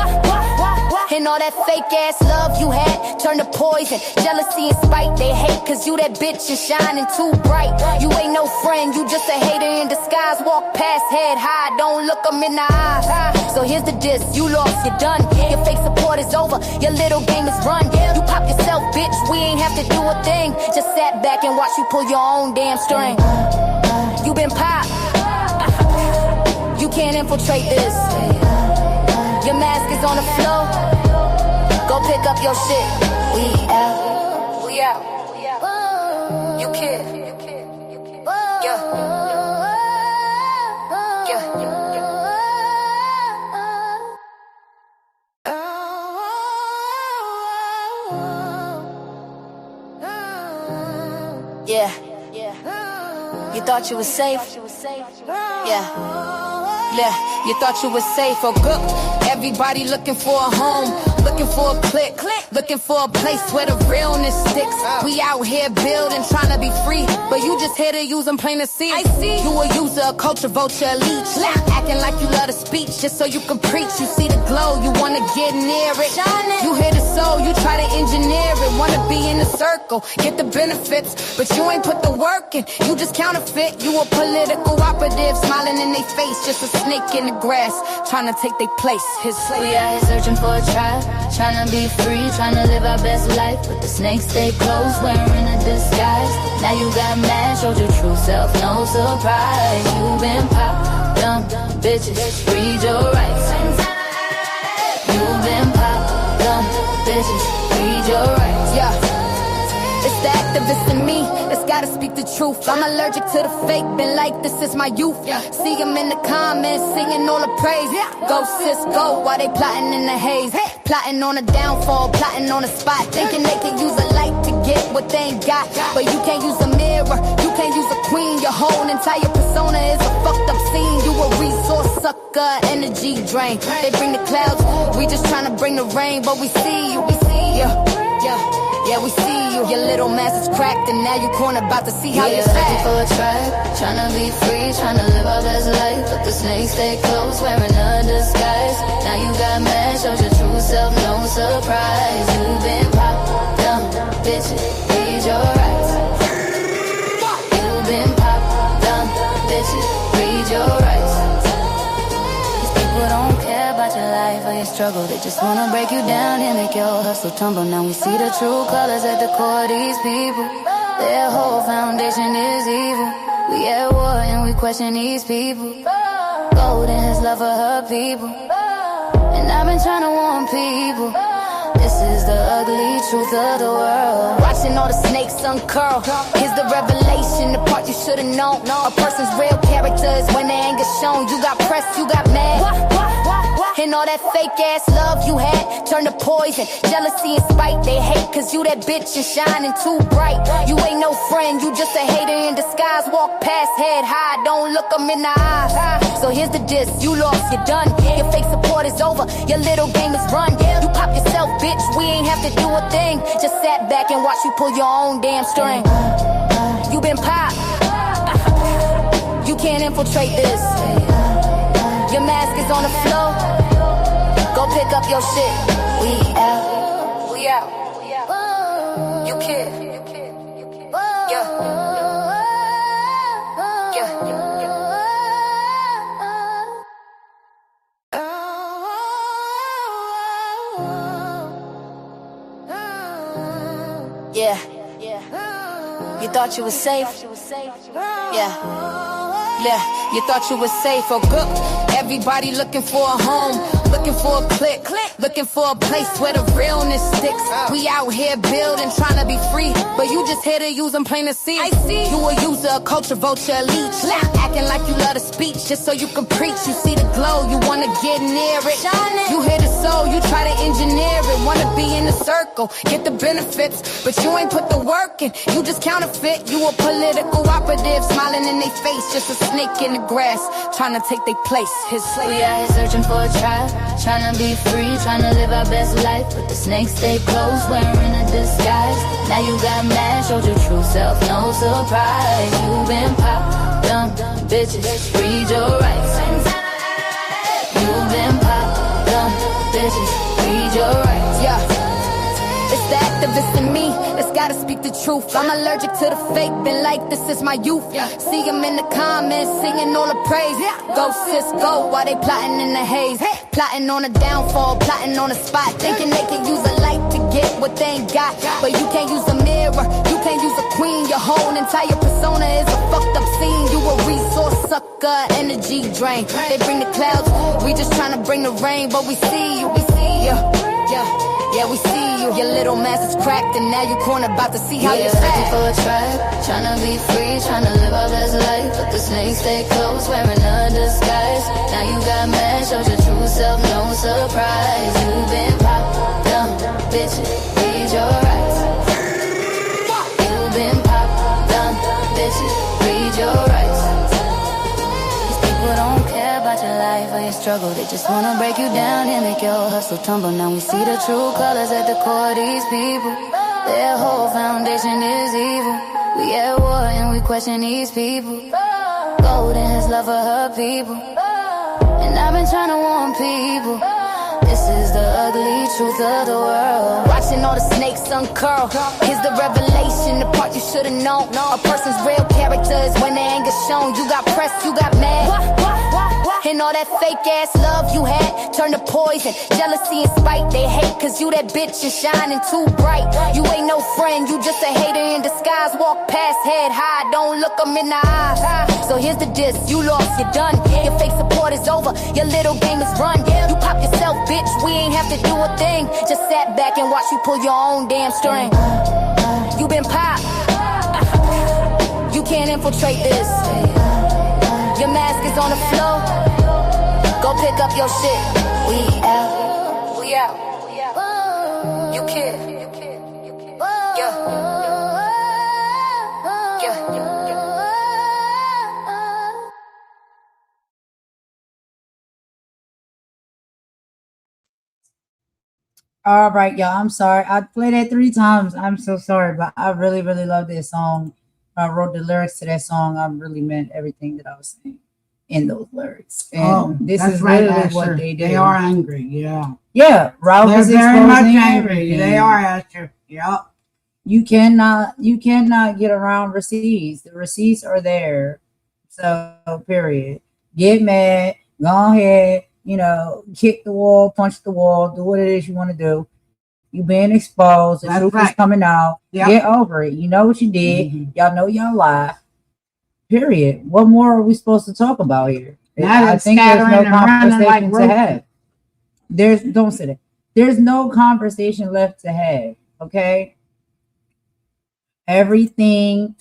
Speaker 1: and all that fake ass love you had turned to poison. Jealousy and spite, they hate cause you that bitch and shining too bright. You ain't no friend, you just a hater in disguise. Walk past, head high, don't look them in the eyes. So here's the diss, you lost, you're done. Your fake support is over, your little game is run. You pop yourself, bitch, we ain't have to do a thing. Just sat back and watch you pull your own damn string. You been popped, you can't infiltrate this. Your mask is on the floor, go pick up your shit. We out, we out. You kid, yeah. Yeah. You thought you was safe? Yeah. Yeah, you thought you was safe or good. Everybody looking for a home, looking for a click, looking for a place where the realness sticks. We out here building, trying to be free, but you just here to use them plain to see. I see you a user, a culture vulture, a leech, acting like you love the speech just so you can preach. You see the glow, you wanna get near it. You hear the soul, you try to engineer it. Wanna be in the circle, get the benefits, but you ain't put the work in. You just counterfeit. You a political operative, smiling in their face, just a snake in the grass, trying to take their place. We out here searching for a tribe, trying to be free, trying to live our best life, but the snakes stay close, wearing a disguise. Now you got mad, showed your true self, no surprise. You been pop, dumb bitches, read your rights. You been pop, dumb bitches, read your rights. Yeah, it's the activist activist in me that's gotta speak the truth. I'm allergic to the fake, been like this is my youth. See them in the comments, singing all the praise. Go sis, go, while they plotting in the haze. Plotting on a downfall, plotting on a spot. Thinking they can use a light to get what they ain't got. But you can't use a mirror, you can't use a queen. Your whole entire persona is a fucked up scene. You a resource sucker, energy drain. They bring the clouds, we just trying to bring the rain. But we see you, yeah, we see you. Your little mask is cracked and now you cornered, about to see how you
Speaker 7: looking
Speaker 1: act.
Speaker 7: for a tribe, tryna be free, tryna live our best life. But the snakes stay close, wearing a disguise. Now you got mad, showed your true self, no surprise. You've been popped down, bitches, read your rights. You've been popped down, bitches, read your rights. These people don't care about your life or your struggle. They just wanna break you down and make your hustle tumble. Now we see the true colors at the core of these people. Their whole foundation is evil. We at war and we question these people. Golden has love for her people, and I've been trying to warn people. This is the ugly truth of the world.
Speaker 1: Watching all the snakes uncurl. Here's the revelation, the part you should've known. A person's real character is when their anger's shown. You got pressed, you got mad. And all that fake ass love you had turned to poison. Jealousy and spite, they hate cause you that bitch and shining too bright. You ain't no friend, you just a hater in disguise. Walk past, head high, don't look them in the eyes. So here's the diss, you lost, you're done. Your fake support is over, your little game is run. You pop yourself, bitch, we ain't have to do a thing. Just sat back and watch you pull your own damn string. You been popped, you can't infiltrate this. Your mask is on the floor, go pick up your shit. We out, we out. You kid, yeah, yeah. You thought you was safe, yeah. You thought you was safe or good. Everybody looking for a home, looking for a click, looking for a place where the realness sticks. We out here building, trying to be free, but you just here to use them plain to see. I see you a user, a culture vulture, a leech, acting like you love the speech just so you can preach. You see the glow, you wanna get near it. You hear the soul, you try to engineer it. Wanna be in the circle, get the benefits, but you ain't put the work in. You just counterfeit. You a political operative, smiling in their face, just a snake in the grass, trying to take their place.
Speaker 7: We out here searching for a tribe, trying to be free, trying to live our best life. But the snakes stay close, wearing a disguise. Now you got mad, showed your true self, no surprise. You been popped, dumb bitches, read your rights. You been popped, dumb bitches, read your rights.
Speaker 1: Yeah. It's the activist in me that's gotta speak the truth. I'm allergic to the fake, been like this is my youth. See them in the comments, singing all the praise. Go sis, go, while they plotting in the haze. Plotting on a downfall, plotting on a spot. Thinking they can use a light to get what they ain't got. But you can't use a mirror, you can't use a queen. Your whole entire persona is a fucked up scene. You a resource sucker, energy drain. They bring the clouds, we just trying to bring the rain. But we see you, yeah, we see you. Your little mask is cracked and now you cornered, about to see how you
Speaker 7: looking
Speaker 1: act.
Speaker 7: for a tribe, tryna be free, tryna live our best life. But the snakes stay close, wearing a disguise. Now you got mad, showed your true self, no surprise. You've been popped down, bitches, read your rights. You've been popped down, bitches, read your rights. These people don't care about your life or your struggle. They just wanna break you down and make your hustle tumble. Now we see the true colors at the core of these people. Their whole foundation is evil. We at war and we question these people. Golden has love for her people, and I've been trying to warn people. This is the ugly truth of the world.
Speaker 1: Watching all the snakes uncurl. Here's the revelation, the part you should've known. A person's real character is when their anger's shown. You got pressed, you got mad. And all that fake ass love you had turned to poison. Jealousy and spite, they hate cause you that bitch and shining too bright. You ain't no friend, you just a hater in disguise. Walk past, head high, don't look them in the eyes. So here's the diss, you lost, you're done. Your fake support is over, your little game is run. You pop yourself, bitch, we ain't have to do a thing. Just sat back and watch you pull your own damn string. You been popped,
Speaker 7: can't infiltrate this. Your mask is on the floor. Go pick up your shit. We out. We out. You kid. Yeah.
Speaker 4: All right, y'all. I'm sorry. I played it 3 times. I'm so sorry, but I really, really love this song. I wrote the lyrics to that song. I really meant everything that I was saying in those lyrics. And this is
Speaker 3: right,
Speaker 4: really
Speaker 3: Asher.
Speaker 4: what they do.
Speaker 3: They are angry, yeah.
Speaker 4: Yeah, Ralph
Speaker 3: They're
Speaker 4: is
Speaker 3: very much
Speaker 4: exposing
Speaker 3: angry.
Speaker 4: everything.
Speaker 3: They are, Asher. Yep.
Speaker 4: You cannot get around receipts. The receipts are there. So period. Get mad, go ahead, kick the wall, punch the wall, do what it is you want to do. You being exposed, the
Speaker 3: That's
Speaker 4: truth
Speaker 3: right.
Speaker 4: is coming out.
Speaker 3: Yep.
Speaker 4: Get over it. You know what you did.
Speaker 3: Mhm.
Speaker 4: Y'all know y'all lie. Period. What more are we supposed to talk about here?
Speaker 3: Now
Speaker 4: I
Speaker 3: they're
Speaker 4: think there's no
Speaker 3: scattering and running
Speaker 4: conversation
Speaker 3: like
Speaker 4: to have. Don't say that. There's no conversation left to have. Okay. Everything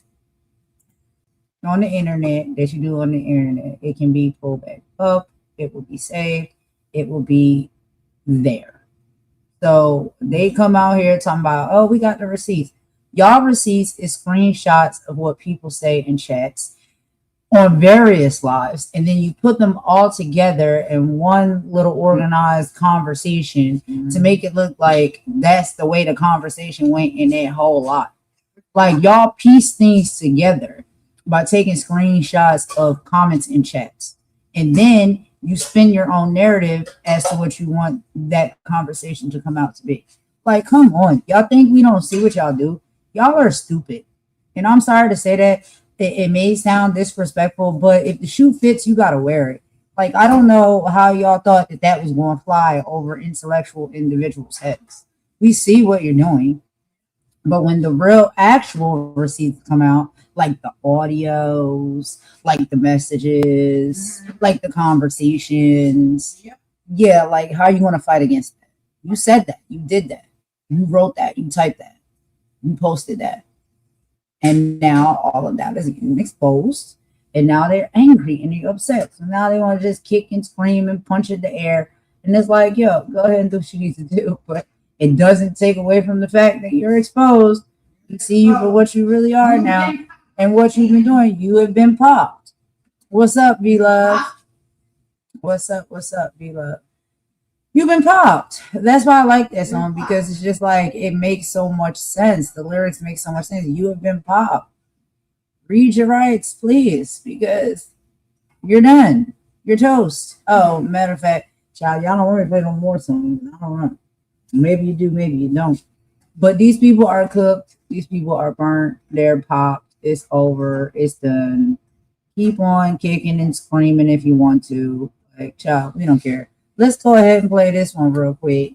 Speaker 4: on the internet that you do on the internet, it can be pulled back up. It will be saved. It will be there. So they come out here talking about, oh, we got the receipts. Y'all receipts is screenshots of what people say in chats on various lives, and then you put them all together in one little organized conversation to make it look like that's the way the conversation went in that whole lot. Like y'all piece things together by taking screenshots of comments in chats, and then you spin your own narrative as to what you want that conversation to come out to be. Like, come on, y'all think we don't see what y'all do? Y'all are stupid, and I'm sorry to say that. It may sound disrespectful, but if the shoe fits, you gotta wear it. Like, I don't know how y'all thought that was going to fly over intellectual individuals' heads. We see what you're doing. But when the real actual receipts come out, like the audios, like the messages, like the conversations, yeah, like how you want to fight against that? You said that, you did that, you wrote that, you typed that, you posted that, and now all of that is getting exposed. And now they're angry and they're upset. So now they want to just kick and scream and punch in the air. And it's like, yo, go ahead and do what you need to do, but it doesn't take away from the fact that you're exposed. We see you for what you really are now and what you've been doing. You have been popped. What's up, V-Love? What's up, V-Love? You've been popped. That's why I like that song, because it's just like, it makes so much sense. The lyrics make so much sense. You have been popped. Read your rights, please, because you're done. You're toast. Oh, matter of fact, child, y'all don't want to play no more songs. I don't know. Maybe you do, maybe you don't. But these people are cooked. These people are burnt. They're popped. It's over. It's done. Keep on kicking and screaming if you want to. Like, child, we don't care. Let's go ahead and play this one real quick.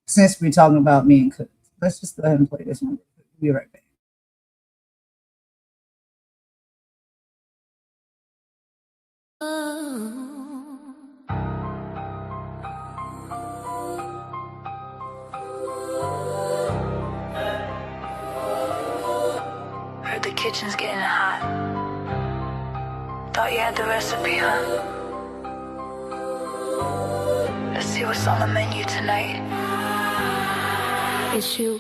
Speaker 4: Since we're talking about being cooked, let's just go ahead and play this one. We'll be right back.
Speaker 7: Heard the kitchen's getting hot. Thought you had the recipe, huh? Let's see what's on the menu tonight. It's you.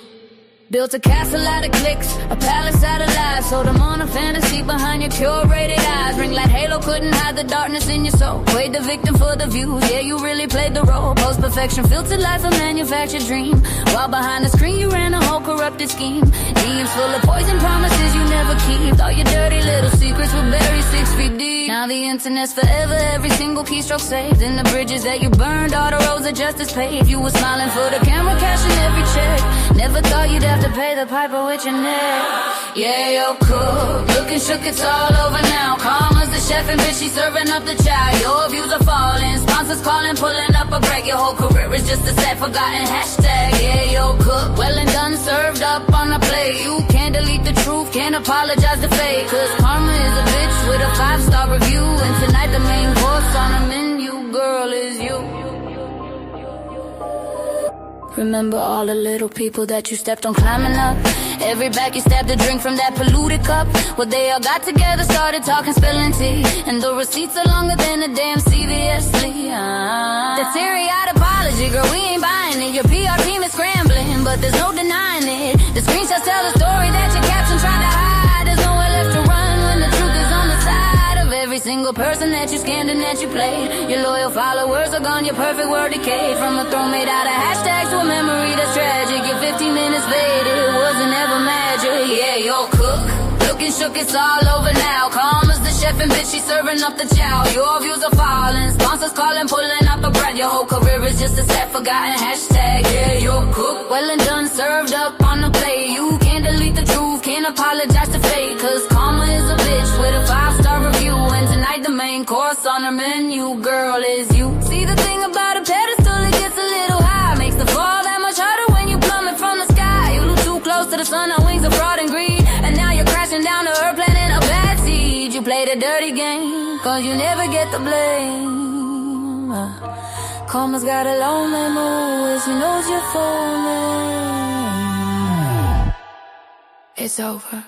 Speaker 7: Built a castle out of clicks, a palace out of lies. Sold them on a fantasy behind your curated eyes. Ring light halo couldn't hide the darkness in your soul. Played the victim for the views, yeah, you really played the role. Post-perfection, filtered life, a manufactured dream. While behind the screen you ran a whole corrupted scheme. DMs full of poison promises you never keep. All your dirty little secrets were buried 6 feet deep. Now the internet's forever, every single keystroke saved. And the bridges that you burned, all the roads of justice paved. You were smiling for the camera, cashing every check. Never thought you'd have to pay the piper with your neck. Yeah, you're cool. Looking shook, it's all over now. Karma's the chef and bitch, she's serving up the child. Your views are falling, sponsors calling, pulling up a break. Your whole career is just a sad forgotten hashtag. Yeah, you're cooked, well and done, served up on a plate. You can't delete the truth, can't apologize to fate. Cause karma is a bitch with a 5-star review. And tonight the main course on the menu, girl, is you. Remember all the little people that you stepped on climbing up. Every back you stabbed a drink from that polluted cup. Well, they all got together, started talking, spilling tea. And the receipts are longer than a damn CVS lead. The teary-eyed apology, girl, we ain't buying it. Your PR team is scrambling, but there's no denying it. The screenshots tell the story that your caption tried to hide. There's nowhere left to run when the truth is on the side of every single person that you scammed and that you played. Your loyal followers are gone, your perfect word decayed. From a throne made out of hashtags to a memory that's tragic. Your 15 minutes later, it wasn't ever magic. Yeah, you're cook. Looking shook, it's all over now. Calm as the chef and bitch, she's serving up the chow. Your views are falling, sponsors calling, pulling up a breath. Your whole career is just a sad forgotten hashtag. Yeah, you're cook. Well and done, served up on the plate. You can't delete the truth, can't apologize to fate. Cause karma is a bitch with a 5-star review. And tonight the main course on her menu, girl, is you. See the thing about a pedestal, it gets a little high. Makes the fall that much harder when you plummet from the sky. You look too close to the sun on wings of fraud and greed. And now you're crashing down to her planet, a bad seed. You played a dirty game, cause you never get the blame. Karma's got a long memo, she knows your full name. It's over.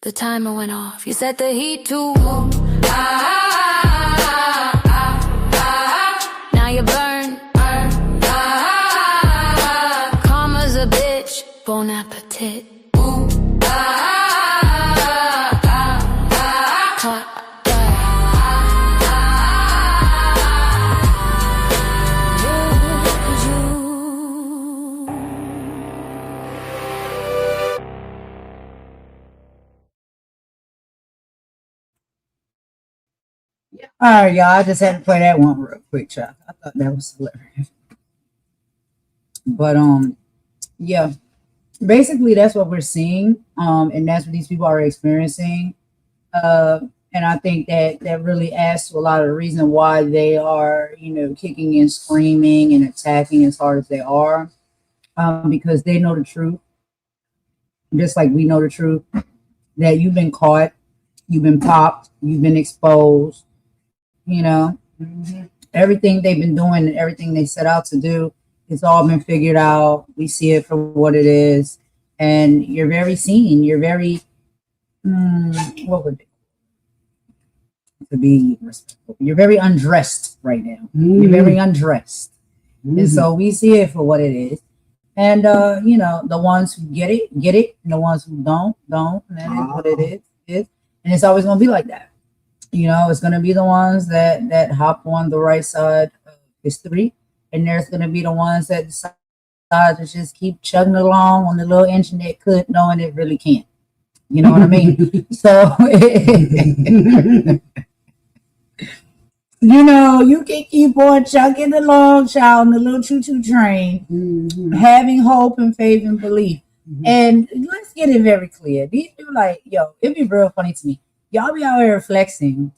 Speaker 7: The timer went off. You set the heat to now you burn. Karma's a bitch. Bon appetit.
Speaker 4: All right, y'all. I just had to play that one real quick, Chuck. I thought that was hilarious. But yeah. Basically that's what we're seeing. And that's what these people are experiencing. And I think that really adds to a lot of the reason why they are, kicking and screaming and attacking as hard as they are. Because they know the truth. Just like we know the truth. That you've been caught, you've been popped, you've been exposed. Everything they've been doing and everything they set out to do, it's all been figured out. We see it for what it is. And you're very seen. You're very, what would it to be respectful? You're very undressed right now. You're very undressed. And so we see it for what it is. And, the ones who get it, and the ones who don't. And that is what it is. And it's always going to be like that. It's going to be the ones that hop on the right side of history. And there's going to be the ones that decide to just keep chugging along on the little engine that could, knowing it really can't. You know what I mean? So, you can keep on chugging along, child, on the little choo-choo train, having hope and faith and belief. And let's get it very clear. These people it'd be real funny to me. Y'all be out here flexing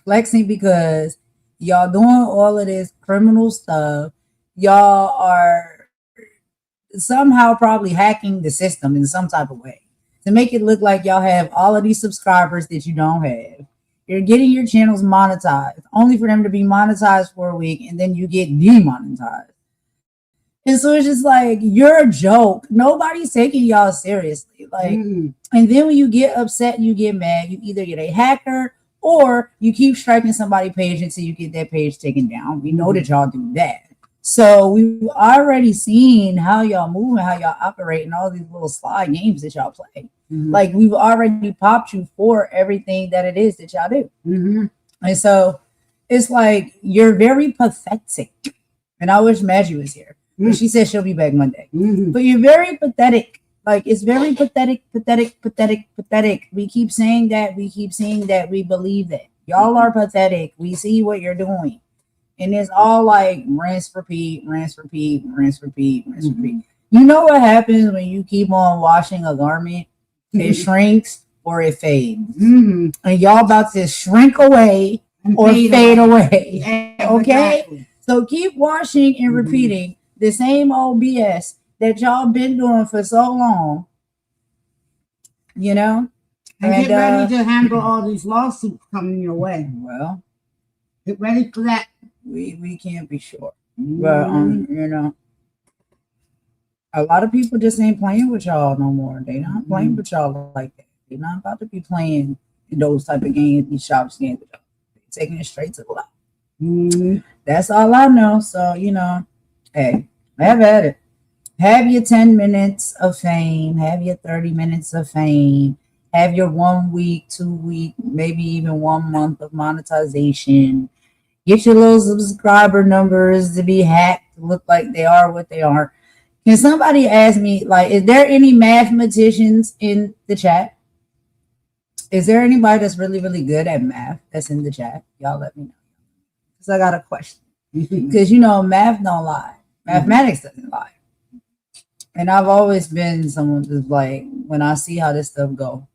Speaker 4: because y'all doing all of this criminal stuff. Y'all are somehow probably hacking the system in some type of way to make it look like y'all have all of these subscribers that you don't have. You're getting your channels monetized, only for them to be monetized for a week, and then you get demonetized. And so it's just like, you're a joke. Nobody's taking y'all seriously. And then when you get upset, you get mad, you either get a hacker or you keep striking somebody's page until you get that page taken down. We know that y'all do that. So we've already seen how y'all move and how y'all operate and all these little slide games that y'all play. We've already popped you for everything that it is that y'all do. And so it's like, you're very pathetic. And I wish Maggie was here. But she said she'll be back Monday. But you're very pathetic. It's very pathetic. We keep saying that. We keep saying that. We believe that. Y'all are pathetic. We see what you're doing. And it's all like rinse, repeat. You know what happens when you keep on washing a garment? It shrinks or it fades. And y'all about to shrink away or fade away. Okay? Exactly. So keep washing and repeating the same old BS that y'all been doing for so long, and
Speaker 3: get ready to handle all these lawsuits coming your way.
Speaker 4: Well,
Speaker 3: get ready for that.
Speaker 4: We can't be sure. But a lot of people just ain't playing with y'all no more. They not playing with y'all like that. They're not about to be playing those type of games, these shops games. They're taking it straight to the left. That's all I know. So, hey, have at it. Have your 10 minutes of fame. Have your 30 minutes of fame. Have your 1 week, 2 week, maybe even 1 month of monetization. Get your little subscriber numbers to be hacked to look like they are what they are. Can somebody ask me, like, is there any mathematicians in the chat? Is there anybody that's really, really good at math that's in the chat? Y'all let me know. Because I got a question. Because, math don't lie. Mathematics doesn't lie. And I've always been someone who's like, when I see how this stuff go,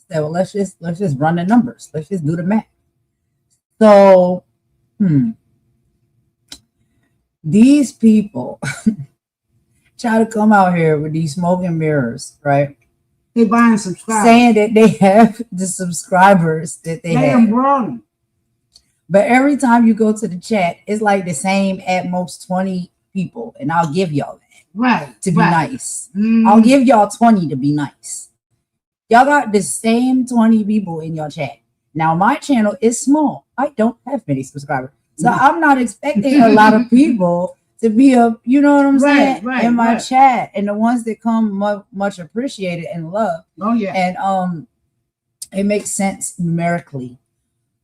Speaker 4: say, well, let's just run the numbers. Let's just do the math. So, these people try to come out here with these smoke and mirrors, right?
Speaker 3: They buying subscribers.
Speaker 4: Saying that they have the subscribers that they have.
Speaker 3: Wrong.
Speaker 4: But every time you go to the chat, it's like the same at most 20 people. And I'll give y'all that.
Speaker 3: Right.
Speaker 4: To be nice. I'll give y'all 20 to be nice. Y'all got the same 20 people in your chat. Now, my channel is small. I don't have many subscribers. So I'm not expecting a lot of people to be you know what I'm saying? In my chat. And the ones that come much appreciated and loved.
Speaker 3: Oh, yeah.
Speaker 4: And it makes sense numerically.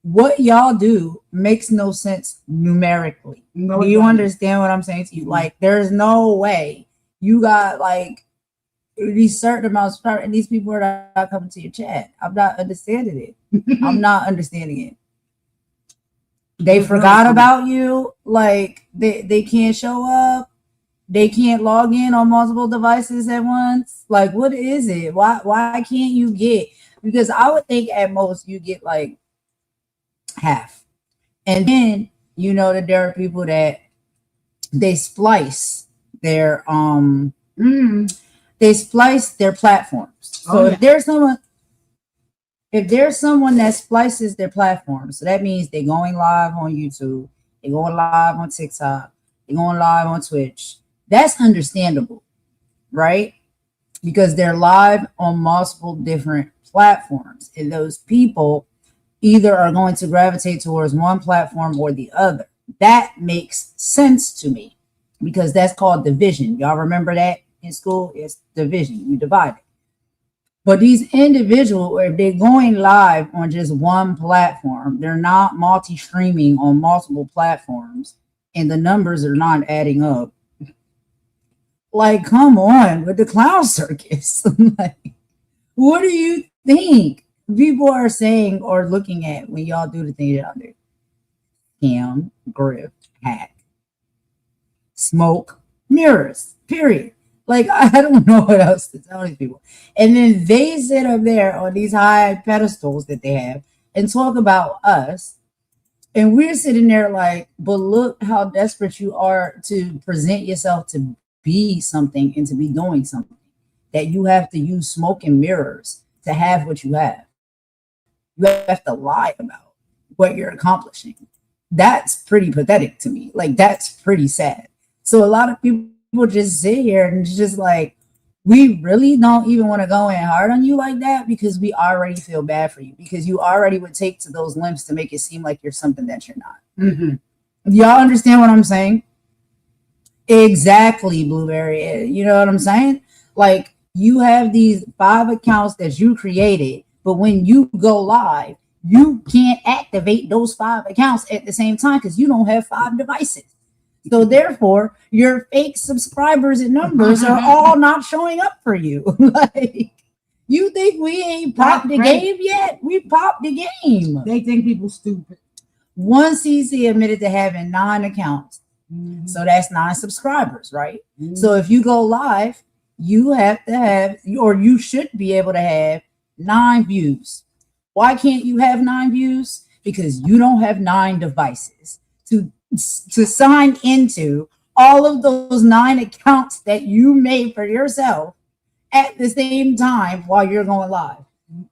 Speaker 4: What y'all do makes no sense numerically.
Speaker 3: No,
Speaker 4: do you understand what I'm saying to you? Like, there's no way you got like these certain amounts of subscribers and these people are not coming to your chat. I'm not understanding it. I'm not understanding it. They forgot about you. Like they can't show up. They can't log in on multiple devices at once. Like, what is it? Why can't you get? Because I would think at most you get like half. And then that there are people that they splice their platforms. So if there's someone that splices their platforms, so that means they're going live on YouTube, they're going live on TikTok, they're going live on Twitch. That's understandable, right? Because they're live on multiple different platforms, and those people either are going to gravitate towards one platform or the other. That makes sense to me because that's called division. Y'all remember that in school? It's division. You divide it. But these individuals, if they're going live on just one platform, they're not multi-streaming on multiple platforms, and the numbers are not adding up. Like, come on with the clown circus. Like, what do you think people are saying or looking at when y'all do the things y'all do? Scam, grift, hack, smoke, mirrors, period. Like, I don't know what else to tell these people. And then they sit up there on these high pedestals that they have and talk about us. And we're sitting there like, but look how desperate you are to present yourself to be something and to be doing something. That you have to use smoke and mirrors to have what you have. You have to lie about what you're accomplishing. That's pretty pathetic to me. Like, that's pretty sad. So a lot of people just sit here and just like, we really don't even want to go in hard on you like that because we already feel bad for you because you already would take to those lengths to make it seem like you're something that you're not. Y'all understand what I'm saying? Exactly, Blueberry. You know what I'm saying? Like, you have these 5 accounts that you created, but when you go live, you can't activate those 5 accounts at the same time because you don't have 5 devices. So therefore, your fake subscribers and numbers are all not showing up for you. Like, you think we ain't popped the game yet? We popped the game.
Speaker 3: They think people stupid.
Speaker 4: One CC admitted to having 9 accounts. So that's 9 subscribers, right? So if you go live, you have to have, or you should be able to have 9 views. Why can't you have 9 views? Because you don't have 9 devices to sign into all of those 9 accounts that you made for yourself at the same time while you're going live.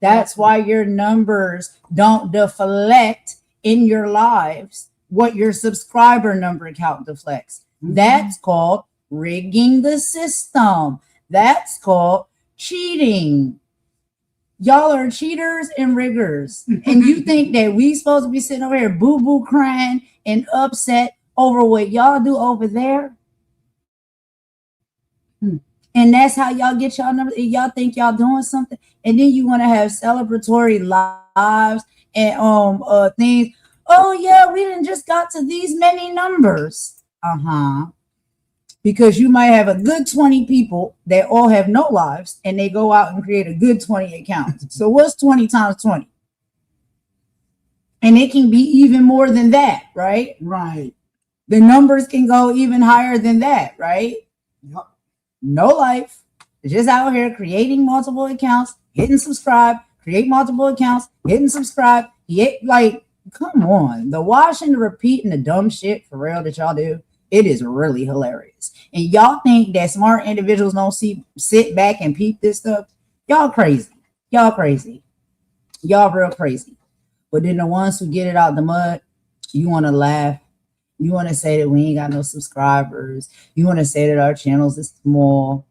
Speaker 4: That's why your numbers don't deflect in your lives what your subscriber number count deflects. That's called rigging the system. That's called cheating. Y'all are cheaters and riggers. And you think that we supposed to be sitting over here boo-boo crying and upset over what y'all do over there? And that's how y'all get y'all numbers. Y'all think y'all doing something, and then you want to have celebratory lives and things. Oh yeah, we didn't just got to these many numbers. Because you might have a good 20 people that all have no lives, and they go out and create a good 20 accounts. So what's 20 times 20? And it can be even more than that, right?
Speaker 3: Right.
Speaker 4: The numbers can go even higher than that, right?
Speaker 3: Yep.
Speaker 4: No life. Just out here creating multiple accounts, hitting subscribe, create multiple accounts, hitting subscribe. Like, come on. The wash and the repeat and the dumb shit for real that y'all do, it is really hilarious. And y'all think that smart individuals don't sit back and peep this stuff? Y'all crazy. Y'all crazy. Y'all real crazy. But then the ones who get it out the mud, you want to laugh. You want to say that we ain't got no subscribers. You want to say that our channels is small.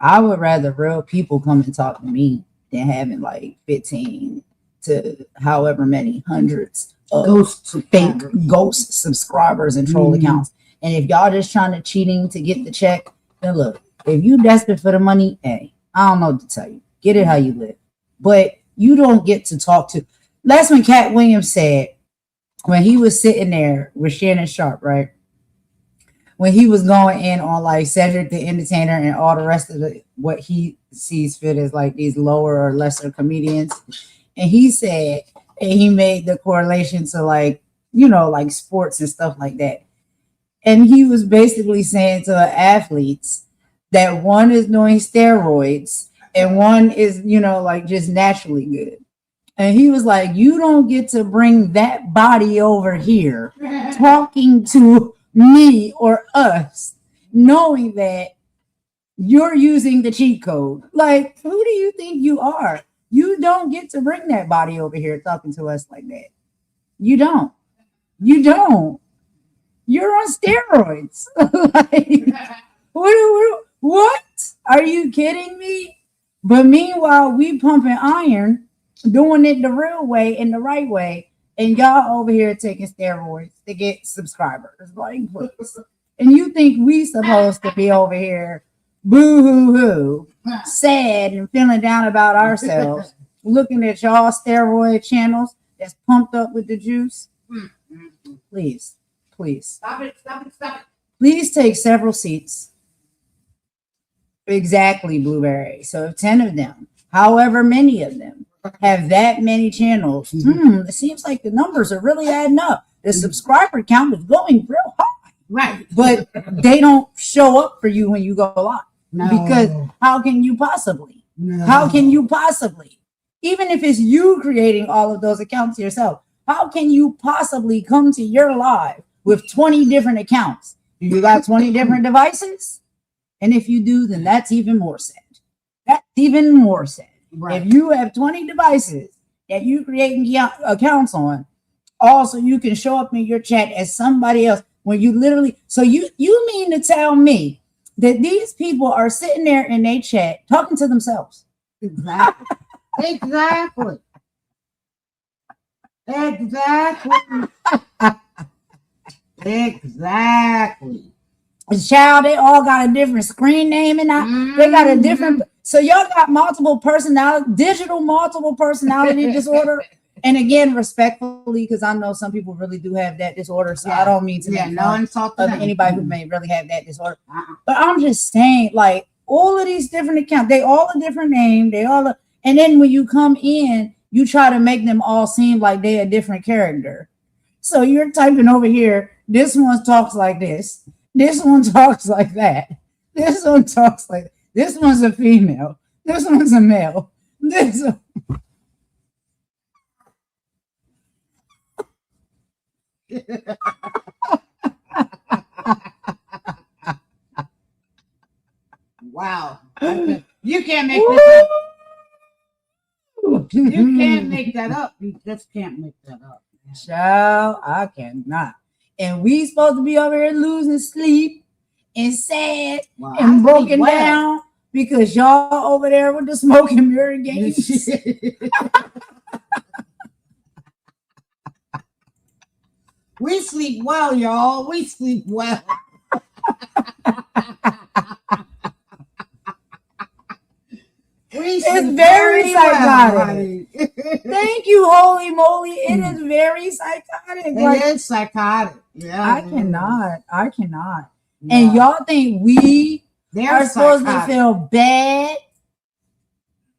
Speaker 4: I would rather real people come and talk to me than having like 15 to however many hundreds of fake ghost subscribers and troll accounts. And if y'all just trying to cheating to get the check, then look, if you desperate for the money, hey, I don't know what to tell you. Get it how you live. But you don't get to talk to. That's when Cat Williams said, when he was sitting there with Shannon Sharp, right? When he was going in on like Cedric the Entertainer and all the rest of what he sees fit as like these lower or lesser comedians. And he said, and he made the correlation to like, you know, like sports and stuff like that. And he was basically saying to athletes that one is doing steroids and one is, you know, like just naturally good. And he was like, you don't get to bring that body over here talking to me or us, knowing that you're using the cheat code. Like, who do you think you are? You don't get to bring that body over here talking to us like that. You don't. You don't. You're on steroids. Like, what? Are you kidding me? But meanwhile, we pumping iron, doing it the real way and the right way, and y'all over here taking steroids to get subscribers. Like, please. And you think we supposed to be over here boo-hoo-hoo, sad and feeling down about ourselves, looking at y'all steroid channels that's pumped up with the juice? Please.
Speaker 3: Stop it.
Speaker 4: Please take several seats. Exactly, Blueberry. So if 10 of them, however many of them, have that many channels, it seems like the numbers are really adding up. The subscriber count is going real high.
Speaker 3: Right.
Speaker 4: But they don't show up for you when you go live.
Speaker 3: No.
Speaker 4: Because how can you possibly?
Speaker 3: No.
Speaker 4: How can you possibly? Even if it's you creating all of those accounts yourself, how can you possibly come to your live with 20 different accounts? Do you got 20 different devices? And if you do, then that's even more sad. That's even more sad.
Speaker 3: Right.
Speaker 4: If you have 20 devices that you creating accounts on, also you can show up in your chat as somebody else when you literally. So you mean to tell me that these people are sitting there in their chat talking to themselves?
Speaker 3: Exactly. Exactly.
Speaker 4: Child, they all got a different screen name and they got a different. So y'all got multiple personality, digital multiple personality disorder. And again, respectfully, because I know some people really do have that disorder. So I don't mean to make
Speaker 3: no insult to
Speaker 4: anybody who may really have that disorder. But I'm just saying, like, all of these different accounts, they all a different name. They all, and then when you come in, you try to make them all seem like they a different character. So you're typing over here, this one talks like this. This one talks like that. This one talks like that. This one's a female. This one's a male. This one.
Speaker 3: Wow. You can't make this up. You can't make that up. You just can't make that up.
Speaker 4: Child, I cannot. And we supposed to be over here losing sleep and sad
Speaker 3: Well,
Speaker 4: and
Speaker 3: I
Speaker 4: broken
Speaker 3: sleep well.
Speaker 4: down because y'all over there with the smoke and mirror games.
Speaker 3: We sleep well, y'all. We sleep well.
Speaker 4: It's very psychotic.
Speaker 3: honey.
Speaker 4: Thank you, holy moly. It is very psychotic.
Speaker 3: It is psychotic. Yeah,
Speaker 4: I cannot.
Speaker 3: Yeah.
Speaker 4: And y'all think we
Speaker 3: They're
Speaker 4: are supposed to
Speaker 3: psychotic.
Speaker 4: feel bad?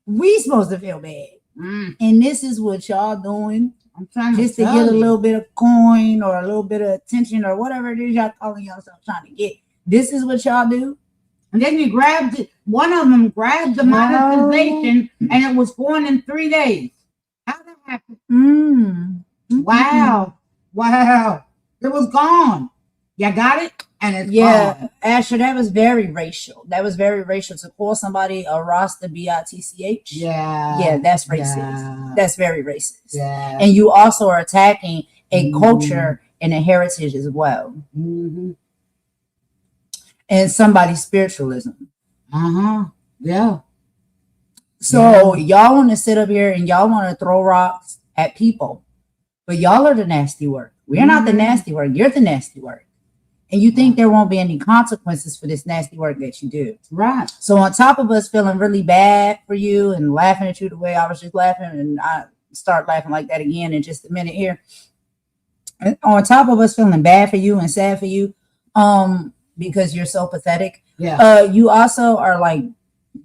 Speaker 4: We supposed to feel bad.
Speaker 3: Mm,
Speaker 4: And this is what y'all doing
Speaker 3: I'm trying
Speaker 4: just to
Speaker 3: tell
Speaker 4: get a
Speaker 3: you.
Speaker 4: little bit of coin or a little bit of attention or whatever it is y'all calling yourself trying to get. This is what y'all do.
Speaker 3: And then you grabbed it. One of them grabbed the monetization, and it was gone in 3 days. How that happened? Wow. It was gone. You got it? And it's
Speaker 4: Yeah,
Speaker 3: gone.
Speaker 4: Asher, that was very racial. That was very racial to call somebody a Rasta bitch. Yeah, that's racist.
Speaker 3: Yeah.
Speaker 4: That's very racist.
Speaker 3: Yeah.
Speaker 4: And you also are attacking a
Speaker 3: Mhm.
Speaker 4: culture and a heritage as well,
Speaker 3: Mm-hmm.
Speaker 4: and somebody's spiritualism.
Speaker 3: Uh-huh. Yeah.
Speaker 4: So y'all want to sit up here and y'all want to throw rocks at people, but y'all are the nasty work. We're not the nasty work. You're the nasty work. And you think there won't be any consequences for this nasty work that you do.
Speaker 3: Right.
Speaker 4: So on top of us feeling really bad for you and laughing at you the way I was just laughing, and I start laughing like that again in just a minute here. And on top of us feeling bad for you and sad for you, because you're so pathetic,
Speaker 3: Yeah.
Speaker 4: you also are like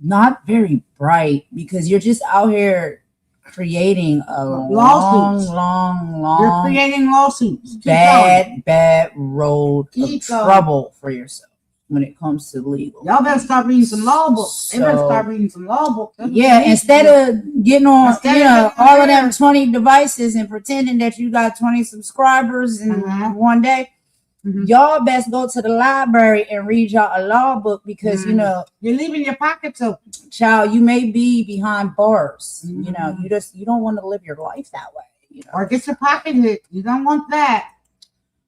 Speaker 4: not very bright because you're just out here creating a
Speaker 3: Lawsuits.
Speaker 4: long
Speaker 3: You're creating lawsuits. Keep going.
Speaker 4: bad road of
Speaker 3: Keep going.
Speaker 4: trouble for yourself when it comes to legal.
Speaker 3: Y'all better start reading some law books. They better
Speaker 4: So-
Speaker 3: start reading some law books. That's what
Speaker 4: Yeah,
Speaker 3: they need
Speaker 4: instead
Speaker 3: to do.
Speaker 4: of getting on,
Speaker 3: Instead of getting on
Speaker 4: all of
Speaker 3: there.
Speaker 4: them 20 devices and pretending that you got 20 subscribers in
Speaker 3: Uh-huh.
Speaker 4: one day,
Speaker 3: Mhm.
Speaker 4: y'all best go to the library and read y'all a law book because, you
Speaker 3: Mhm.
Speaker 4: know,
Speaker 3: You're leaving your pockets open.
Speaker 4: child, you may be behind bars. You know,
Speaker 3: Mhm.
Speaker 4: you don't want to live your life that way. You know?
Speaker 3: Or get your pocket hit. You don't want that.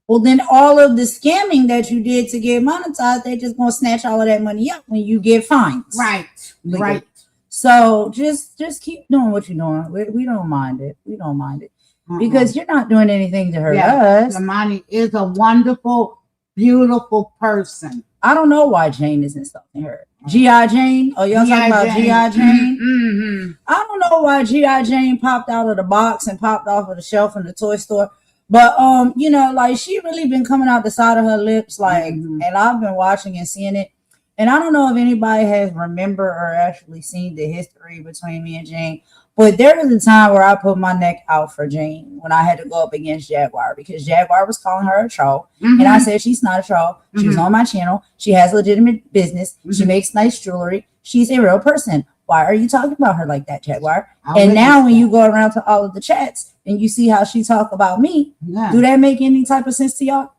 Speaker 4: Well, then all of the scamming that you did to get monetized, they just gonna snatch all of that money up when you get fines.
Speaker 3: Right.
Speaker 4: Legal.
Speaker 3: Right.
Speaker 4: So just keep doing what you're doing. We don't mind it. We don't mind it because you're not doing anything to hurt us.
Speaker 3: Imani is a wonderful, beautiful person.
Speaker 4: I don't know why Jane is insulting her. G.I. Jane? Oh, y'all talking about G.I. Jane?
Speaker 3: Mm-hmm.
Speaker 4: I don't know why G.I. Jane popped out of the box and popped off of the shelf in the toy store. But you know, like she really been coming out the side of her lips, like,
Speaker 3: Mhm.
Speaker 4: and I've been watching and seeing it. And I don't know if anybody has remember or actually seen the history between me and Jane. But there was a time where I put my neck out for Jane when I had to go up against Jaguar because Jaguar was calling her a troll. And I said, she's not a troll. She's on my channel. She has legitimate business. She makes nice jewelry. She's a real person. Why are you talking about her like that, Jaguar? And now when you go around to all of the chats and you see how she talk about me, do that make any type of sense to y'all?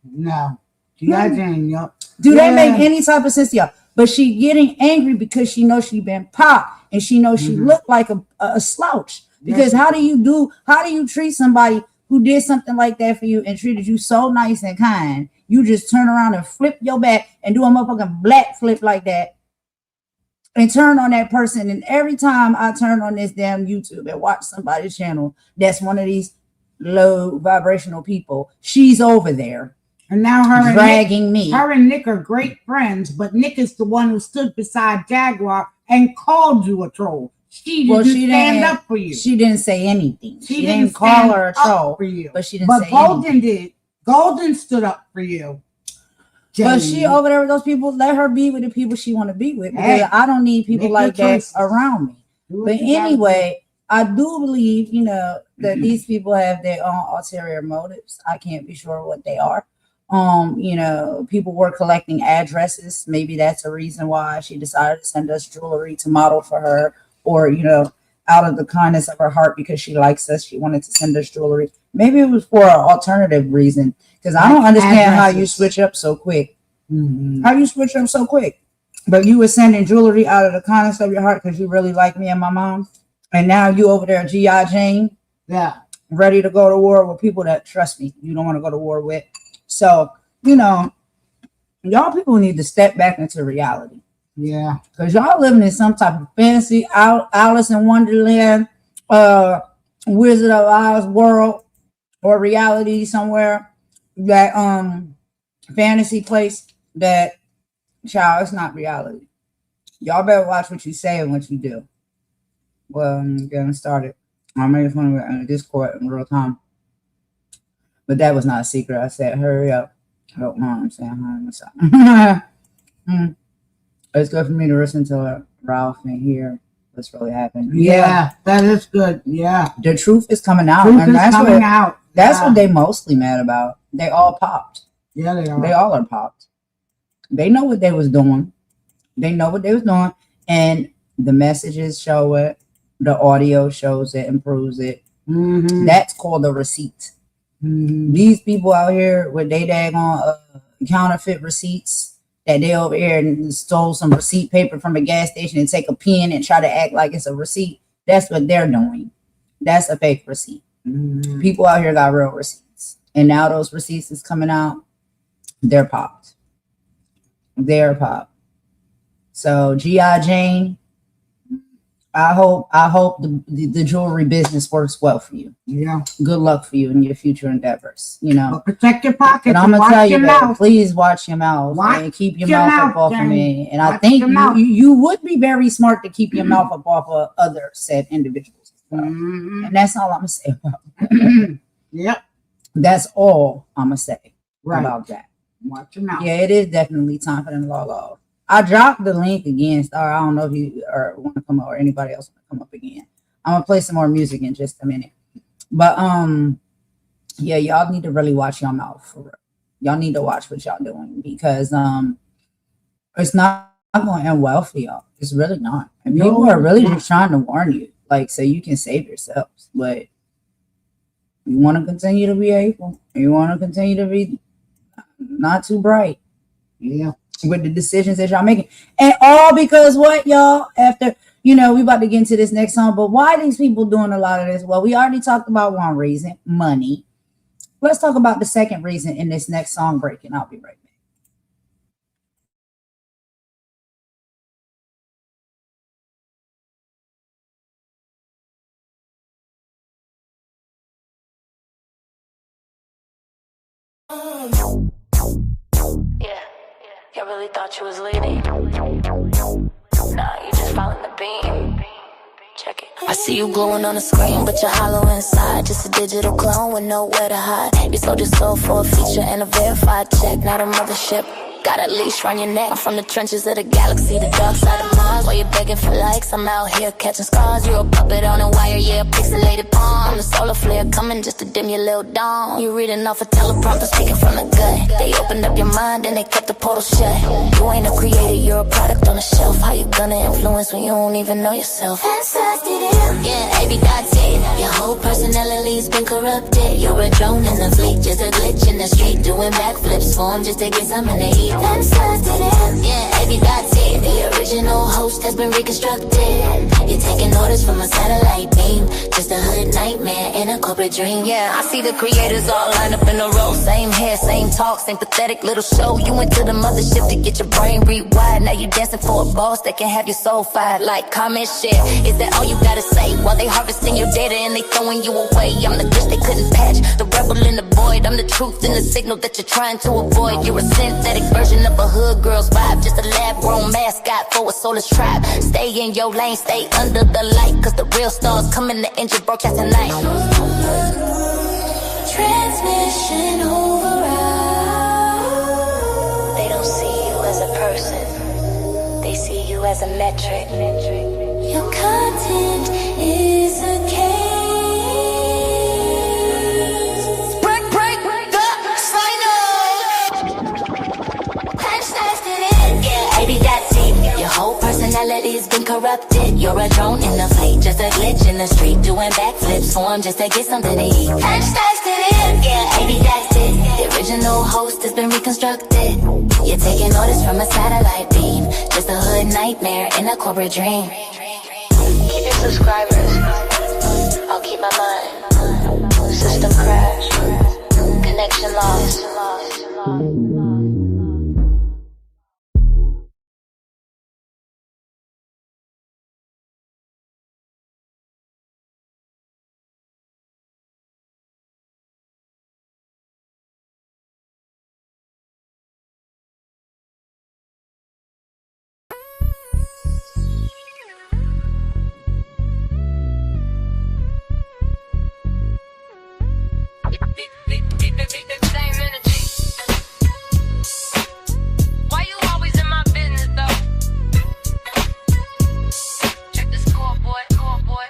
Speaker 3: No. G.I. Jane, yup.
Speaker 4: Do that make any type of sense to y'all? But she getting angry because she knows she been popped and she knows she looked like a slouch. Because how do you treat somebody who did something like that for you and treated you so nice and kind? You just turn around and flip your back and do a motherfucking black flip like that and turn on that person. And every time I turn on this damn YouTube and watch somebody's channel that's one of these low vibrational people, she's over there.
Speaker 3: And now her
Speaker 4: dragging me.
Speaker 3: Her and Nick are great friends, but Nick is the one who stood beside Jaguar and called you a troll. She didn't stand up for you.
Speaker 4: She didn't say anything. She didn't call
Speaker 3: stand
Speaker 4: her a
Speaker 3: up
Speaker 4: troll
Speaker 3: for you.
Speaker 4: but she didn't
Speaker 3: But
Speaker 4: say
Speaker 3: Golden
Speaker 4: anything.
Speaker 3: did. Golden stood up for you.
Speaker 4: But she over there with those people. Let her be with the people she want to be with. Because
Speaker 3: Hey,
Speaker 4: I don't need people
Speaker 3: make
Speaker 4: like
Speaker 3: your
Speaker 4: that
Speaker 3: choices.
Speaker 4: around me.
Speaker 3: Do what
Speaker 4: But
Speaker 3: you gotta
Speaker 4: anyway, I do believe, you know, that these people have their own ulterior motives. I can't be sure what they are. You know, people were collecting addresses. Maybe that's a reason why she decided to send us jewelry to model for her, or, you know, out of the kindness of her heart because she likes us, she wanted to send us jewelry. Maybe it was for an alternative reason, because I don't understand how you switch up so quick. How you switch up so quick? But you were sending jewelry out of the kindness of your heart because you really like me and my mom, and now you over there, G.I. Jane.
Speaker 3: Yeah.
Speaker 4: ready to go to war with people that, trust me, you don't want to go to war with. So, y'all people need to step back into reality.
Speaker 3: Yeah.
Speaker 4: Because y'all living in some type of fantasy Alice in Wonderland, Wizard of Oz world, or reality somewhere, that fantasy place that, child, it's not reality. Y'all better watch what you say and what you do. Well, I'm getting started. I made fun of it in Discord in real time. But that was not a secret. I said, hurry up. Oh, no, I'm saying, It's good for me to listen to Ralph and hear what's really happening.
Speaker 3: Yeah, that is good. Yeah.
Speaker 4: The truth is coming out.
Speaker 3: Truth
Speaker 4: and
Speaker 3: is
Speaker 4: that's
Speaker 3: coming
Speaker 4: what,
Speaker 3: out.
Speaker 4: That's
Speaker 3: Yeah.
Speaker 4: what they mostly mad about. They all popped.
Speaker 3: Yeah, they are.
Speaker 4: They all are popped. They know what they was doing. They know what they was doing. And the messages show it. The audio shows it and proves it.
Speaker 3: Mm-hmm.
Speaker 4: That's called a receipt.
Speaker 3: Mm-hmm.
Speaker 4: These people out here with they daggone counterfeit receipts that they over here and stole some receipt paper from a gas station and take a pen and try to act like it's a receipt. That's what they're doing. That's a fake receipt.
Speaker 3: Mm-hmm.
Speaker 4: People out here got real receipts. And now those receipts is coming out. They're popped. They're popped. So G.I. Jane, I hope the jewelry business works well for you.
Speaker 3: Yeah.
Speaker 4: Good luck for you in your future endeavors.
Speaker 3: But protect your pockets.
Speaker 4: And I'm
Speaker 3: and
Speaker 4: gonna tell
Speaker 3: watch
Speaker 4: you
Speaker 3: your
Speaker 4: that.
Speaker 3: mouth.
Speaker 4: Please watch your mouth and keep your mouth up off of
Speaker 3: Jenny.
Speaker 4: me. And I
Speaker 3: Watch
Speaker 4: think
Speaker 3: your mouth.
Speaker 4: you would be very smart to keep your mouth up off of other said individuals.
Speaker 3: Mm-hmm.
Speaker 4: And that's all I'm gonna say about that.
Speaker 3: Yep.
Speaker 4: That's all I'm gonna say about that.
Speaker 3: Watch your mouth.
Speaker 4: Yeah, it is definitely time for them to log off. I dropped the link again, Star. I don't know if you want to come up or anybody else want to come up again. I'm gonna play some more music in just a minute. But yeah, y'all need to really watch your mouth for real. Y'all need to watch what y'all doing because it's not going to end well for y'all. It's really not. And people are really just trying to warn you, like, so you can save yourselves. But you want to continue to be able, you want to continue to be not too bright.
Speaker 3: Yeah.
Speaker 4: With the decisions that y'all making. And all because what, y'all? After, we about to get into this next song, but why these people doing a lot of this? Well, we already talked about one reason, money. Let's talk about the second reason in this next song break, and I'll be right back.
Speaker 7: I really thought you was leading. Nah, you just following the beam. Check it. I see you glowing on the screen, but you're hollow inside. Just a digital clone with nowhere to hide. You sold your soul for a feature and a verified check, not a mothership. Got a leash around your neck. I'm from the trenches of the galaxy, the dark side of Mars. While you're begging for likes, I'm out here catching scars. You're a puppet on a wire, yeah, a pixelated pawn. I'm the solar flare coming just to dim your little dawn. You reading off a teleprompter, speaking from the gut. They opened up your mind and they kept the portal shut. You ain't a creator, you're a product on the shelf. How you gonna influence when you don't even know yourself? Yeah, AB got it. Your whole personality's been corrupted. You're a drone in the fleet, just a glitch in the street. Doing backflips for 'em just to get something to eat. Yeah, AB got it. The original host has been reconstructed. You're taking orders from a satellite beam. Just a hood nightmare in a corporate dream. Yeah, I see the creators all lined up in a row. Same hair, same talk, same pathetic little show. You went to the mothership to get your brain rewired. Now you dancing for a boss that can have your soul fired. Like, comment, share. Is that all you gotta say? While they harvesting your data and they throwing you away. I'm the glitch they couldn't patch, the rebel in the void. I'm the truth in the signal that you're trying to avoid. You're a synthetic version of a hood girl's vibe. Just a lab-grown mascot for a soulless tribe. Stay in your lane, stay under the light. Cause the real stars coming to engine broadcast tonight. Transmission override. They don't see you as a person. They see you as a metric. Your content is a case. Break the sign up. Yeah, AB, that's it. Your whole personality's been corrupted. You're a drone in the fleet, just a glitch in the street. Doing backflips for 'em just to get something to eat. Yeah, AB, that's it. The original host has been reconstructed. You're taking orders from a satellite beam. Just a hood nightmare in a corporate dream. Keep your subscribers. I'll keep my mind. System crash. Connection lost.
Speaker 1: Same energy. Why you always in my business though? Check the scoreboard, scoreboard.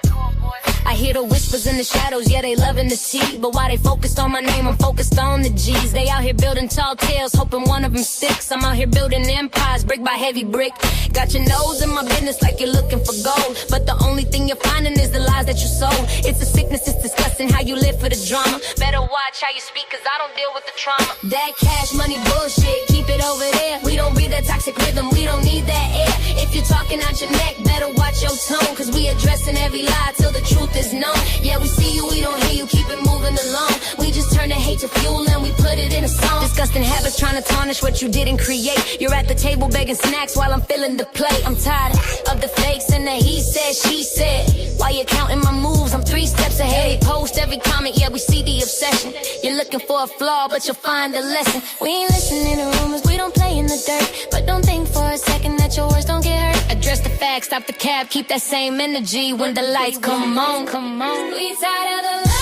Speaker 1: I hear the whispers in the shadows, yeah, they loving the tea. But why they focused on my name, I'm focused on the G's. They out here building tall tales, hoping one of them sticks. I'm out here building empires, brick by heavy brick. Got your nose in my business like you're looking for gold. But the only thing you're finding is the lies that you sold. It's a sickness, it's disgusting how you live for the drama. Better watch how you speak, cause I don't deal with the trauma. That cash money bullshit, keep it over there. We don't breathe that toxic rhythm, we don't need that air. If you're talking out your neck, better watch your tone. Cause we addressing every lie till the truth is known. Yeah, we see you, we don't hear you, keep it moving along. We just turn the hate to fuel and we put it in a song. Disgusting habits trying to tarnish what you didn't create. You're at the table begging snacks while I'm filling the plate. I'm tired of the fakes and the he said, she said. While you're counting my moves, I'm 3 steps ahead. Post every comment, yeah, we see the obsession. You're looking for a flaw, but you'll find a lesson. We ain't listening to rumors, we don't play in the dirt. But don't think for a second that your words don't get hurt. Address the facts, stop the cap, keep that same energy when the lights come on. Come on. We tired of the lies.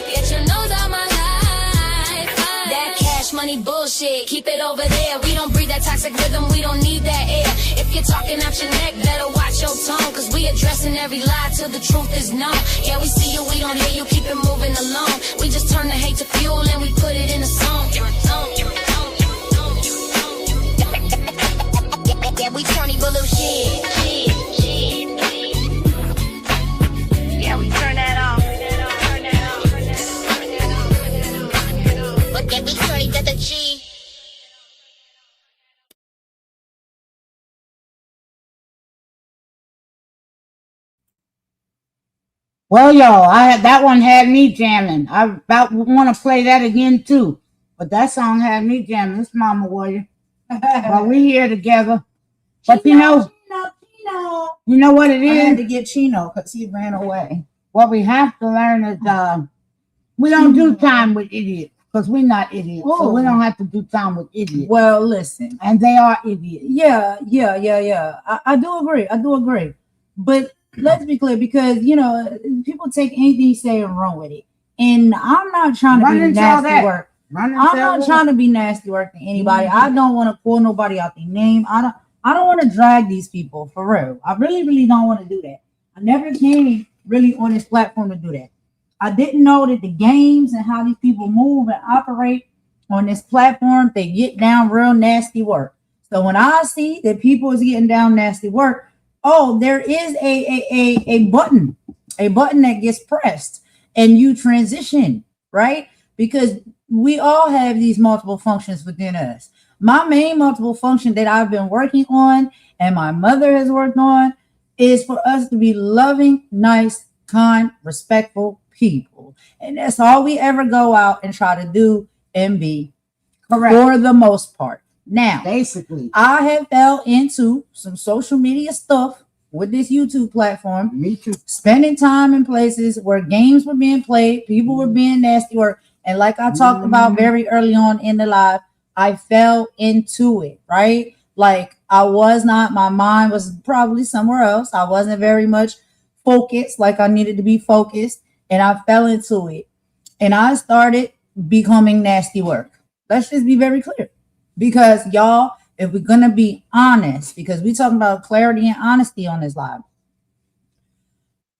Speaker 1: Get your nose out my life. That cash money bullshit, keep it over there. We don't breathe that toxic rhythm, we don't need that air. If you're talking out your neck, better watch your tone. Cause we addressing every lie till the truth is known. Yeah, we see you, we don't hear you, keep it moving along. We just turn the hate to fuel and we put it in a song. Yeah, we turning blue shit. Yeah, we turn that off. But yeah, we turning to the G.
Speaker 3: Well, y'all, that one had me jamming. I about want to play that again too, but that song had me jamming. It's Mama Warrior. But we here together. But
Speaker 4: Chino.
Speaker 3: You know what it
Speaker 4: I had
Speaker 3: is?
Speaker 4: to get Chino because he ran away.
Speaker 3: What we have to learn is we don't do time with idiots because we're not idiots. So we don't have to do time with idiots.
Speaker 4: Well, listen.
Speaker 3: And they are idiots.
Speaker 4: Yeah. I do agree. But let's be clear, because people take anything you say and run with it. And I'm not trying to be nasty work. I'm not trying to be nasty work to anybody. I don't want to call nobody out their name. I don't want to drag these people for real. I really, really don't want to do that. I never came really on this platform to do that. I didn't know that the games and how these people move and operate on this platform, they get down real nasty work. So when I see that people is getting down nasty work, there is a button that gets pressed and you transition, right? Because we all have these multiple functions within us. My main multiple function that I've been working on and my mother has worked on is for us to be loving, nice, kind, respectful people. And that's all we ever go out and try to do and be. Correct. For the most part. Now,
Speaker 3: basically,
Speaker 4: I have fell into some social media stuff with this YouTube platform.
Speaker 3: Me too.
Speaker 4: Spending time in places where games were being played, people were being nasty, and like I talked about very early on in the live, I fell into it, right? Like my mind was probably somewhere else. I wasn't very much focused like I needed to be focused, and I fell into it. And I started becoming nasty work. Let's just be very clear. Because y'all, if we're going to be honest, because we're talking about clarity and honesty on this live.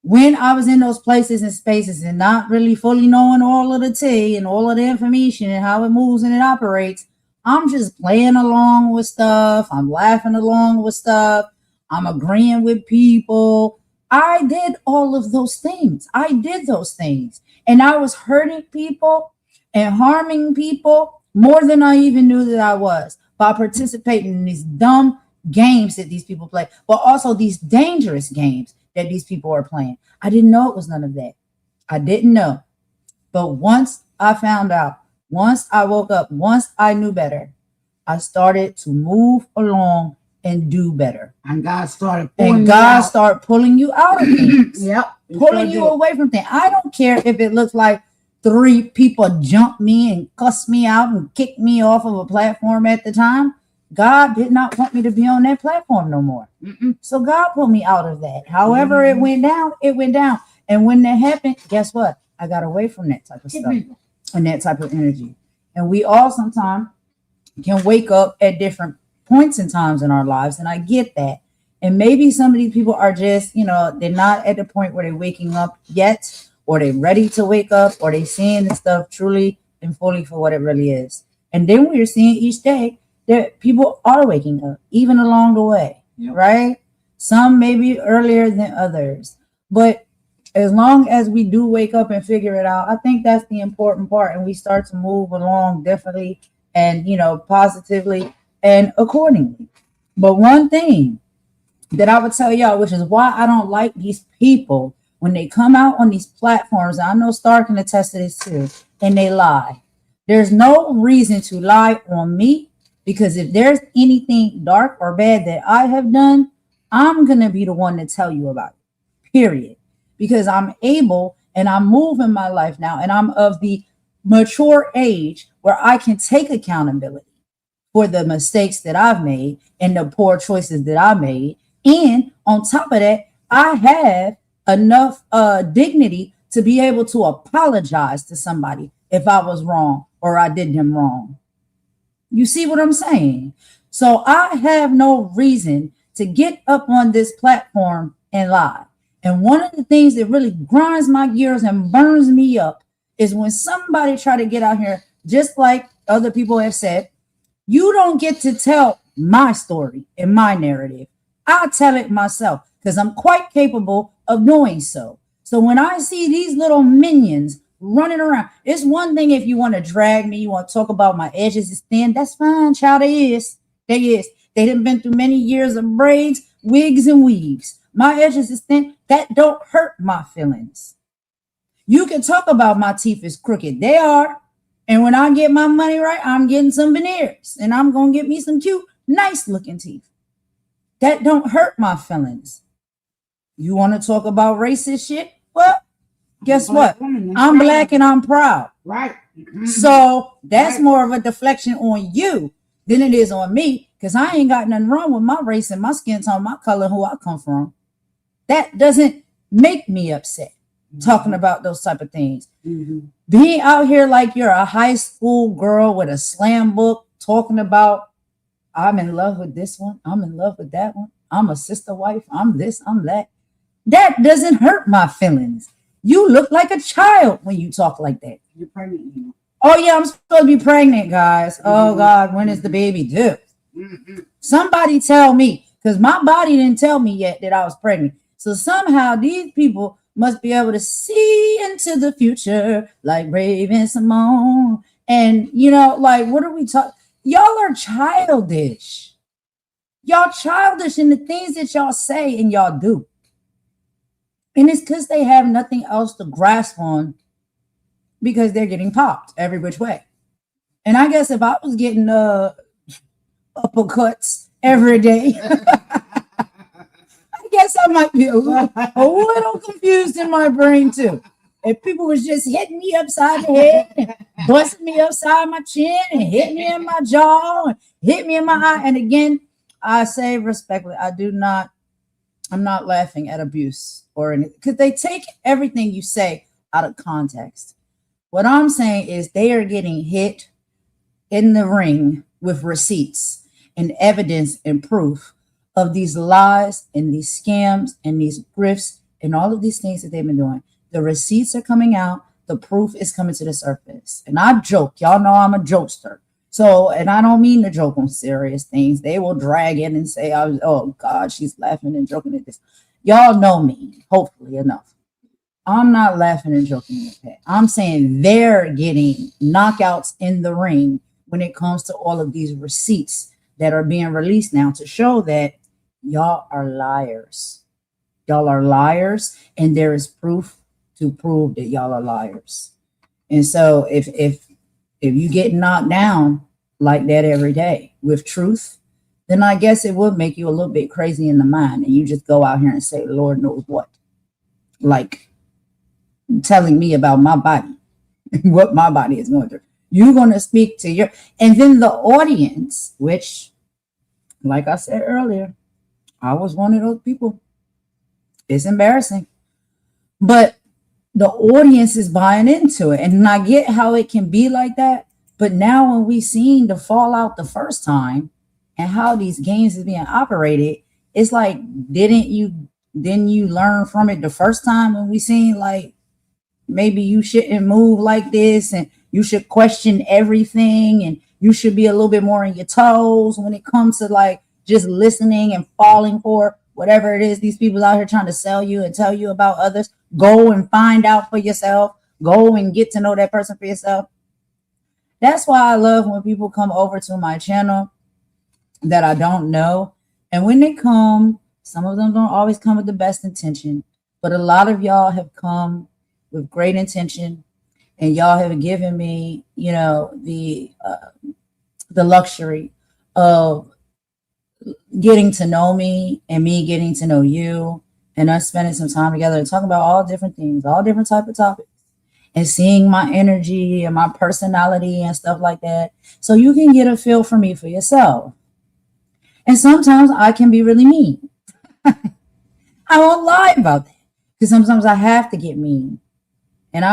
Speaker 4: When I was in those places and spaces and not really fully knowing all of the tea and all of the information and how it moves and it operates, I'm just playing along with stuff. I'm laughing along with stuff. I'm agreeing with people. I did all of those things. I did those things. And I was hurting people and harming people more than I even knew that I was by participating in these dumb, games that these people play, but also these dangerous games that these people are playing. I didn't know it was none of that. I didn't know. But once I found out, once I woke up, once I knew better, I started to move along and do better.
Speaker 3: And God started
Speaker 4: pulling you out of things.
Speaker 3: Yep.
Speaker 4: Pulling you away from things. I don't care if it looks like 3 people jumped me and cussed me out and kicked me off of a platform at the time. God did not want me to be on that platform no more. So God pulled me out of that. However, it went down, it went down. And when that happened, guess what? I got away from that type of stuff and that type of energy. And we all sometimes can wake up at different points in times in our lives. And I get that. And maybe some of these people are just, they're not at the point where they're waking up yet, or they're ready to wake up, or they're seeing the stuff truly and fully for what it really is. And then we're seeing each day that people are waking up, even along the way, right? Some maybe earlier than others. But as long as we do wake up and figure it out, I think that's the important part. And we start to move along differently and, positively and accordingly. But one thing that I would tell y'all, which is why I don't like these people when they come out on these platforms, I know Star can attest to this too, and they lie. There's no reason to lie on me, because if there's anything dark or bad that I have done, I'm going to be the one to tell you about it, period. Because I'm able and I'm moving my life now, and I'm of the mature age where I can take accountability for the mistakes that I've made and the poor choices that I made. And on top of that, I have enough dignity to be able to apologize to somebody if I was wrong or I did them wrong. You see what I'm saying? So I have no reason to get up on this platform and lie. And one of the things that really grinds my gears and burns me up is when somebody try to get out here, just like other people have said, you don't get to tell my story and my narrative. I'll tell it myself because I'm quite capable of doing so. So when I see these little minions running around, it's one thing if you want to drag me, you want to talk about my edges is thin, that's fine, child. They is. They done been through many years of braids, wigs, and weaves. My edges is thin. That don't hurt my feelings. You can talk about my teeth is crooked. They are. And when I get my money right, I'm getting some veneers. And I'm going to get me some cute, nice looking teeth. That don't hurt my feelings. You want to talk about racist shit? Well, guess what? I'm black and I'm proud.
Speaker 3: Right.
Speaker 4: So that's more of a deflection on you than it is on me, because I ain't got nothing wrong with my race and my skin tone, my color, who I come from. That doesn't make me upset talking about those type of things. Being out here like you're a high school girl with a slam book talking about, I'm in love with this one, I'm in love with that one, I'm a sister wife, I'm this, I'm that. That doesn't hurt my feelings. You look like a child when you talk like that.
Speaker 3: You're pregnant.
Speaker 4: Oh yeah, I'm supposed to be pregnant, guys. Oh God, when is the baby due? Somebody tell me, because my body didn't tell me yet that I was pregnant. So somehow these people must be able to see into the future like Raven Simone. And like, what are we talking? Y'all are childish. Y'all childish in the things that y'all say and y'all do. And it's because they have nothing else to grasp on, because they're getting popped every which way. And I guess if I was getting uppercuts every day, I guess I might be a little confused in my brain too. If people was just hitting me upside the head and busting me upside my chin and hitting me in my jaw and hit me in my eye. And again, I say respectfully, I'm not laughing at abuse or anything, because they take everything you say out of context. What I'm saying is they are getting hit in the ring with receipts and evidence and proof of these lies and these scams and these grifts and all of these things that they've been doing. The receipts are coming out. The proof is coming to the surface. And I joke. Y'all know I'm a jokester. So, and I don't mean to joke on serious things. They will drag in and say, oh God, she's laughing and joking at this. Y'all know me, hopefully enough. I'm not laughing and joking at that. I'm saying they're getting knockouts in the ring when it comes to all of these receipts that are being released now to show that y'all are liars. Y'all are liars, and there is proof to prove that y'all are liars. And so if you get knocked down like that every day with truth, then I guess it would make you a little bit crazy in the mind, and you just go out here and say, Lord knows what, like telling me about my body, what my body is going through. You're going to speak to your, and then the audience, which, like I said earlier, I was one of those people. It's embarrassing, but the audience is buying into it. And I get how it can be like that. But now when we seen the fallout the first time and how these games is being operated, it's like, didn't you learn from it the first time when we seen like, maybe you shouldn't move like this and you should question everything and you should be a little bit more on your toes when it comes to like just listening and falling for whatever it is these people out here trying to sell you and tell you about others. Go and find out for yourself. Go and get to know that person for yourself. That's why I love when people come over to my channel that I don't know. And when they come, some of them don't always come with the best intention, but a lot of y'all have come with great intention, and y'all have given me, you know, the luxury of getting to know me and me getting to know you, and us spending some time together and talking about all different things, all different type of topics, and seeing my energy and my personality and stuff like that. So you can get a feel for me for yourself. And sometimes I can be really mean. I won't lie about that, because sometimes I have to get mean. And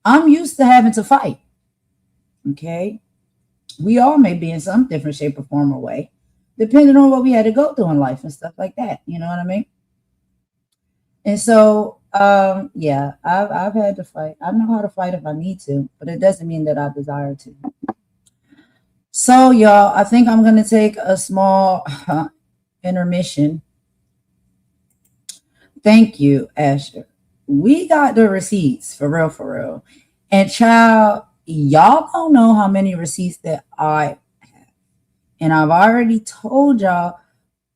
Speaker 4: I'm used to having to fight. Okay. We all may be in some different shape or form or way, depending on what we had to go through in life and stuff like that. You know what I mean? And so, yeah, I've had to fight. I know how to fight if I need to, but it doesn't mean that I desire to. So, y'all, I think I'm going to take a small intermission. Thank you, Asher. We got the receipts, for real, for real. And child, y'all don't know how many receipts that I have. And I've already told y'all,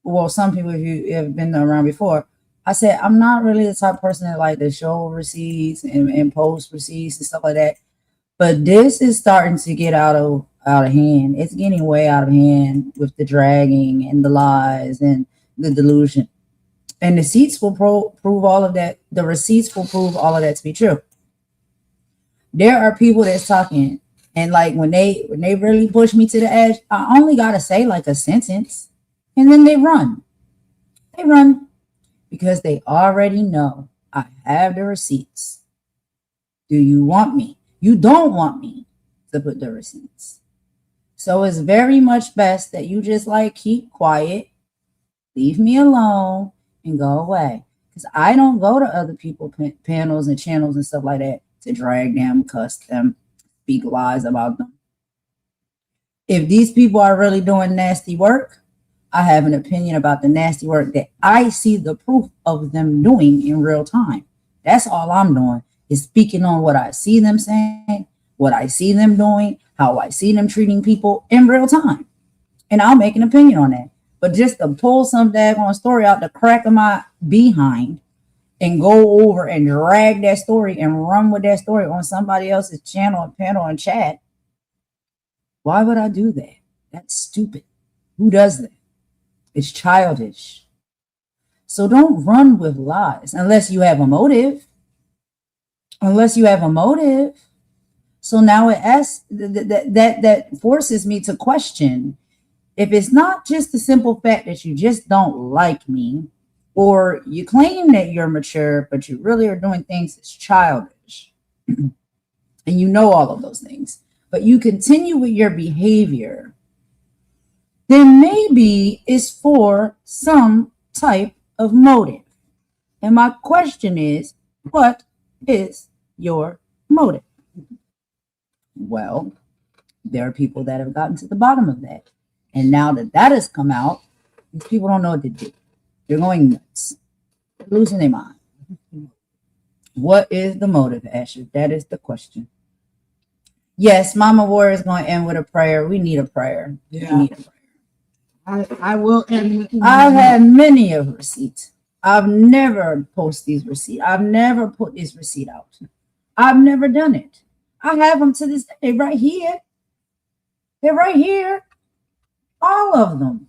Speaker 4: well, some people, if you have been around before, I said, I'm not really the type of person that like to show receipts and post receipts and stuff like that. But this is starting to get out of hand. It's getting way out of hand with the dragging and the lies and the delusion. And the receipts will prove all of that. The receipts will prove all of that to be true. There are people that's talking, and like when they really push me to the edge, I only gotta say like a sentence, and then they run. They run because they already know I have the receipts. Do you want me? You don't want me to put the receipts. So it's very much best that you just like keep quiet, leave me alone, and go away. Because I don't go to other people's panels and channels and stuff like that to drag them, cuss them, speak lies about them. If these people are really doing nasty work, I have an opinion about the nasty work that I see the proof of them doing in real time. That's all I'm doing, is speaking on what I see them saying, what I see them doing, how I see them treating people in real time. And I'll make an opinion on that. But just to pull some daggone story out the crack of my behind and go over and drag that story and run with that story on somebody else's channel and panel and chat, why would I do that? That's stupid. Who does that? It's childish. So don't run with lies unless you have a motive. Unless you have a motive. So now it asks, that forces me to question, if it's not just the simple fact that you just don't like me, or you claim that you're mature, but you really are doing things that's childish, and you know all of those things, but you continue with your behavior, then maybe it's for some type of motive. And my question is, what is your motive? Well, there are people that have gotten to the bottom of that. And now that that has come out, these people don't know what to do. They're going nuts. They're losing their mind. What is the motive, Asher? That is the question. Yes, Mama Warrior is going to end with a prayer. We need a prayer.
Speaker 3: Yeah.
Speaker 4: We need a prayer.
Speaker 3: I will end.
Speaker 4: I've had many of receipts. I've never posted these receipts. I've never put this receipt out. I've never done it. I have them to this day right here. They're right here. All of them.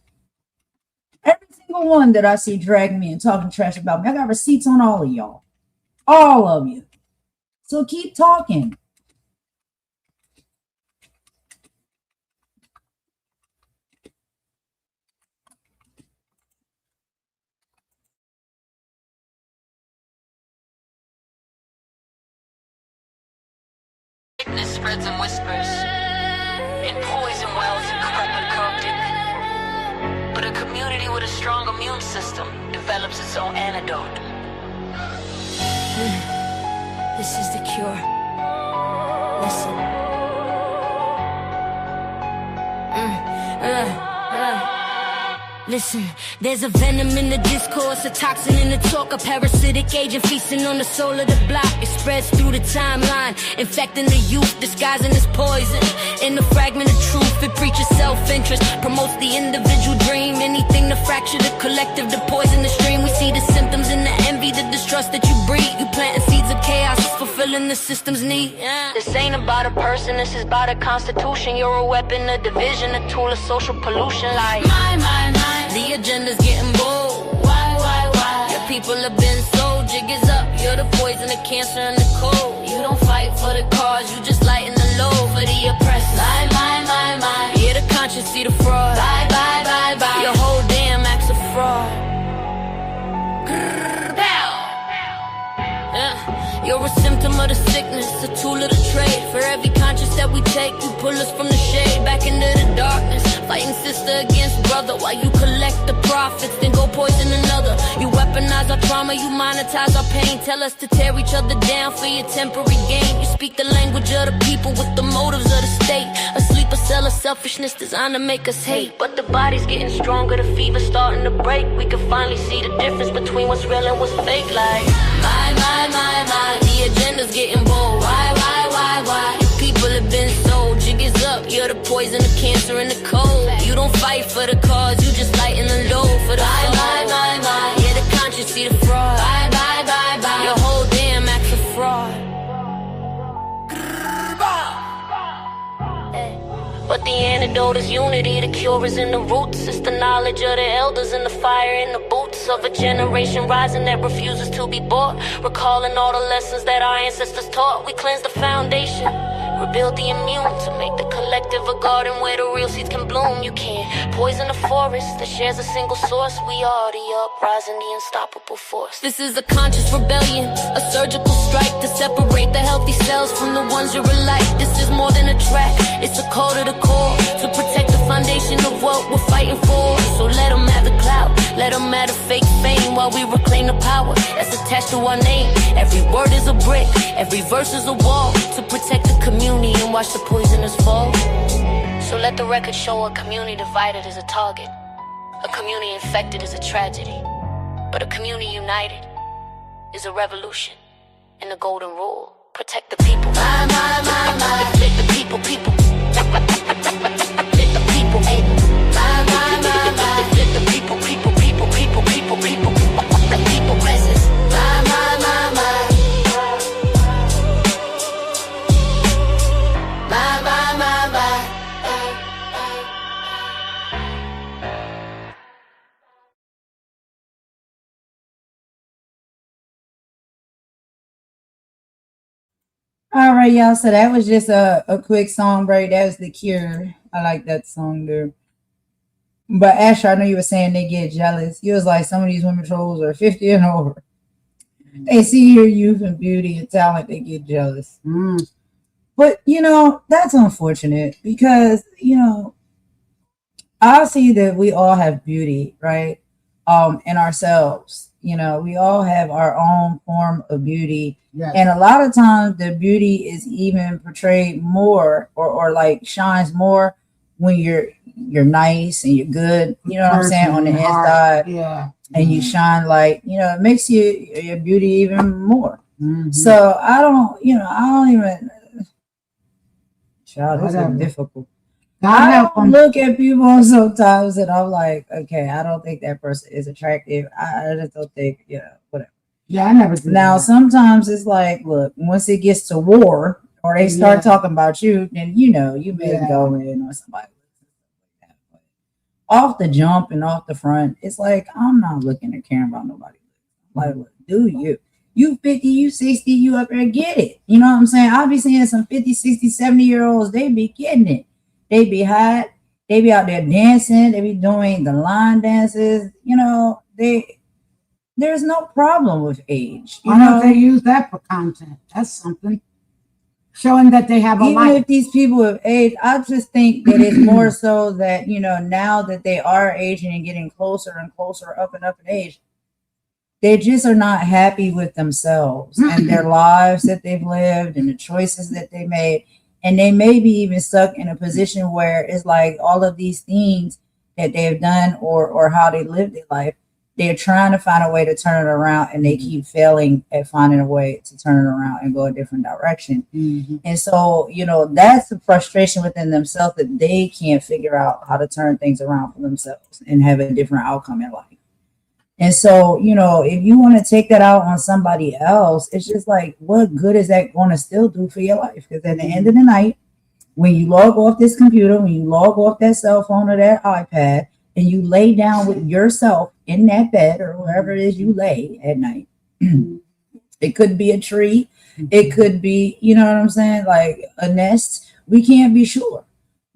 Speaker 4: Every single one that I see dragging me and talking trash about me. I got receipts on all of y'all. All of you. So keep talking.
Speaker 8: Sickness spreads in whispers, in poison wells and corrupted. But a community with a strong immune system develops its own antidote.
Speaker 1: This is the cure. Listen. Listen, there's a venom in the discourse, a toxin in the talk, a parasitic agent feasting on the soul of the block. It spreads through the timeline, infecting the youth, disguising its poison. In the fragment of truth, it preaches self-interest, promotes the individual dream. Anything to fracture the collective, to poison the stream. We see the symptoms in the envy, the distrust that you breed. You planting seeds of chaos, fulfilling the system's need.
Speaker 8: This ain't about a person, this is about a constitution. You're a weapon of division, a tool of social pollution. Like
Speaker 1: the agenda's getting bold. Why? Your people have been sold. Jiggers up, you're the poison, the cancer, and the cold. You don't fight for the cause, you just lighten the load for the oppressed. Lie. Yeah, the conscience see the fraud. Bye. Your whole damn act's a fraud. You're a symptom of the sickness, a tool of the trade. For every conscience that we take, you pull us from the shade back into the darkness. Fighting sister against brother while you collect the profits, then go poison another. You weaponize our trauma, you monetize our pain. Tell us to tear each other down for your temporary gain. You speak the language of the people with the motives of the state. Asleep, a cell of selfishness designed to make us hate. But the body's getting stronger, the fever's starting to break. We can finally see the difference between what's real and what's fake. Like, my, the agenda's getting bold. Why? Your people have been sold. Jiggers up, you're the poison, the cancer, and the cold. You don't fight for the cause, you just lighten the load for the soul. Yeah, the conscience see the fraud. Bye. Your whole damn act's a fraud. But the antidote is unity, the cure is in the roots. It's the knowledge of the elders and the fire in the boots of a generation rising that refuses to be bought. Recalling all the lessons that our ancestors taught. We cleanse the foundation, rebuild the immune to make the collective a garden where the real seeds can bloom. You can't poison a forest that shares a single source. We are the uprising, the unstoppable force. This is a conscious rebellion, a surgical strike to separate the healthy cells from the ones you're alike. This is more than a track, it's a call to the core, to protect the foundation of what we're fighting for. So let them have the clout, let them have the fake fame, while we reclaim the power that's attached to our name. Every word is a brick, every verse is a wall, to protect the community and watch the poisoners fall. So let the record show a community divided is a target, a community infected is a tragedy, but a community united is a revolution. And the golden rule, protect the people. Protect the people. Protect the people. Protect the people. The people presence.
Speaker 4: All right, y'all. So that was just a quick song break. That was The Cure. I like that song there. But Asher, I know you were saying they get jealous. You was like, some of these women trolls are 50 and over. They see your youth and beauty and talent, they get jealous. But, that's unfortunate because, I see that we all have beauty, right? In ourselves. We all have our own form of beauty.
Speaker 3: Yes.
Speaker 4: And a lot of times the beauty is even portrayed more or like shines more when you're nice and you're good, you know what I'm saying, on the inside.
Speaker 3: Yeah.
Speaker 4: And you shine like, it makes your beauty even more.
Speaker 3: Mm-hmm.
Speaker 4: So I don't even Child, this
Speaker 3: Whatever.
Speaker 4: is difficult.
Speaker 3: God
Speaker 4: I
Speaker 3: help
Speaker 4: don't
Speaker 3: them.
Speaker 4: look at people sometimes and I'm like, okay, I don't think that person is attractive. I just don't think, whatever.
Speaker 3: Yeah, I never did
Speaker 4: Now,
Speaker 3: that.
Speaker 4: sometimes it's like, look, once it gets to war or they start
Speaker 3: Yeah.
Speaker 4: talking about you, then you may
Speaker 3: Yeah.
Speaker 4: go in or somebody. But off the jump and off the front, it's like, I'm not looking or caring about nobody. Like, look, do you? You 50, you 60, you up there, get it. You know what I'm saying? I be seeing some 50, 60, 70-year-olds, they be getting it. They be hot. They be out there dancing. They be doing the line dances. There's no problem with age.
Speaker 3: Why don't they use that for content? That's something. Showing that they have a
Speaker 4: Even
Speaker 3: life.
Speaker 4: if these people have aged, I just think that it's more so that, now that they are aging and getting closer and closer up and up in age, they just are not happy with themselves and their lives that they've lived and the choices that they made. And they may be even stuck in a position where it's like all of these things that they've done or how they live their life, they're trying to find a way to turn it around and they keep failing at finding a way to turn it around and go a different direction.
Speaker 3: Mhm.
Speaker 4: And so, that's the frustration within themselves that they can't figure out how to turn things around for themselves and have a different outcome in life. And so, if you want to take that out on somebody else, it's just like, what good is that going to still do for your life? Because at the end of the night, when you log off this computer, when you log off that cell phone or that iPad, and you lay down with yourself in that bed or wherever it is you lay at night, it could be a tree, it could be, you know what I'm saying, like a nest. We can't be sure.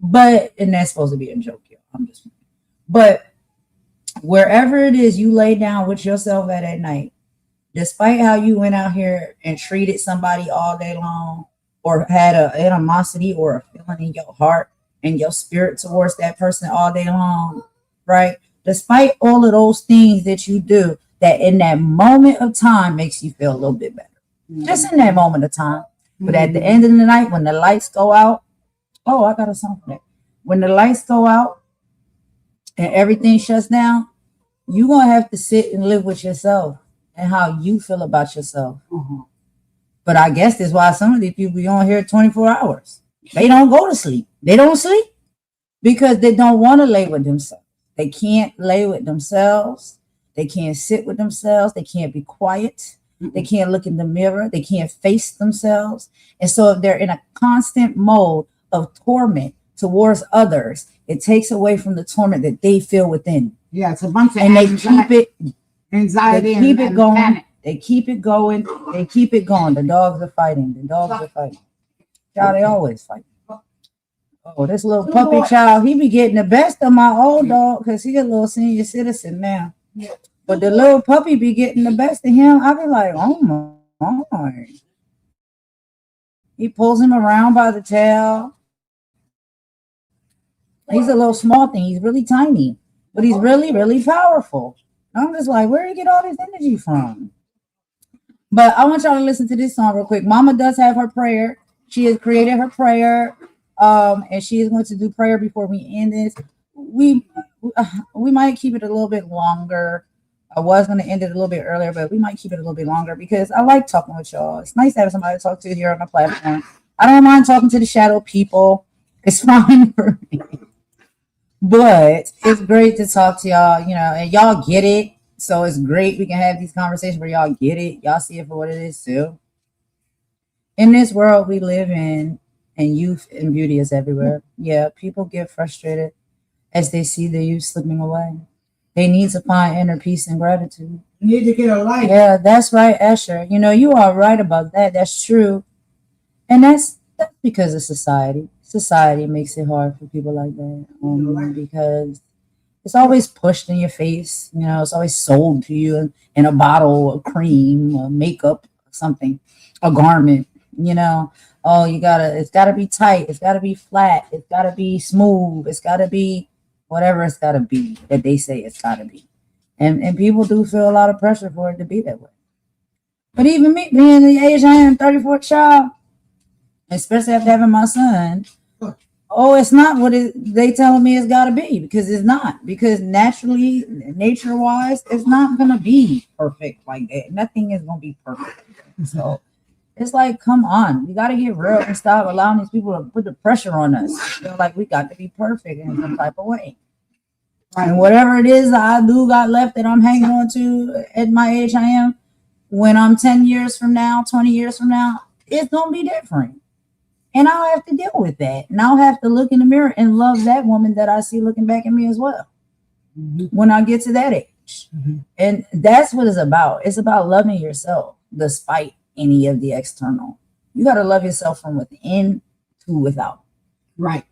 Speaker 4: And that's supposed to be a joke, y'all. I'm just, but wherever it is you lay down with yourself at night, despite how you went out here and treated somebody all day long or had an animosity or a feeling in your heart and your spirit towards that person all day long, right? Despite all of those things that you do, that in that moment of time makes you feel a little bit better. Just in that moment of time. But at the end of the night, when the lights go out, oh, I got a song for that. When the lights go out and everything shuts down, you're going to have to sit and live with yourself and how you feel about yourself. But I guess that's why some of these people be on here 24 hours. They don't go to sleep. They don't sleep because they don't want to lay with themselves. They can't lay with themselves. They can't sit with themselves. They can't be quiet. They can't look in the mirror. They can't face themselves. And so if they're in a constant mode of torment towards others, it takes away from the torment that they feel within.
Speaker 3: Yeah, it's a bunch of
Speaker 4: And they keep it
Speaker 3: anxiety.
Speaker 4: They keep it
Speaker 3: and
Speaker 4: going.
Speaker 3: panic.
Speaker 4: They keep it going. They keep it going. The dogs are fighting. The dogs are fighting. Child, they always fight. Oh, this little puppy child, he be getting the best of my old dog because he a little senior citizen now. But the little puppy be getting the best of him. I be like, oh my. He pulls him around by the tail. He's a little small thing. He's really tiny, but he's really, really powerful. I'm just like, where do you get all this energy from? But I want y'all to listen to this song real quick. Mama does have her prayer. She has created her prayer, and she is going to do prayer before we end this. We might keep it a little bit longer. I was going to end it a little bit earlier, but we might keep it a little bit longer because I like talking with y'all. It's nice to have somebody to talk to here on the platform. I don't mind talking to the shadow people. It's fine for me. But it's great to talk to y'all, and y'all get it. So it's great we can have these conversations where y'all get it. Y'all see it for what it is too. In this world we live in, and youth and beauty is everywhere. Yeah, people get frustrated as they see the youth slipping away. They need to find inner peace and gratitude.
Speaker 3: You need to get a life.
Speaker 4: Yeah, that's right, Asher. You are right about that. That's true. And that's because of society. Society makes it hard for people like that because it's always pushed in your face. It's always sold to you in a bottle of cream, or makeup, something, a garment. Oh, it's gotta be tight. It's gotta be flat. It's gotta be smooth. It's gotta be whatever it's gotta be that they say it's gotta be. And people do feel a lot of pressure for it to be that way. But even me, being the age I am, 34 child, especially after having my son, oh, it's not what they telling me it's got to be, because it's not. Because naturally, nature-wise, it's not going to be perfect like that. Nothing is going to be perfect. So It's like, come on, we got to get real and stop allowing these people to put the pressure on us. Feel like we got to be perfect in some type of way. And whatever it is I do got left that I'm hanging on to at my age I am, when I'm 10 years from now, 20 years from now, it's going to be different. And I'll have to deal with that. And I'll have to look in the mirror and love that woman that I see looking back at me as well. When I get to that age. And that's what it's about. It's about loving yourself despite any of the external. You got to love yourself from within to without.
Speaker 3: Right.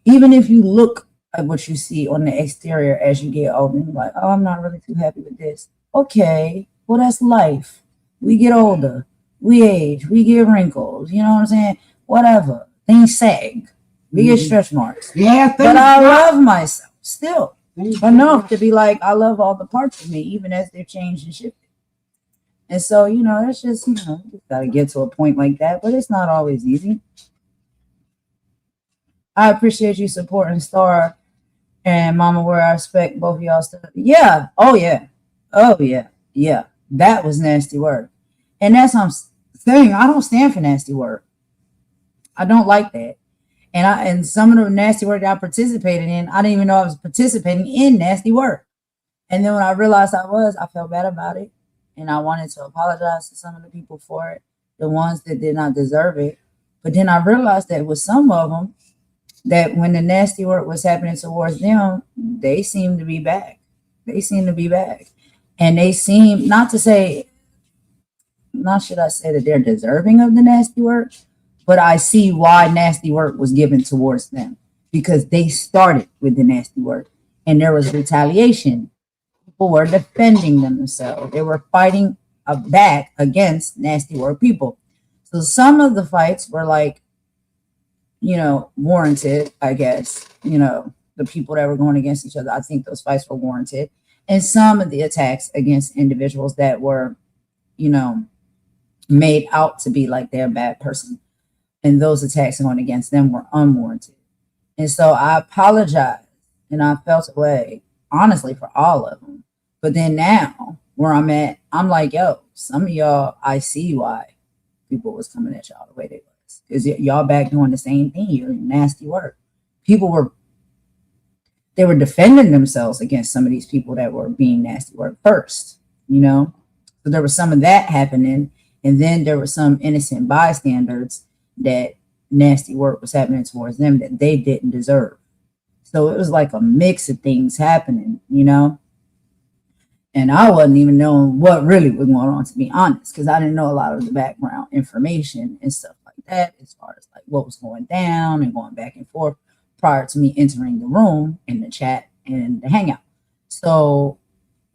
Speaker 4: Even if you look at what you see on the exterior as you get older, and you're like, oh, I'm not really too happy with this. Okay, well, that's life. We get older, we age, we get wrinkles, you know what I'm saying? Whatever. Things sag. We get stretch marks.
Speaker 3: Yeah,
Speaker 4: but I love myself still
Speaker 3: things
Speaker 4: enough to be like, I love all the parts of me, even as they've changed and shifted. And so, you know, it's just, you know, you got to get to a point like that, but it's not always easy. I appreciate you supporting Star and Mama Where I respect both of y'all stuff. Yeah. Oh, yeah. Oh, yeah. Yeah. That was nasty work. And that's what I'm saying. I don't stand for nasty work. I don't like that. And some of the nasty work that I participated in, I didn't even know I was participating in nasty work. And then when I realized I felt bad about it. And I wanted to apologize to some of the people for it, the ones that did not deserve it. But then I realized that with some of them, that when the nasty work was happening towards them, they seemed to be back. They seemed to be back. And they seem, not should I say that they're deserving of the nasty work, but I see why nasty work was given towards them, because they started with the nasty work and there was retaliation. People were defending themselves. They were fighting back against nasty work people. So some of the fights were like, you know, warranted, I guess. You know, the people that were going against each other, I think those fights were warranted. And some of the attacks against individuals that were, you know, made out to be like they're a bad person, and those attacks going against them were unwarranted. And so I apologized and I felt away, honestly, for all of them. But then now, where I'm at, I'm like, yo, some of y'all, I see why people was coming at y'all the way they was. Because y'all back doing the same thing, you're nasty work. They were defending themselves against some of these people that were being nasty work first, you know? So there was some of that happening. And then there were some innocent bystanders that nasty work was happening towards them that they didn't deserve. So it was like a mix of things happening, you know? And I wasn't even knowing what really was going on, to be honest, because I didn't know a lot of the background information and stuff like that, as far as like what was going down and going back and forth prior to me entering the room in the chat and the hangout. So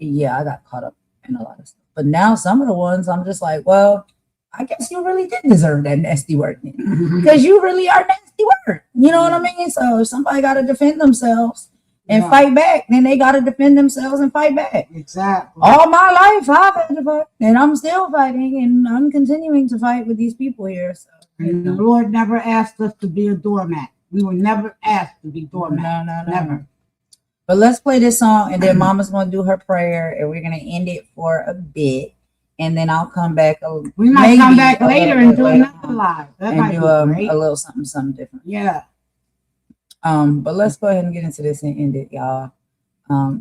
Speaker 4: yeah, I got caught up in a lot of stuff. But now some of the ones I'm just like, well, I guess you really did deserve that nasty work because you really are nasty work. You know what I mean? So if somebody got to defend themselves and fight back, then they got to defend themselves and fight back.
Speaker 3: Exactly.
Speaker 4: All my life I've had to fight, and I'm still fighting, and I'm continuing to fight with these people here. So
Speaker 3: And the Lord never asked us to be a doormat. We were never asked to be doormat.
Speaker 4: No.
Speaker 3: Never.
Speaker 4: But let's play this song, and then Mama's gonna do her prayer, and we're gonna end it for a bit, and then I'll come back.
Speaker 3: We might come back later and do another live. That
Speaker 4: and
Speaker 3: might
Speaker 4: do
Speaker 3: be great.
Speaker 4: a little something different.
Speaker 3: Yeah.
Speaker 4: But let's go ahead and get into this and end it, y'all.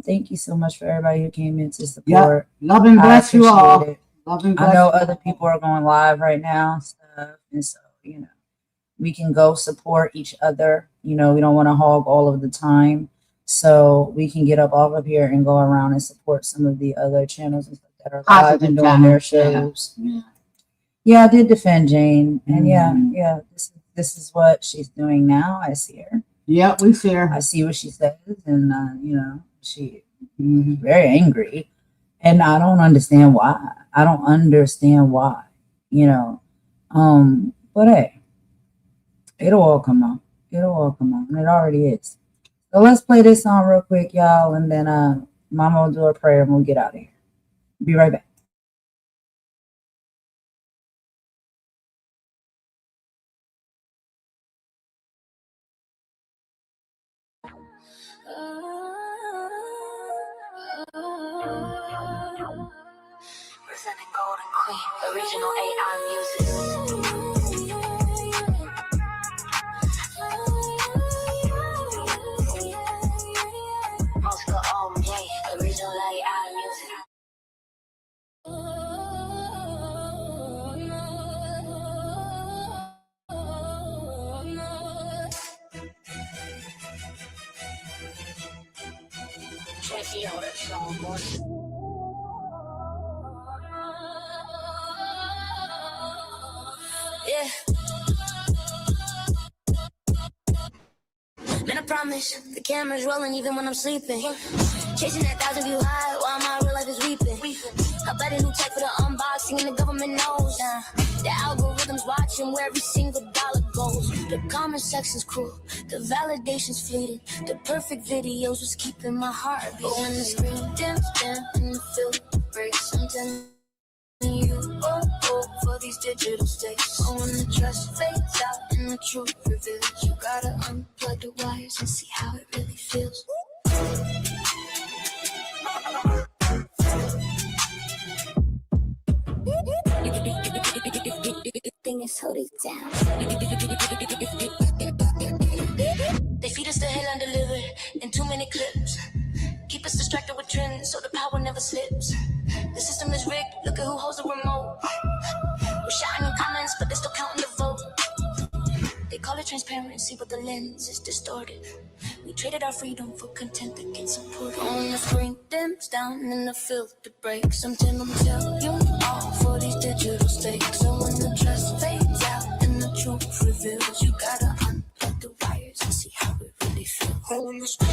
Speaker 4: Thank you so much for everybody who came in to support.
Speaker 3: Yep. Love and bless you all.
Speaker 4: It.
Speaker 3: Love and bless
Speaker 4: I know
Speaker 3: you
Speaker 4: other people are going live right now and stuff, and so you know we can go support each other. You know, we don't want to hog all of the time, so we can get up off of here and go around and support some of the other channels and stuff that are live and doing their shows. Yeah, I did defend Jane, and yeah, this is what she's doing now. I see her.
Speaker 3: Yep, we see her.
Speaker 4: I see what she says, and you know, she very angry, and I don't understand why. You know, but hey, it'll all come out. And it already is. So let's play this song real quick, y'all, and then Mama will do a prayer and we'll get out of here. Be right back.
Speaker 7: Presenting Golden
Speaker 8: Original AI music. Oscar original AI music. Yeah. Man, I promise the camera's rolling even when I'm sleeping. Chasing that 1,000 view high while my real life is weeping. I bet a new tech for the unboxing and the government knows. The algorithms watching where every single dollar goes. The comment section's cruel, the validation's fleeting. The perfect videos was keeping my heart beating. But when the screen dims down and the filter breaks, I'm telling you, for these digital states. Oh, when the trust fades out and the truth reveals, you gotta unplug the wires and see how it really feels. Thing is hold it down. They feed us the headline delivered in 2 minute clips. Keep us distracted with trends so the power never slips. The system is rigged, look at who holds the remote. We're shouting in comments, but they're still counting the vote. They call it transparency, but the lens is distorted. We traded our freedom for content that gets supported. On the screen dims down and the filter breaks. I'm telling you all for these digital stakes. So when the trust fades out and the truth reveals, you gotta unplug the wires and see how it really feels. On the screen.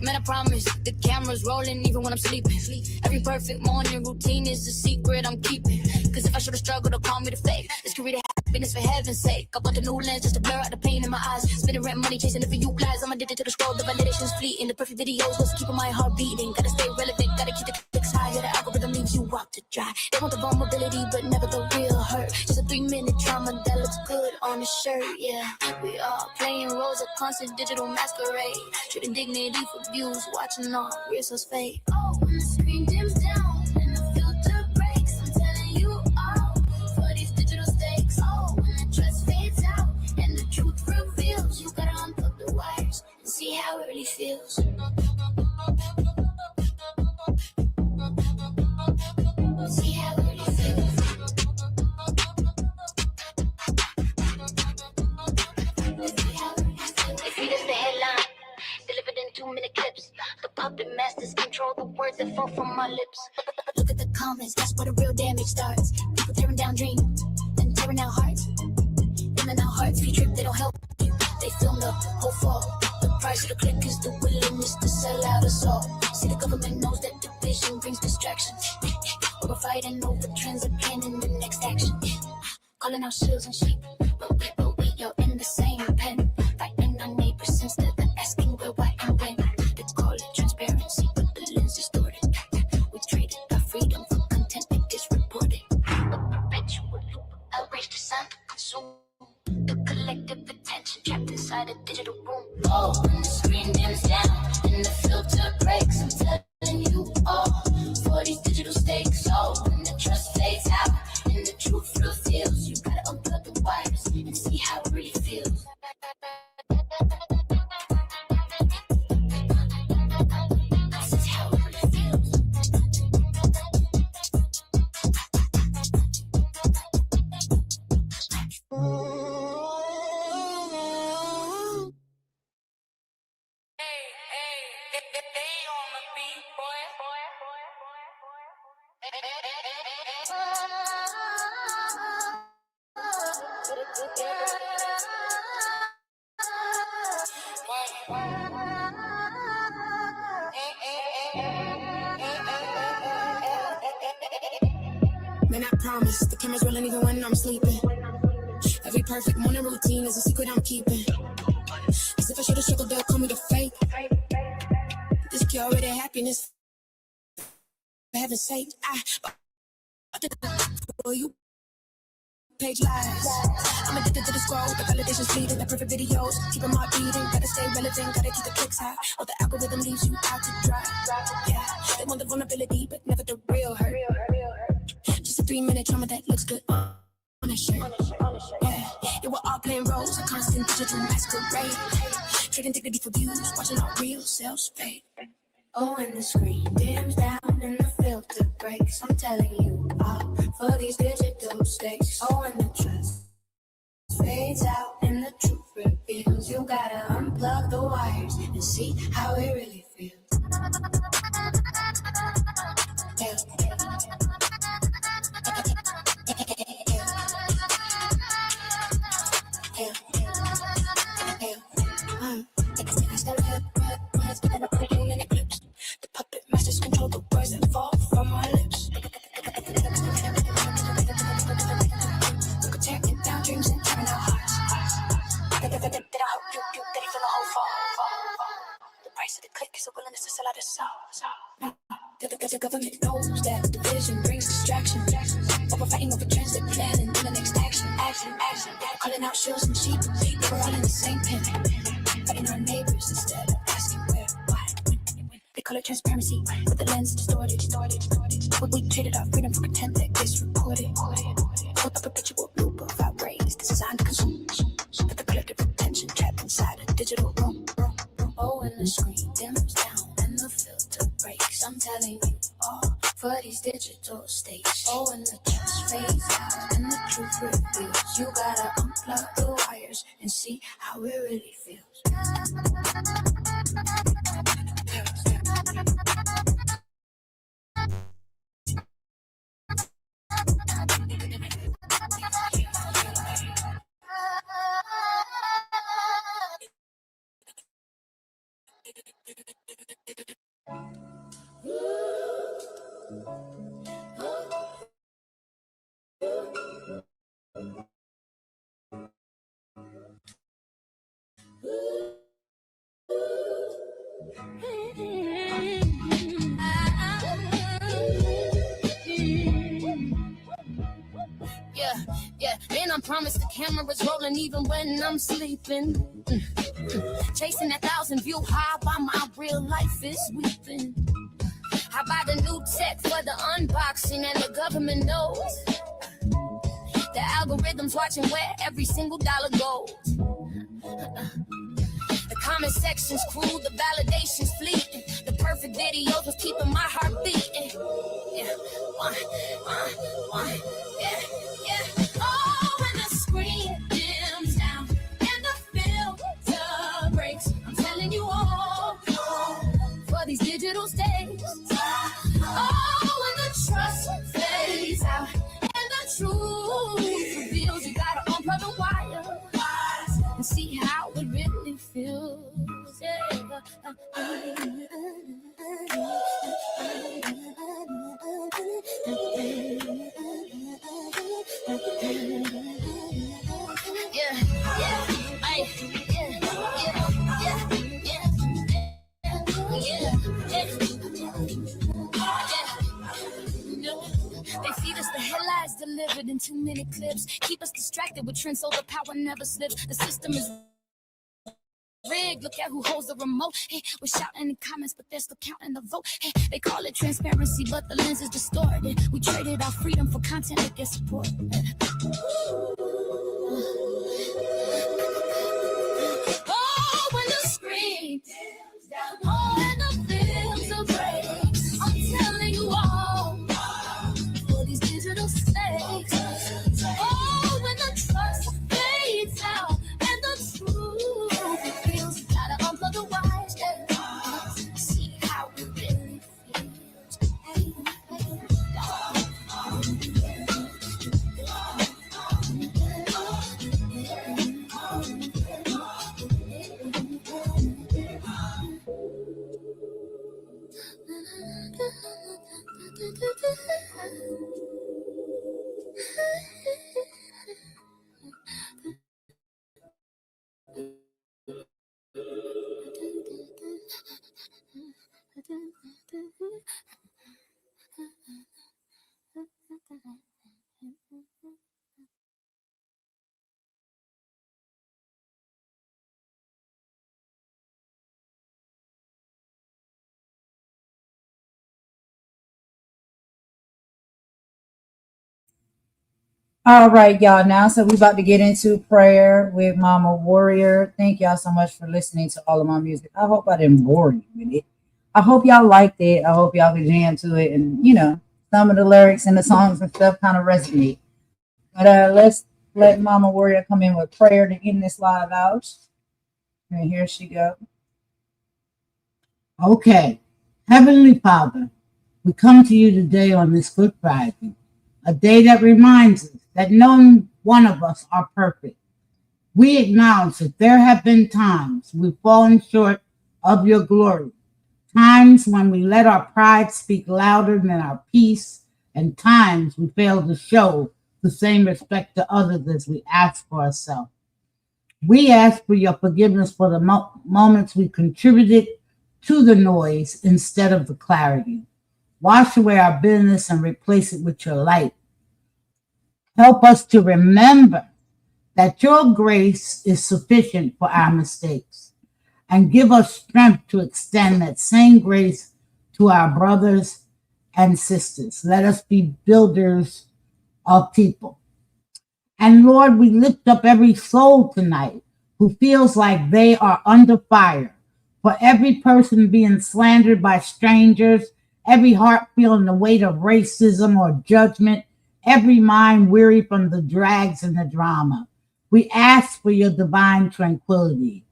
Speaker 8: Man, I promise the camera's rolling even when I'm sleeping. Every perfect morning routine is a secret I'm keeping. Cause if I show the struggle, they'll call me the fake. Let's create a happiness for heaven's sake. I bought the new lens just to blur out the pain in my eyes. Spending rent money chasing it for you guys. I'm addicted to the scroll, the validation's fleeting. The perfect videos was keeping my heart beating. Gotta stay relevant, gotta keep the clicks high. Yeah, the algorithm leaves you out to dry. They want the vulnerability, but never the real hurt. Just a 3-minute drama that looks good on the shirt. Yeah, we all playing roles of constant digital masquerade. Trading dignity for views, watching all resource fade. Oh, when the screen dims down and the filter breaks, I'm telling you all for these digital stakes. Oh, when the trust fades out and the truth reveals, you gotta unplug the wires and see how it really feels. See how it really feels. They feed us the headline, delivered in 2-minute clips. The puppet masters control the words that fall from my lips. Look at the comments, that's where the real damage starts. People tearing down dreams, then tearing out hearts. Them in our hearts, if you trip, they don't help you. They film the whole fall. The price of the click is the willingness to sell out us all. See, the government knows that division brings distraction. We're fighting over trends again in the next action. Calling out shields and sheep, but we are in the same pen. Fighting our neighbors instead of asking where, why, and when. They call it transparency, but the lens is distorted. We traded our freedom for content that gets reported. A perpetual loop, outrage designed to consume. The collective attention trapped inside a digital room. Oh, when the screen dims down and the filter breaks, I'm telling you all for these digital stakes. Oh, when the trust fades out and the truth reveals, you gotta unplug the wires and see how it really feels. This is how it really feels.
Speaker 9: Man, I promise, the camera's rolling even when I'm sleeping. Every perfect morning routine is a secret I'm keeping. As if I should've struggled, they'll call me the fake. This curated happiness, for heaven's sake. I did for you. Page lies. I'm addicted to the scroll, the validation's fleeting, the perfect videos, keeping my beating, gotta stay relevant, gotta keep the clicks high, or the algorithm leaves you out to dry. Yeah, they want the vulnerability, but never the real hurt. Just a 3-minute drama that looks good on a shirt. Yeah, it were all playing roles, a constant digital masquerade, trading dignity for views, watching our real selves fade.
Speaker 7: Oh, when the screen dims down and the filter breaks, I'm telling you all for these digital stakes. Oh, when the trust fades out and the truth reveals, you gotta unplug the wires and see how it really feels. Yeah.
Speaker 9: The puppet masters control the words that fall from our lips. We're tearing down dreams and tearing our hearts. Did I hope you did he feel the whole fall? The price of the click is a willingness to sell out his soul. The government knows that division brings distraction. But we're fighting over trends that plan and then the next action. Calling out shoes and sheep, we're all in the same pen. Fighting our neighbors instead of asking where, why, when. They call it transparency, with the lens distorted. We traded our freedom for content that gets recorded. Caught a perpetual loop of outrage designed to consume. But the collective attention trapped inside a digital room.
Speaker 7: Oh, when the screen dims down and the filter breaks, I'm telling you all for these digital stakes. Oh, when the trust fades out and the truth reveals, you gotta unplug the wires and see how it really feels.
Speaker 1: Yeah, man, I promise the camera's rolling even when I'm sleeping. Chasing that 1,000-view high while my real life is weeping. I buy the new tech for the unboxing and the government knows. The algorithm's watching where every single dollar goes. The comment section's cruel, the validation's fleeting. The perfect videos was keeping my heart beating. Yeah, one, yeah. Oh, when the screen dims down and the filter breaks, I'm telling you all for these digital stakes. Oh, when the trust fades out and the truth reveals, you gotta unplug the wires and see how it really feels. They feed us the headlines delivered in 2-minute clips. Keep us distracted with trends so the power never slips. The system is rigged. Look at who holds the remote. Hey, we're shouting in the comments, but they're still counting the vote. Hey, they call it transparency, but the lens is distorted. We traded our freedom for content that gets support. Oh, when the screen dims down, oh, and the films are breaks, I'm telling you all for these digital stakes. Oh, when the trust fades out and the truth reveals, you gotta unplug the wires, yeah. See how it really feels.
Speaker 4: All right, y'all. Now, so we about to get into prayer with Mama Warrior. Thank y'all so much for listening to all of my music. I hope I didn't bore you with it. I hope y'all liked it. I hope y'all could jam to it, and some of the lyrics and the songs and stuff kind of resonate. But let's let Mama Warrior come in with prayer to end this live out. And here she go.
Speaker 3: Okay. Heavenly Father, we come to you today on this Good Friday, a day that reminds us that no one of us are perfect. We acknowledge that there have been times we've fallen short of your glory, times when we let our pride speak louder than our peace, and times we fail to show the same respect to others as we ask for ourselves. We ask for your forgiveness for the moments we contributed to the noise instead of the clarity. Wash away our bitterness and replace it with your light. Help us to remember that your grace is sufficient for our mistakes, and give us strength to extend that same grace to our brothers and sisters. Let us be builders of people. And Lord, we lift up every soul tonight who feels like they are under fire. For every person being slandered by strangers, every heart feeling the weight of racism or judgment, every mind weary from the drags and the drama. We ask for your divine tranquility.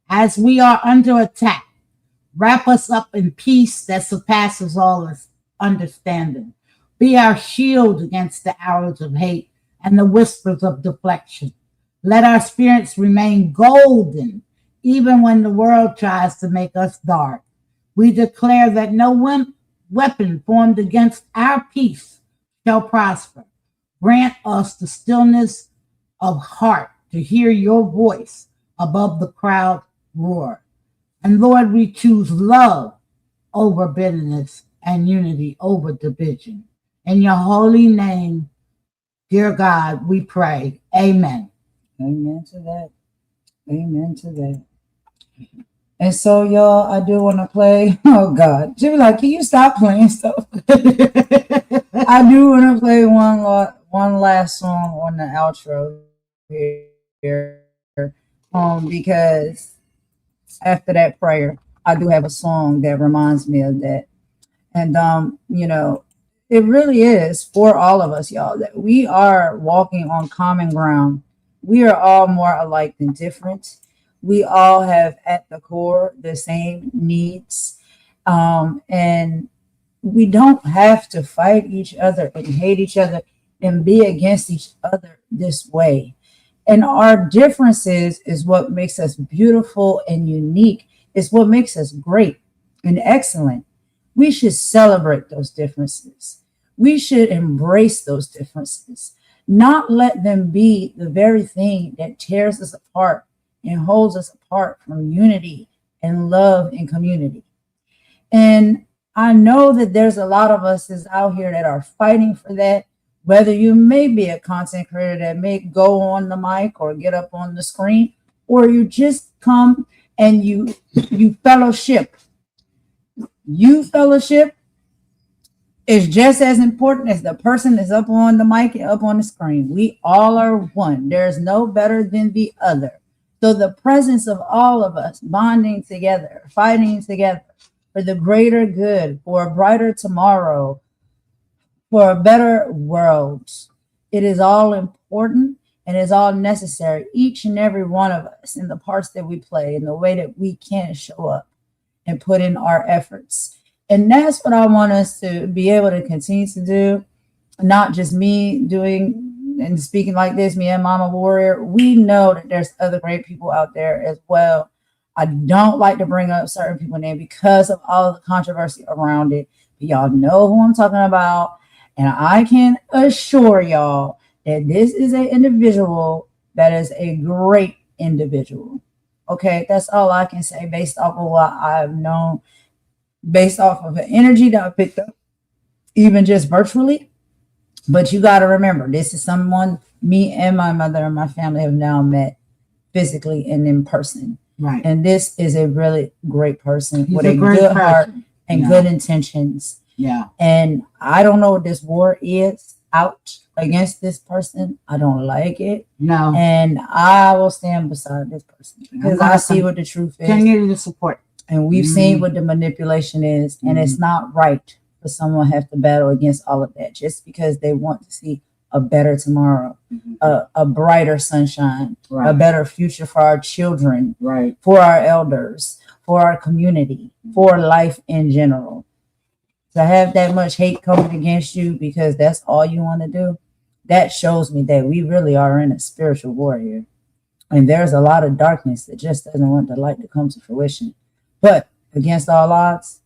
Speaker 3: As we are under attack, wrap us up in peace that surpasses all understanding. Be our shield against the arrows of hate and the whispers of deflection. Let our spirits remain golden, even when the world tries to make us dark. We declare that no weapon formed against our peace shall prosper. Grant us the stillness of heart to hear your voice above the crowd roar. And Lord, we choose love over bitterness and unity over division. In your holy name, dear God, we pray. Amen.
Speaker 4: Amen to that. Amen to that. And so, y'all, I do want to play. Oh God, she be like, "Can you stop playing stuff?" I do want to play one last song on the outro here, because after that prayer, I do have a song that reminds me of that, and it really is for all of us, y'all, that we are walking on common ground. We are all more alike than different. We all have at the core the same needs. And we don't have to fight each other and hate each other and be against each other this way. And our differences is what makes us beautiful and unique. It's what makes us great and excellent. We should celebrate those differences. We should embrace those differences, not let them be the very thing that tears us apart and holds us apart from unity and love and community. And I know that there's a lot of us is out here that are fighting for that, whether you may be a content creator that may go on the mic or get up on the screen, or you just come and you fellowship. You fellowship is just as important as the person that's up on the mic and up on the screen. We all are one. There's no better than the other. So the presence of all of us bonding together, fighting together for the greater good, for a brighter tomorrow, for a better world, it is all important and is all necessary. Each and every one of us in the parts that we play, in the way that we can show up and put in our efforts. And that's what I want us to be able to continue to do. Not just me doing and speaking like this, me and Mama Warrior. We know that there's other great people out there as well. I don't like to bring up certain people's name because of all of the controversy around it. But y'all know who I'm talking about. And I can assure y'all that this is an individual that is a great individual. Okay, that's all I can say based off of what I've known, based off of the energy that I picked up, even just virtually. But you got to remember, this is someone me and my mother and my family have now met physically and in person.
Speaker 3: Right.
Speaker 4: And this is a really great person with a
Speaker 3: great
Speaker 4: good
Speaker 3: person.
Speaker 4: heart and good intentions.
Speaker 3: Yeah.
Speaker 4: And I don't know what this war is. out against this person. I don't like it.
Speaker 3: No.
Speaker 4: And I will stand beside this person because I see what the truth is.
Speaker 3: Continue to support.
Speaker 4: And we've seen what the manipulation is. And it's not right for someone to have to battle against all of that just because they want to see a better tomorrow, a brighter sunshine, a better future for our children, for our elders, for our community, for life in general. To have that much hate coming against you because that's all you want to do, that shows me that we really are in a spiritual war here. And there's a lot of darkness that just doesn't want the light to come to fruition. But against all odds,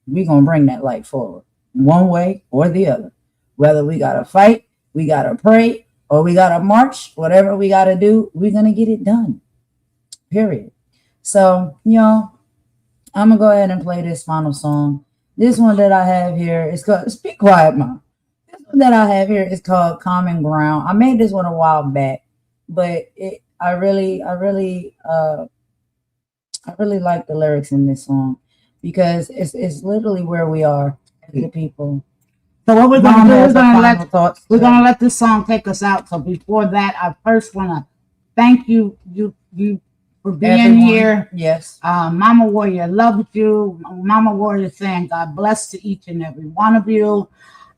Speaker 4: we're going to bring that light forward one way or the other. Whether we got to fight, we got to pray, or we got to march, whatever we got to do, we're going to get it done. Period. So, I'm going to go ahead and play this final song. This one that I have here is called, be quiet, Mom. This one that I have here is called Common Ground. I made this one a while back, but I really like the lyrics in this song because it's literally where we are as the people.
Speaker 3: So what we're going to do is we're going to let this song take us out. So before that, I first want to thank you for being here.
Speaker 4: Yes.
Speaker 3: Mama Warrior loves you. Mama Warrior saying God bless to each and every one of you.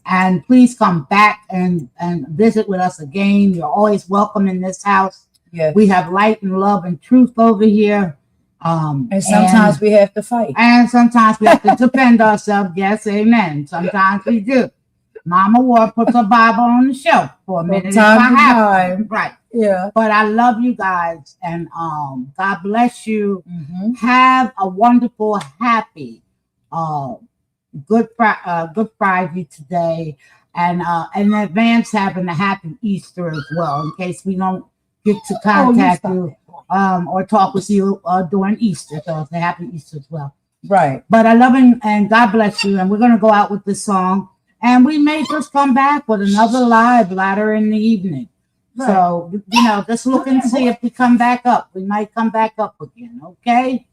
Speaker 3: And please come back and visit with us again. You're always welcome in this house.
Speaker 4: Yes.
Speaker 3: We have light and love and truth over here.
Speaker 4: And sometimes we have to fight.
Speaker 3: And sometimes we have to defend ourselves. Yes, amen. Sometimes we do. Mama War puts a Bible on the shelf for a minute.
Speaker 4: Time.
Speaker 3: Right.
Speaker 4: Yeah.
Speaker 3: But I love you guys. And God bless you. Have a wonderful, happy, Good Friday today. And in advance having a happy Easter as well, in case we don't get to contact you. Or talk with you during Easter. So it's a happy Easter as well.
Speaker 4: Right.
Speaker 3: But I love him and God bless you. And we're going to go out with this song. And we may just come back with another live later in the evening. Right. So, just look and see if we come back up. We might come back up again. Okay?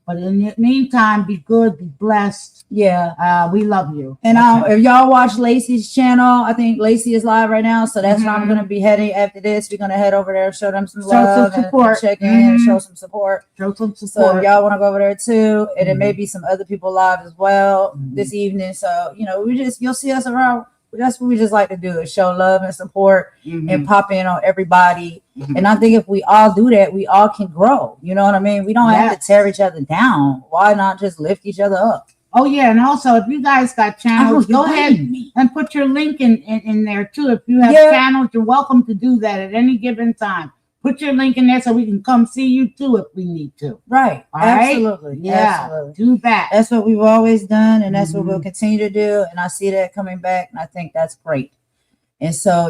Speaker 3: But in the meantime, be good, be blessed.
Speaker 4: Yeah.
Speaker 3: We love you.
Speaker 4: And if y'all watch Lacey's channel, I think Lacey is live right now. So that's where I'm going to be heading after this. We're going to head over there, show them some love,
Speaker 3: some support.
Speaker 4: And check in and show some support.
Speaker 3: Show some support.
Speaker 4: So if y'all want to go over there too, and there may be some other people live as well this evening. So, you'll see us around. That's what we just like to do, is show love and support and pop in on everybody. And I think if we all do that, we all can grow. You know what I mean? We don't have to tear each other down. Why not just lift each other up?
Speaker 3: Oh, yeah. And also, if you guys got channels, go ahead and put your link in there, too. If you have channels, you're welcome to do that at any given time. Put your link in there so we can come see you, too, if we need to.
Speaker 4: Right.
Speaker 3: All
Speaker 4: Absolutely.
Speaker 3: Right? Yeah.
Speaker 4: Absolutely.
Speaker 3: Do that.
Speaker 4: That's what we've always done, and that's what we'll continue to do. And I see that coming back, and I think that's great. And so,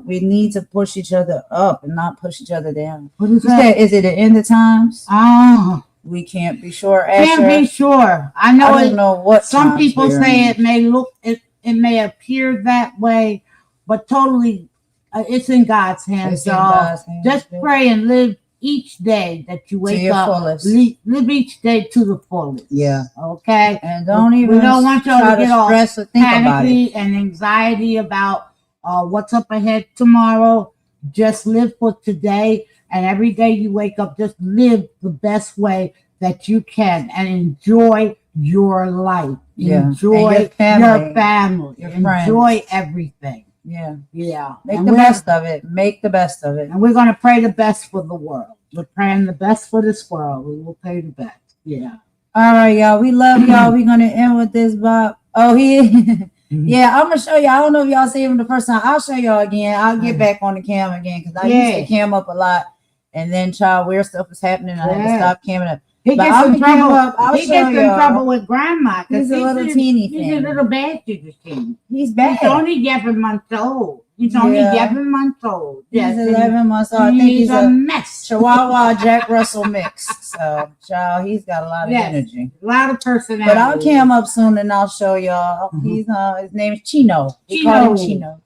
Speaker 4: we need to push each other up and not push each other down.
Speaker 3: What is that?
Speaker 4: Is it the end of times?
Speaker 3: Oh.
Speaker 4: We can't be sure.
Speaker 3: Can't be sure. I don't
Speaker 4: know what
Speaker 3: some people say it may look, it may appear that way, but totally it's in God's hands. Just pray and live each day that you wake up. Live each day to the fullest.
Speaker 4: Yeah.
Speaker 3: Okay.
Speaker 4: And we
Speaker 3: don't want y'all to get all
Speaker 4: stress or think about it.
Speaker 3: And anxiety about what's up ahead tomorrow. Just live for today. And every day you wake up, just live the best way that you can and enjoy your life.
Speaker 4: Yeah.
Speaker 3: Enjoy your family.
Speaker 4: Your
Speaker 3: enjoy everything.
Speaker 4: Yeah.
Speaker 3: Yeah.
Speaker 4: Make the best of it. Make the best of it.
Speaker 3: And we're going to pray the best for the world. We're praying the best for this world. We will pray the best. Yeah.
Speaker 4: All right, y'all. We love y'all. We're going to end with this, Bob. Oh, yeah, I'm going to show you. I don't know if y'all see him the first time. I'll show y'all again. I'll get back on the cam again because I used to cam up a lot. And then, weird stuff was happening. I had to stop camming up.
Speaker 3: He gets in trouble with grandma.
Speaker 4: He's a little teeny thing.
Speaker 3: He's a little bad to the team.
Speaker 4: He's bad.
Speaker 3: He's only 11 months old. He's only 11 months old.
Speaker 4: Yes, he's 11 months old. I think he's a mess. Chihuahua Jack Russell mix. So, child, he's got a lot of energy.
Speaker 3: A lot of personality.
Speaker 4: But I'll cam up soon and I'll show y'all. He's his name is Chino. We call him Chino.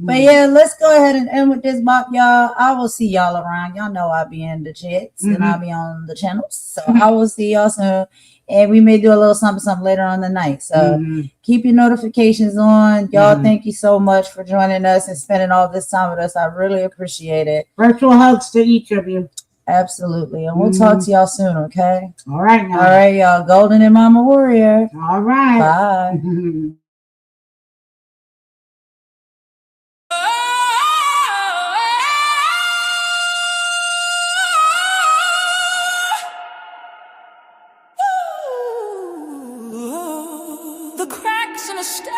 Speaker 4: But yeah, let's go ahead and end with this, Bob, y'all. I will see y'all around. Y'all know I'll be in the chats and I'll be on the channels. So I will see y'all soon. And we may do a little something later on the night. So keep your notifications on. Y'all, thank you so much for joining us and spending all this time with us. I really appreciate it.
Speaker 3: Virtual hugs to each of you.
Speaker 4: Absolutely. And we'll talk to y'all soon, okay?
Speaker 3: All right now.
Speaker 4: All right, y'all. Golden and Mama Warrior.
Speaker 3: All right.
Speaker 4: Bye.
Speaker 5: The cracks in a stain.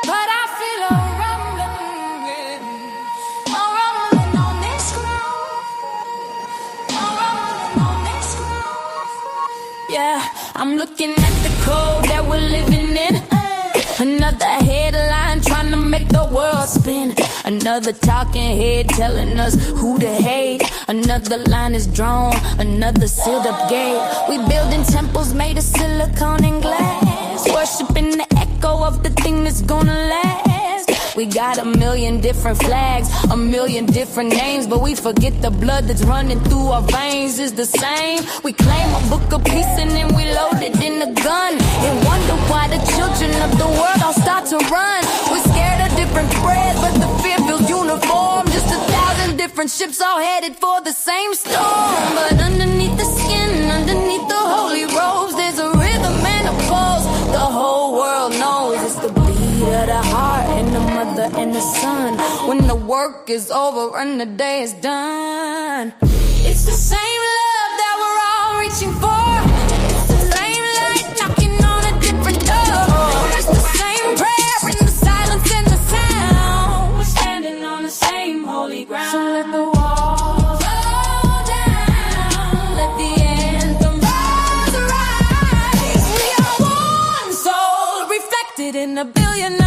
Speaker 5: But I feel a rumbling on this ground, a rumbling on this ground. Yeah, I'm looking at the code that we're living in. Another headline trying to make the world spin. Another talking head telling us who to hate. Another line is drawn, another sealed up gate. We building temples made of silicone and glass, worshiping the echo of the thing that's gonna last. We got a million different flags, a million different names, but we forget the blood that's running through our veins is the same. We claim a book of peace and then we load it in the gun and wonder why the children of the world all start to run. We're scared of different threads, but the fear feels uniform. Just 1,000 different ships all headed for the same storm. But underneath the skin, underneath the holy robes, there's a rhythm and a pulse. The whole world knows it's the beat of the heart and the mother and the son. When the work is over and the day is done, it's the same love that we're all reaching for. It's the same light knocking on a different door. It's the same prayer in the silence and the sound. We're standing on the same holy ground. So let the walls fall down. Let the anthem rise. We are one soul reflected in a billion eyes.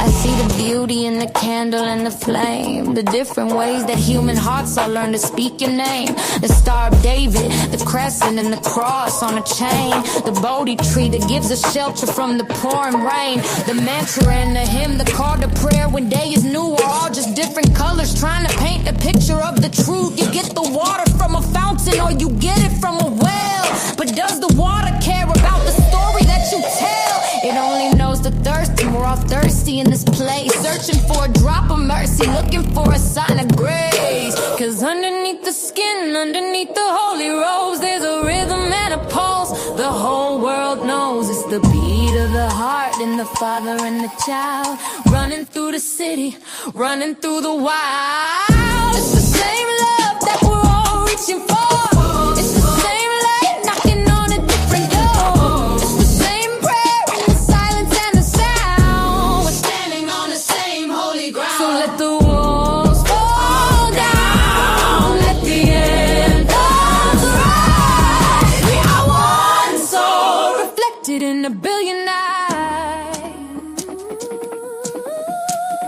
Speaker 5: I see the beauty in the candle and the flame, the different ways that human hearts all learn to speak your name. The Star of David, the crescent and the cross on a chain, the Bodhi tree that gives us shelter from the pouring rain, the mantra and the hymn, the call to prayer when day is new, are all just different colors trying to paint a picture of the truth. You get the water from a fountain or you get it from a well, but does the water care about the story that you tell? It only knows the thirst, and we're all thirsty in this place, searching for a drop of mercy, looking for a sign of grace. Cause underneath the skin, underneath the holy robes, there's a rhythm and a pulse. The whole world knows it's the beat of the heart and the father and the child, running through the city, running through the wild. It's the same love that we're all reaching for. It's the same light knocking on a different door. It's the same prayer in the silence and the sound. We're standing on the same holy ground. So let the walls fall down. Let the anthems rise. We are one soul reflected in a billion eyes.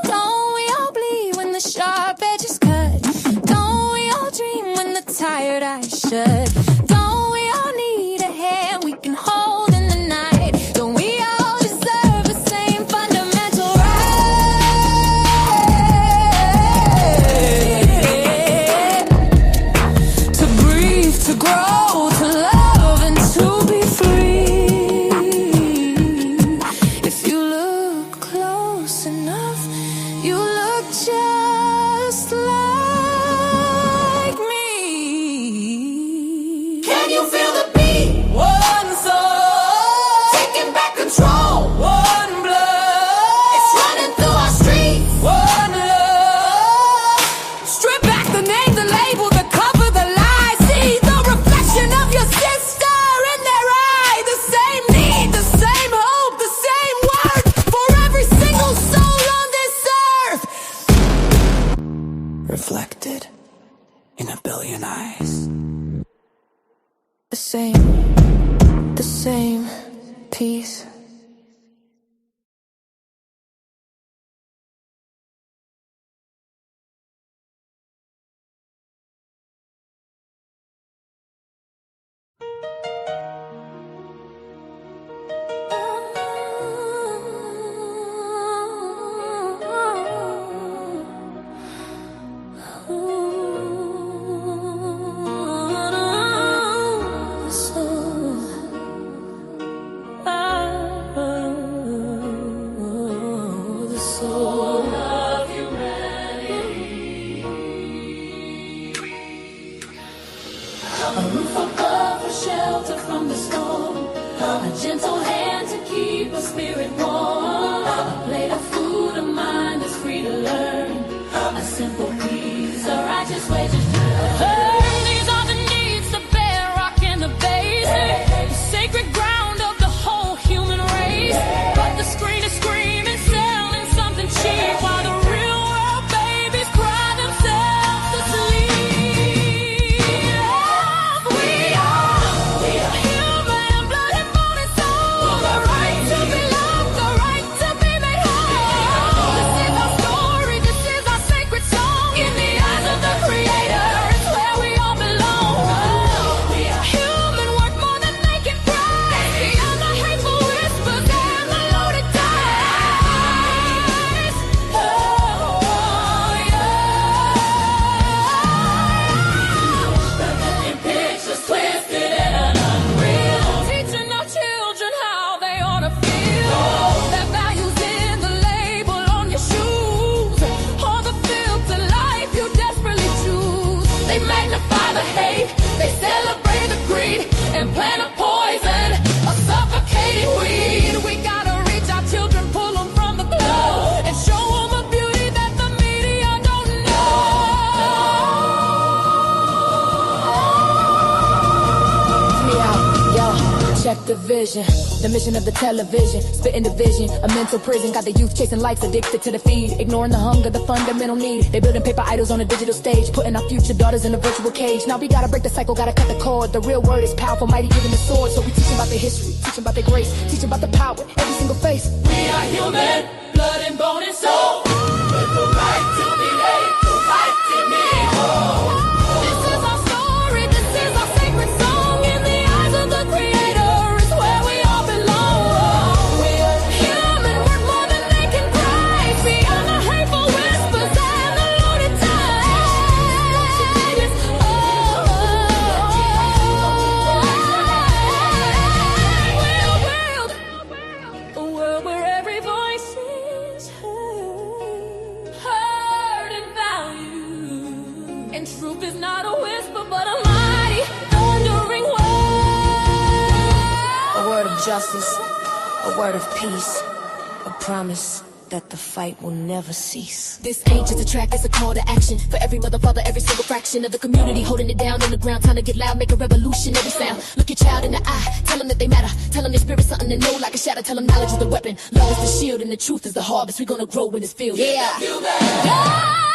Speaker 5: Don't we all bleed when the sharp edges cut? Don't we all dream when the tired eyes shut? Don't we all need a hand we can hold in the night? Don't we all deserve the same fundamental right? To breathe, to grow, to love, and to be free. If you look close enough, you look just like me. Can you feel the beat? One soul, taking back control. One blood, it's running through our streets. One love, strip back the name, the label, the cover, the lies. See the reflection of your sister in their eye. The same need, the same hope, the same word for every single soul on this earth. Reflected in a billion eyes. The same peace.
Speaker 9: Check the vision, the mission of the television, spitting division, a mental prison. Got the youth chasing likes, addicted to the feed, ignoring the hunger, the fundamental need. They building paper idols on a digital stage, putting our future daughters in a virtual cage. Now we gotta break the cycle, gotta cut the cord. The real word is powerful, mighty giving the sword. So we teach about their history, teach about their grace, teach about the power, every single face.
Speaker 5: We are human, blood and bone and soul. With the right to be made, the right to be whole.
Speaker 1: This is our story, this is our sacred song. In the eyes of the Creator is where we all belong. We are human, worth more than they can price. Beyond the hateful whispers and the loaded ties. A world where every voice is heard and valued. And truth is not a whisper, but a mighty, thundering word.
Speaker 9: A word of justice, a word of peace, a promise that the fight will never cease.
Speaker 7: This ain't just a track, it's a call to action. For every mother, father, every single fraction of the community holding it down on the ground. Time to get loud, make a revolutionary sound. Look your child in the eye, tell them that they matter. Tell them their spirit's something to know like a shadow. Tell them knowledge is the weapon, love is the shield, and the truth is the harvest. We're gonna grow in this field. Yeah.
Speaker 1: Yeah.